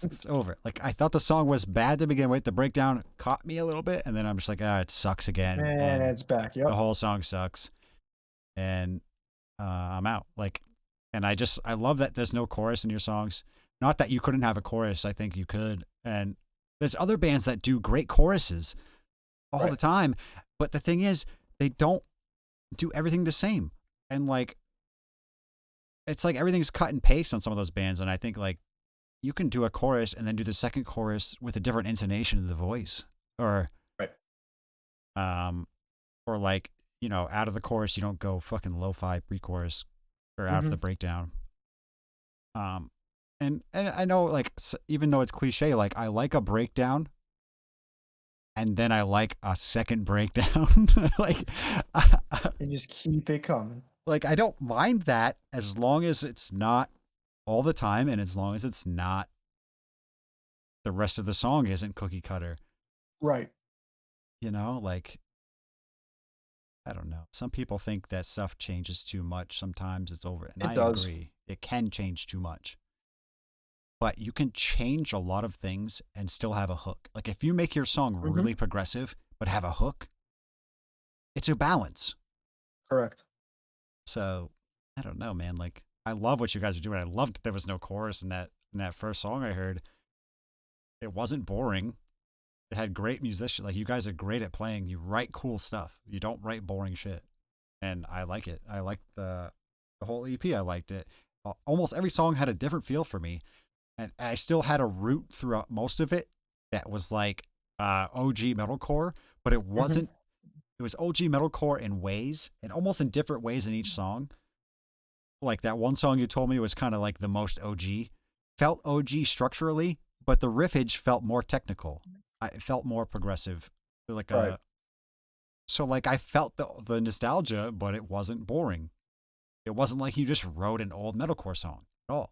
it's over. Like, I thought the song was bad to begin with. The breakdown caught me a little bit, and then I'm just like, it sucks again, And and it's back. Yep. the whole song sucks, and I'm out. Like, and I love that there's no chorus in your songs. Not that you couldn't have a chorus. I think you could. And there's other bands that do great choruses all the time. But the thing is, they don't do everything the same. And like, it's like everything's cut and paste on some of those bands. And I think like you can do a chorus and then do the second chorus with a different intonation of the voice, or, Right. or like, out of the chorus, you don't go fucking lo-fi pre-chorus or out of the breakdown. And I know, like, even though it's cliche, like, I like a breakdown, and then I like a second breakdown. Like, You just keep it coming. like, I don't mind that as long as it's not all the time, and as long as it's not the rest of the song isn't cookie cutter. Right. Like, I don't know. Some people think that stuff changes too much. Sometimes it's over, and It I does. agree. It can change too much. But you can change a lot of things and still have a hook. Like if you make your song really progressive but have a hook, it's a balance. Correct. So I don't know, man. Like I love what you guys are doing. I loved that there was no chorus in that first song I heard. It wasn't boring. It had great musicians. Like you guys are great at playing. You write cool stuff. You don't write boring shit. And I like it. I liked the whole EP. I liked it. Almost every song had a different feel for me. And I still had a root throughout most of it that was like OG metalcore, but it wasn't. It was OG metalcore in ways, and almost in different ways in each song. Like that one song you told me was kind of like the most OG. Felt OG structurally, but the riffage felt more technical. It felt more progressive. Like Right. So like I felt the nostalgia, but it wasn't boring. It wasn't like you just wrote an old metalcore song at all.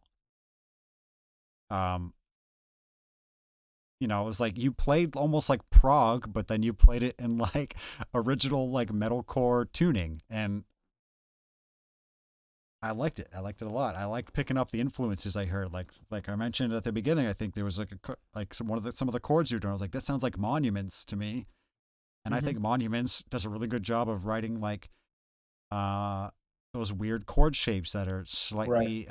It was like you played almost like prog, but then you played it in like original like metalcore tuning, and I liked it. I liked it a lot. I liked picking up the influences I heard. Like I mentioned at the beginning, I think there was like some of the chords you're doing. I was like, that sounds like Monuments to me, and I think Monuments does a really good job of writing like those weird chord shapes that are slightly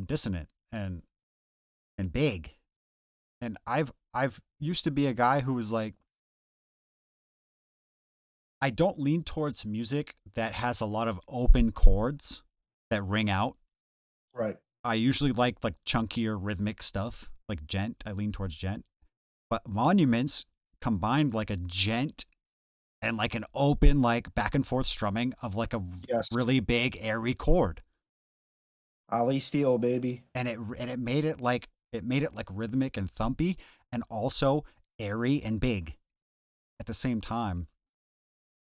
dissonant and big. And I've used to be a guy who was like I don't lean towards music that has a lot of open chords that ring out. Right. I usually like chunkier rhythmic stuff, like gent. I lean towards gent. But Monuments combined like a gent and like an open like back and forth strumming of like a Yes. really big airy chord. Ali Steele, baby. And it made it like rhythmic and thumpy and also airy and big at the same time.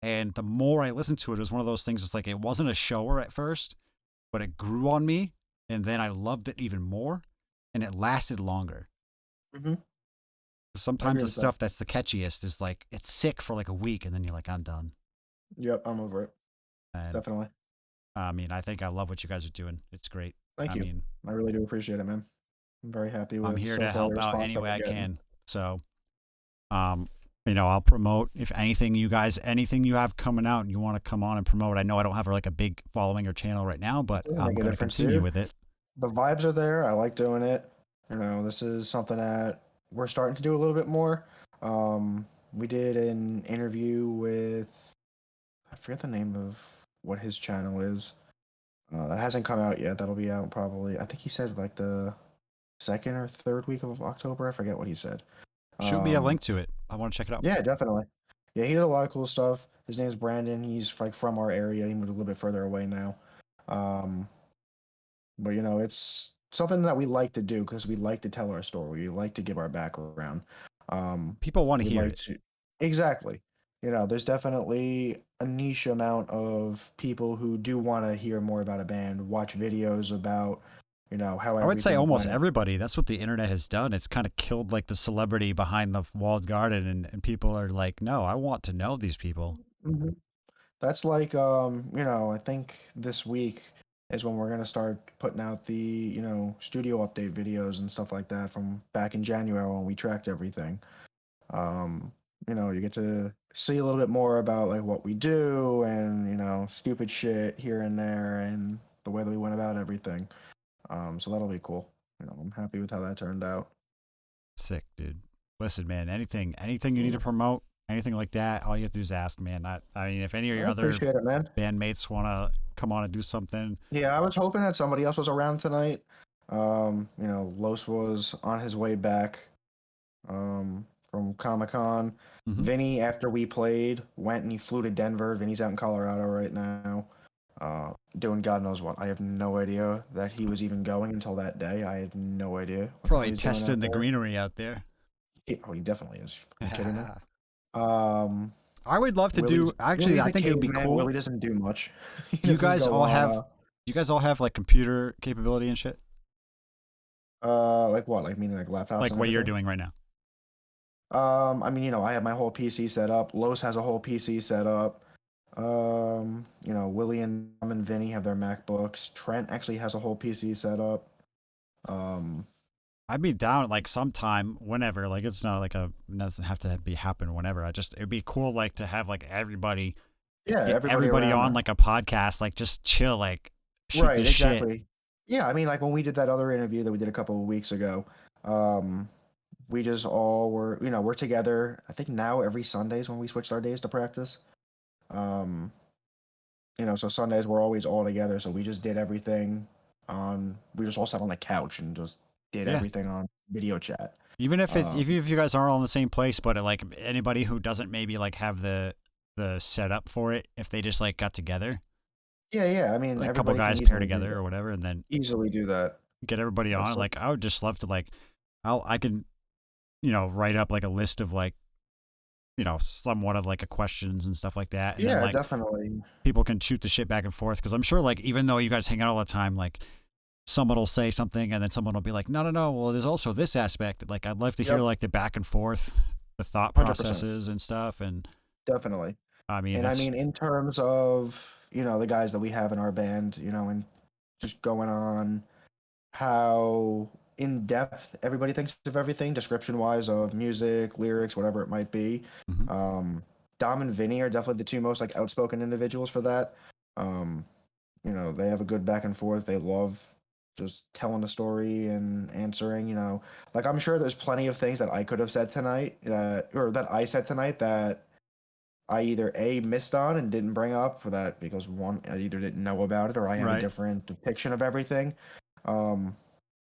And the more I listened to it, it was one of those things. It's like it wasn't a shower at first, but it grew on me, and then I loved it even more, and it lasted longer. Mm-hmm. Sometimes the with that. stuff that's the catchiest is like it's sick for like a week, and then you're like, I'm done. Yep, I'm over it. And Definitely. I mean, I think I love what you guys are doing. It's great. Thank I you. mean, I really do appreciate it, man. I'm very happy with. I'm here so to far help the out response any that way we're I getting. can. So, I'll promote if anything you have coming out and you want to come on and promote. I know I don't have like a big following or channel right now, but Doesn't I'm make a going to difference, continue dude. with it. The vibes are there. I like doing it. This is something that we're starting to do a little bit more. We did an interview with, I forget the name of what his channel is. That hasn't come out yet. That'll be out probably. I think he said like the second or third week of October. I forget what he said. Shoot me a link to it. I want to check it out. Yeah, definitely. Yeah, he did a lot of cool stuff. His name's Brandon. He's like from our area. He moved a little bit further away now. But it's something that we like to do because we like to tell our story. We like to give our background. People want to We hear like it. to exactly. There's definitely a niche amount of people who do want to hear more about a band, watch videos about, how I would say everything almost went. everybody. That's what the internet has done. It's kind of killed like the celebrity behind the walled garden, and people are like, no, I want to know these people. Mhm. That's like, I think this week is when we're gonna start putting out the, studio update videos and stuff like that from back in January when we tracked everything. You get to see a little bit more about like what we do and, stupid shit here and there and the way that we went about everything. So that'll be cool. I'm happy with how that turned out. Sick, dude. Listen, man, anything you need to promote, anything like that, all you have to do is ask, man. I mean, if any of your I other appreciate it, man. bandmates want to come on and do something, Yeah, I was hoping that somebody else was around tonight. Los was on his way back from Comic-Con. Mhm. Vinny, after we played, went and he flew to Denver. Vinny's out in Colorado right now, doing God knows what. I have no idea that he was even going until that day. I had no idea. What the hell probably he's doing testing out the there. greenery out there. Oh, he definitely is. Are you kidding me? Um, I would love to do. Actually, Willie's I the think it would be caveman. cool. Willie doesn't do much. He Do you doesn't guys go all on, have? Do you guys all have like computer capability and shit? like what? Like meaning like laptops? Like and what you're everything? doing right now? I have my whole PC set up. Los has a whole PC set up. Willie and Tom and Vinny have their MacBooks. Trent actually has a whole PC set up. I'd be down like sometime, whenever. Like it's not like it doesn't have to be happen whenever. It'd be cool like to have like everybody, yeah, get everybody around on there. like a podcast, like just chill, like shoot Right, the shit. exactly. Yeah, I mean, like when we did that other interview that we did a couple of weeks ago, we just all were, we're together. I think now every Sundays when we switched our days to practice. Um, so Sundays we're always all together. So we just did everything we just all sat on the couch and just did Yeah. everything on video chat. Even if it's Um, even if you guys aren't all in the same place, but like anybody who doesn't maybe like have the setup for it, if they just like got together, Yeah. I mean, like a couple everybody can guys pair easily do together that. or whatever, and then Easily do that. get everybody on. Absolutely. Like I would just love to like, I can, write up like a list of like, somewhat of like a questions and stuff like that, and then Yeah, like definitely. people can shoot the shit back and forth. Because I'm sure like even though you guys hang out all the time, like someone will say something and then someone will be like, no, well there's also this aspect. Like I'd love to hear Yep. like the back and forth, the thought 100%. processes and stuff. And Definitely. I mean, And I mean, in terms of, the guys that we have in our band, and just going on how in depth everybody thinks of everything, description wise of music, lyrics, whatever it might be. Mhm. Dom and Vinny are definitely the two most like outspoken individuals for that. They have a good back and forth. They love just telling a story and answering, like I'm sure there's plenty of things that I could have said tonight that I said tonight that I either A, missed on and didn't bring up for that because one, I either didn't know about it or I have a Right. different depiction of everything. Um,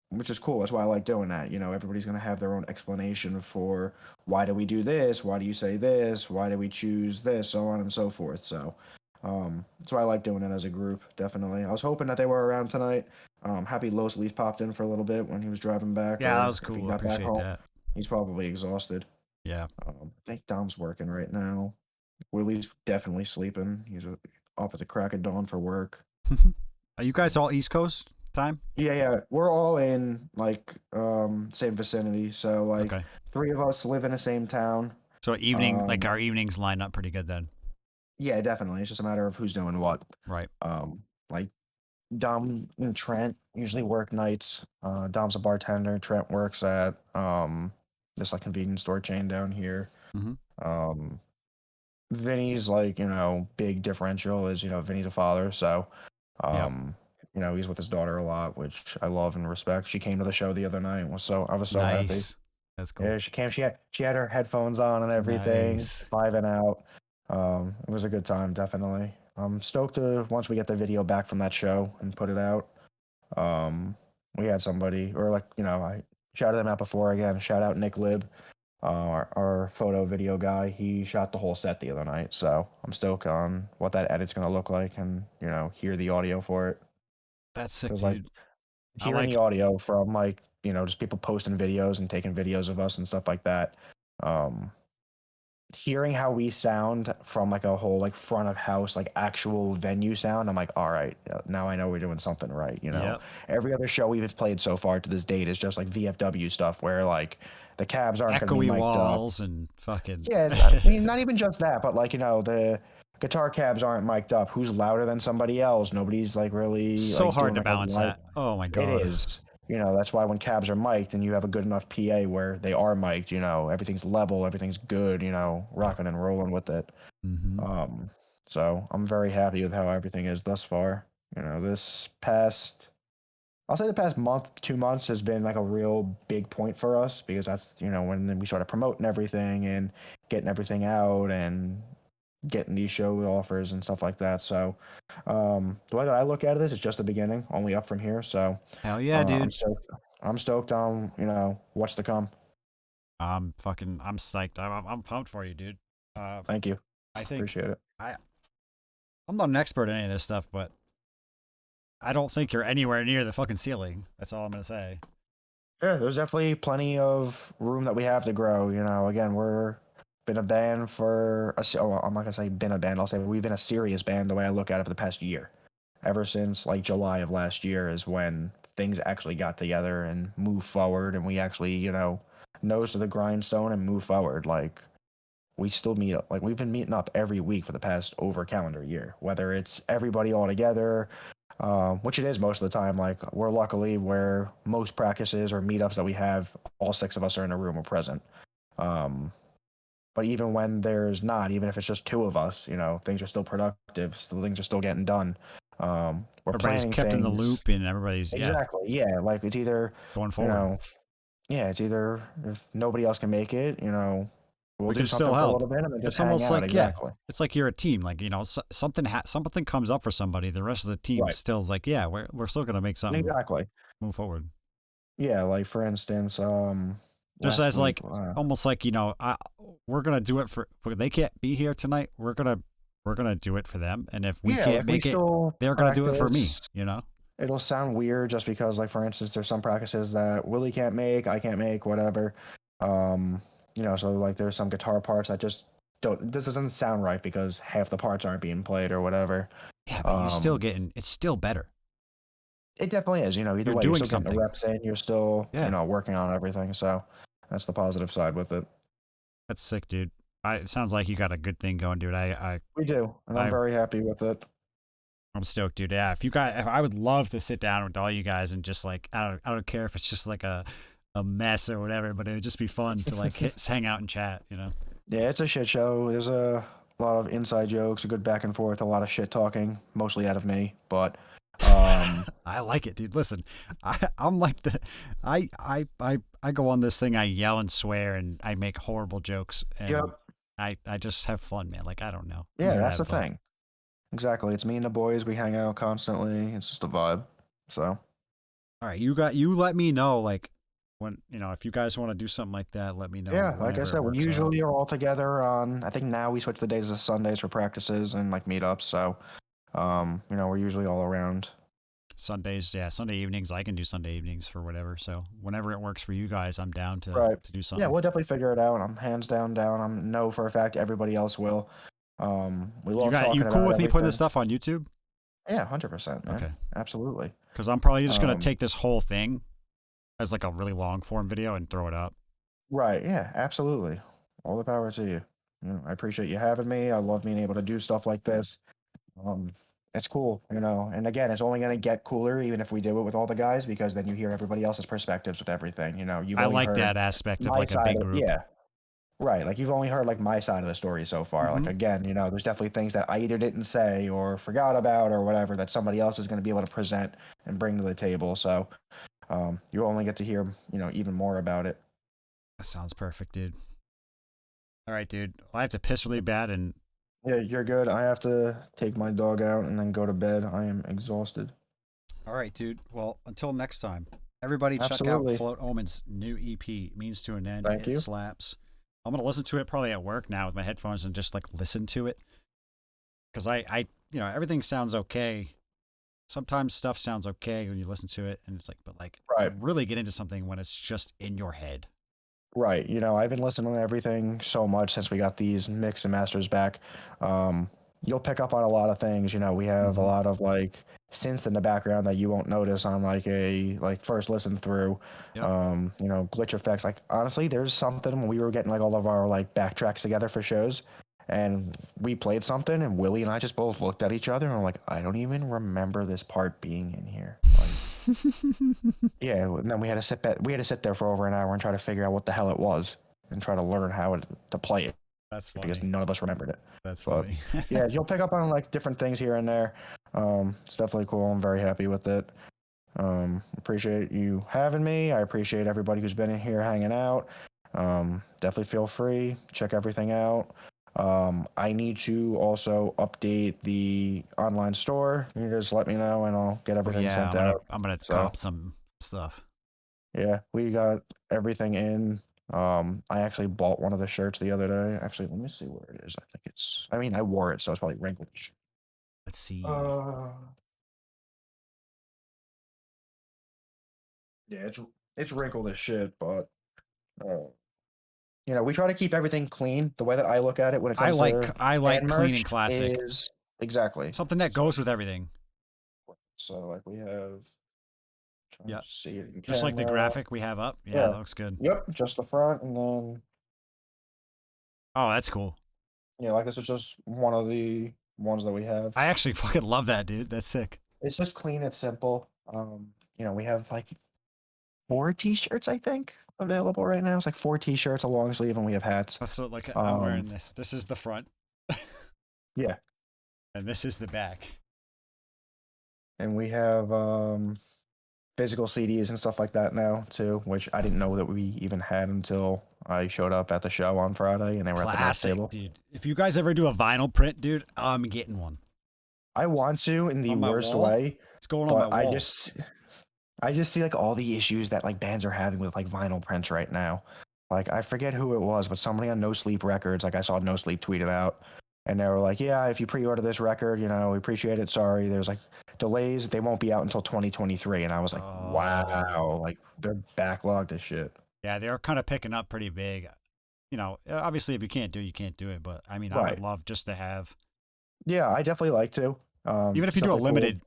which is cool. That's why I like doing that. You know, everybody's gonna have their own explanation for why do we do this, why do you say this, why do we choose this, so on and so forth. So, that's why I like doing it as a group. Definitely. I was hoping that they were around tonight. Happy Los at least popped in for a little bit when he was driving back, Yeah, that or was if he cool. I got back appreciate home. that. He's probably exhausted. Yeah. I think Dom's working right now. Willie's definitely sleeping. He's up at the crack of dawn for work. Are you guys all East Coast time? Yeah, yeah, we're all in like same vicinity. So like Okay. 3 of us live in the same town. So evening, like Um, our evenings line up pretty good then. yeah, definitely. It's just a matter of who's doing what. Right. Like Dom and Trent usually work nights. Dom's a bartender. Trent works at this like convenience store chain down here. Mm-hmm. Um, Vinny's like, big differential is, Vinny's a father, so Yeah. he's with his daughter a lot, which I love and respect. She came to the show the other night and I was so happy. Nice. That's cool. Yeah, she came, she had her headphones on and everything, Nice. vibing out. It was a good time, definitely. I'm stoked to once we get the video back from that show and put it out. We had somebody, or like, I shouted them out before again. Shout out Nick Lib, our photo video guy. He shot the whole set the other night, so I'm stoked on what that edit's gonna look like and hear the audio for it. That's sick, Because dude. like I hearing like. the audio from like just people posting videos and taking videos of us and stuff like that. Um, Hearing how we sound from like a whole like front of house like actual venue sound, I'm like, all right, now I know we're doing something right. Yep. Every other show we've played so far to this date is just like VFW stuff where like the cabs aren't going to be Echoey mic'd up. walls and fucking. Yeah, I mean, not even just that, but like the guitar cabs aren't mic'd up. Who's louder than somebody else? Nobody's like really So like, hard doing, to like, balance that. Oh my god. It is. That's why when cabs are mic'd and you have a good enough PA where they are mic'd, everything's level, everything's good, rocking and rolling with it. Mm-hmm. So I'm very happy with how everything is thus far. I'll say the past month, 2 months has been like a real big point for us because that's, when we started promoting everything and getting everything out and getting these show offers and stuff like that. So the way that I look at it is it's just the beginning, only up from here. So Hell yeah, I'm dude. stoked. I'm stoked on what's to come. I'm psyched. I'm pumped for you, dude. Thank you. I think Appreciate it. I'm not an expert in any of this stuff, but I don't think you're anywhere near the fucking ceiling. That's all I'm gonna say. Yeah, there's definitely plenty of room that we have to grow. Again, we're been a band for I'm not gonna say been a band. I'll say we've been a serious band the way I look at it for the past year. Ever since like July of last year is when things actually got together and moved forward, and we actually nose to the grindstone and move forward. Like we still meet up. Like we've been meeting up every week for the past over calendar year, whether it's everybody all together. Which it is most of the time. Like we're luckily where most practices or meetups that we have, all 6 of us are in a room or present. But even when there's not, even if it's just 2 of us, things are still productive. Still, things are still getting done. We're Everybody's planning kept in the things. loop, and everybody's Exactly. Yeah. Like it's either going forward. it's either if nobody else can make it, we'll We do can something still for a help. little bit and then just It's hang almost out. like Exactly. it's like you're a team. Like something something comes up for somebody, the rest of the team Right. still is like, yeah, we're still gonna make something Exactly. move forward. Yeah. Like for instance, Just last as week, like almost like we're gonna do it for they can't be here tonight. We're gonna do it for them, and if we yeah, can't like make it, still they're gonna do it for me. practice. It'll sound weird just because, like, for instance, there's some practices that Willie can't make, I can't make, whatever. So like there's some guitar parts that just this doesn't sound right because half the parts aren't being played or whatever. Yeah, but you're still Um, it's still better. it definitely is, either You're way, you're doing still getting something. the reps in, you're still, Yeah. working on everything. So that's the positive side with it. That's sick, dude. It sounds like you got a good thing going, dude. We do, and I'm very happy with it. I'm stoked, dude. Yeah, if I would love to sit down with all you guys and just like I don't care if it's just like a mess or whatever, but it would just be fun to like hang out and chat, Yeah, it's a shit show. There's a lot of inside jokes, a good back and forth, a lot of shit talking, mostly out of me, but I like it, dude. Listen, I'm like I go on this thing, I yell and swear and I make horrible jokes and Yep. I just have fun, man. Like, I don't know. I'm Yeah, here to that's have the fun. thing. Exactly. It's me and the boys. We hang out constantly. It's just a vibe. So All right, you let me know like when if you guys want to do something like that, let me know yeah, like I whenever it said, we works out. usually are all together on. I think now we switch the days to Sundays for practices and like meetups. So, we're usually all around. Sundays, yeah, Sunday evenings. I can do Sunday evenings for whatever. So whenever it works for you guys, I'm down Right. to do Yeah, something. we'll definitely figure it out. I'm hands down. I'm know for a fact everybody else will. We love You talking cool about with me putting this everything. stuff on YouTube? Yeah, 100%, man. Okay. Absolutely. Because I'm probably just gonna Um, take this whole thing as like a really long form video and throw it up. right. Yeah, absolutely. All the power to you. I appreciate you having me. I love being able to do stuff like this. Um, it's cool. And again, it's only going to get cooler even if we do it with all the guys because then you hear everybody else's perspectives with everything. You've I only like heard that aspect of my like a side big of, group. yeah, right. Like you've only heard like my side of the story so far. Like Mm-hmm. again, there's definitely things that I either didn't say or forgot about or whatever that somebody else is going to be able to present and bring to the table. So, you only get to hear, even more about it. That sounds perfect, dude. All right, dude. Well, I have to piss really bad, and Yeah, you're good. I have to take my dog out and then go to bed. I am exhausted. all right, dude. Well, until next time, everybody check out Absolutely. Float Omen's new EP, Means to an End. Thank It you. slaps. I'm gonna listen to it probably at work now with my headphones and just like listen to it. Because everything sounds okay. Sometimes stuff sounds okay when you listen to it, and it's like, but like, Right. really get into something when it's just in your head. Right. I've been listening to everything so much since we got these mix and masters back. You'll pick up on a lot of things. We have a Mhm. lot of like synths in the background that you won't notice on like a first listen through. Yep. Glitch effects. Like honestly, there's something when we were getting like all of our like backtracks together for shows, and we played something, and Willie and I just both looked at each other and were like, I don't even remember this part being in here. Like, yeah, and then we had to sit there for over an hour and try to figure out what the hell it was and try to learn how to play it That's because funny. none of us remembered it. That's But funny. yeah, you'll pick up on like different things here and there. It's definitely cool. I'm very happy with it. Appreciate you having me. I appreciate everybody who's been in here hanging out. Definitely feel free. Check everything out. I need to also update the online store. You just let me know and I'll get Oh everything yeah, sent out. I'm gonna So cop some stuff. yeah, we got everything in. I actually bought one of the shirts the other day. Actually, let me see where it is. I mean, I wore it, so it's probably wrinkled. Let's see. Uh, yeah, it's wrinkled as shit, but uh, we try to keep everything clean. The way that I look at it when it comes to I like band clean merch and classic. is exactly. Something that So, goes with everything. like we have, trying Yeah. to see it in Just like the camera. graphic we have up. Yeah, Yeah. that looks good. Yep. Just the front, and then Oh, that's cool. yeah, like this is just one of the ones that we have. I actually fucking love that, dude. That's sick. It's just clean and simple. We have like 4 t-shirts, I think, available right now. It's like 4 t-shirts, a long sleeve, and we have hats. So like I'm Um, wearing this. This is the front, yeah, and this is the back. and we have physical CDs and stuff like that now too, which I didn't know that we even had until I showed up at the show on Friday, and they were at the merch Classic, table. dude. If you guys ever do a vinyl print, dude, I'm getting one. I want to in the On my worst wall? way, It's going on my but wall. I just see like all the issues that like bands are having with like vinyl prints right now. Like I forget who it was, but somebody on No Sleep Records, like I saw No Sleep tweet it out, and they were like, "Yeah, if you pre-order this record, we appreciate it. Sorry, there's like delays. They won't be out until 2023." And I was like, Oh. "Wow, like they're backlogged as shit." Yeah, they're kind of picking up pretty big. Obviously, if you can't do it, you can't do it. But I mean, I would Right? love just to have, Yeah, I definitely like to. even if It's you do a definitely cool. limited,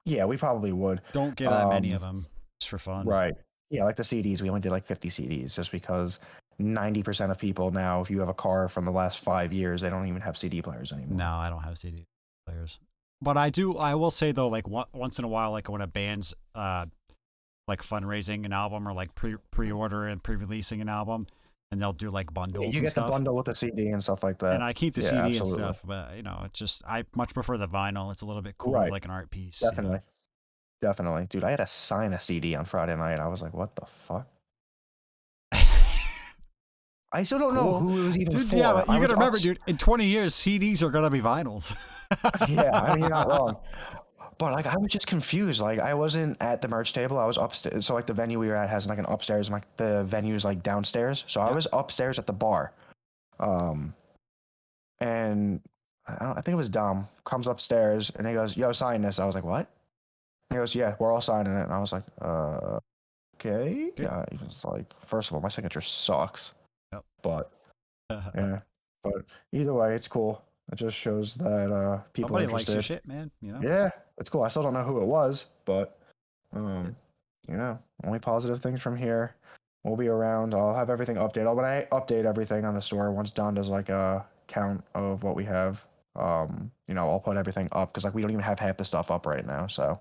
Yeah, we probably would. don't get that many Um, of them just for fun. Right. Yeah, like the CDs, we only did like 50 CDs just because 90% of people now, if you have a car from the last 5 years, they don't even have CD players anymore. No, I don't have CD players. But I do. I will say though, like once in a while, like when a band's like fundraising an album or like pre-order and pre-releasing an album, and they'll do like bundles You and get the stuff. bundle with the CD and stuff like that. And I keep the Yeah, CD and absolutely. stuff, but it's just I much prefer the vinyl. It's a little bit cooler, Right. like an art piece. Definitely. Definitely. Dude, I had to sign a CD on Friday night. I was like, what the fuck? I still don't know Cool. who it was even Dude, for. yeah, but I you was gotta remember, ups- dude, in 20 years, CDs are gonna be vinyls. Yeah, I mean, you're not wrong. But like, I was just confused. Like, I wasn't at the merch table. I was upstairs. So like, the venue we were at has like an upstairs, and like the venue's like downstairs. So I Yeah. was upstairs at the bar. And I think it was Dom comes upstairs and he goes, "Yo, sign this." I was like, "What?" He goes, "Yeah, we're all signing it." And I was like, okay. Good. He was like, "First of all, my signature sucks." Yep. But yeah, but either way, it's cool. It just shows that people are Nobody likes interested. your shit, man. You know. Yeah, it's cool. I still don't know who it was, but you know, only positive things from here. We'll be around. I'll have everything updated. When I update everything on the store, once Don does like a count of what we have, you know, I'll put everything up because like we don't even have half the stuff up right now. So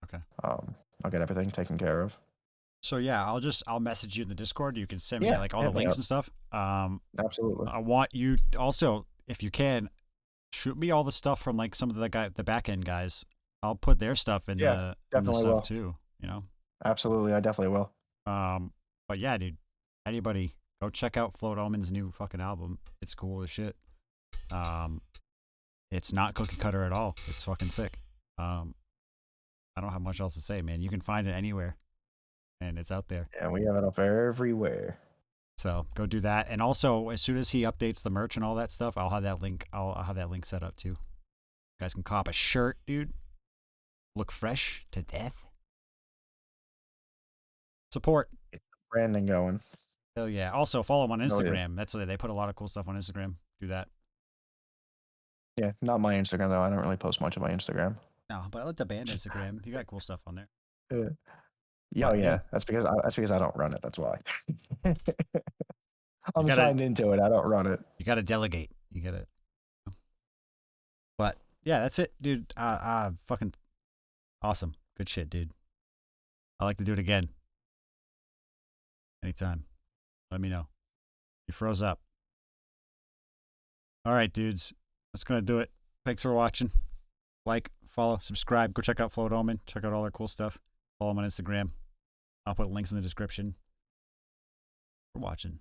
Okay. I'll get everything taken care of. So yeah, I'll message you in the Discord. You can send me Yeah, like all the hit me links up. and stuff. Absolutely. I want you also, if you can, shoot me all the stuff from like some of the back end guys. I'll put their stuff in Yeah, the definitely stuff will. too. You know. Absolutely, I definitely will. But yeah, dude. Anybody go check out Float Omen's new fucking album. It's cool as shit. It's not cookie cutter at all. It's fucking sick. I don't have much else to say, man. You can find it anywhere, and it's out there. Yeah, we have it up everywhere. So go do that. And also, as soon as he updates the merch and all that stuff, I'll have that link. I'll have that link set up too. You guys can cop a shirt, dude. Look fresh to death. Support. Branding going. Hell yeah. Also, follow him on Oh, yeah. Instagram. That's they put a lot of cool stuff on Instagram. Do that. Yeah, not my Instagram though. I don't really post much on my Instagram. No, but I like the band Instagram. You got cool stuff on there. Yeah, But, yeah. That's because I don't run it. That's why. I'm gotta- signed into it. I don't run it. You got to delegate. You got to. But yeah, that's it, dude. Fucking awesome. Good shit, dude. I like to do it again. Anytime. Let me know. You froze up. All right, dudes. That's going to do it. Thanks for watching. Like, follow, subscribe. Go check out Float Omen. Check out all their cool stuff. Follow them on Instagram. I'll put links in the description. For watching.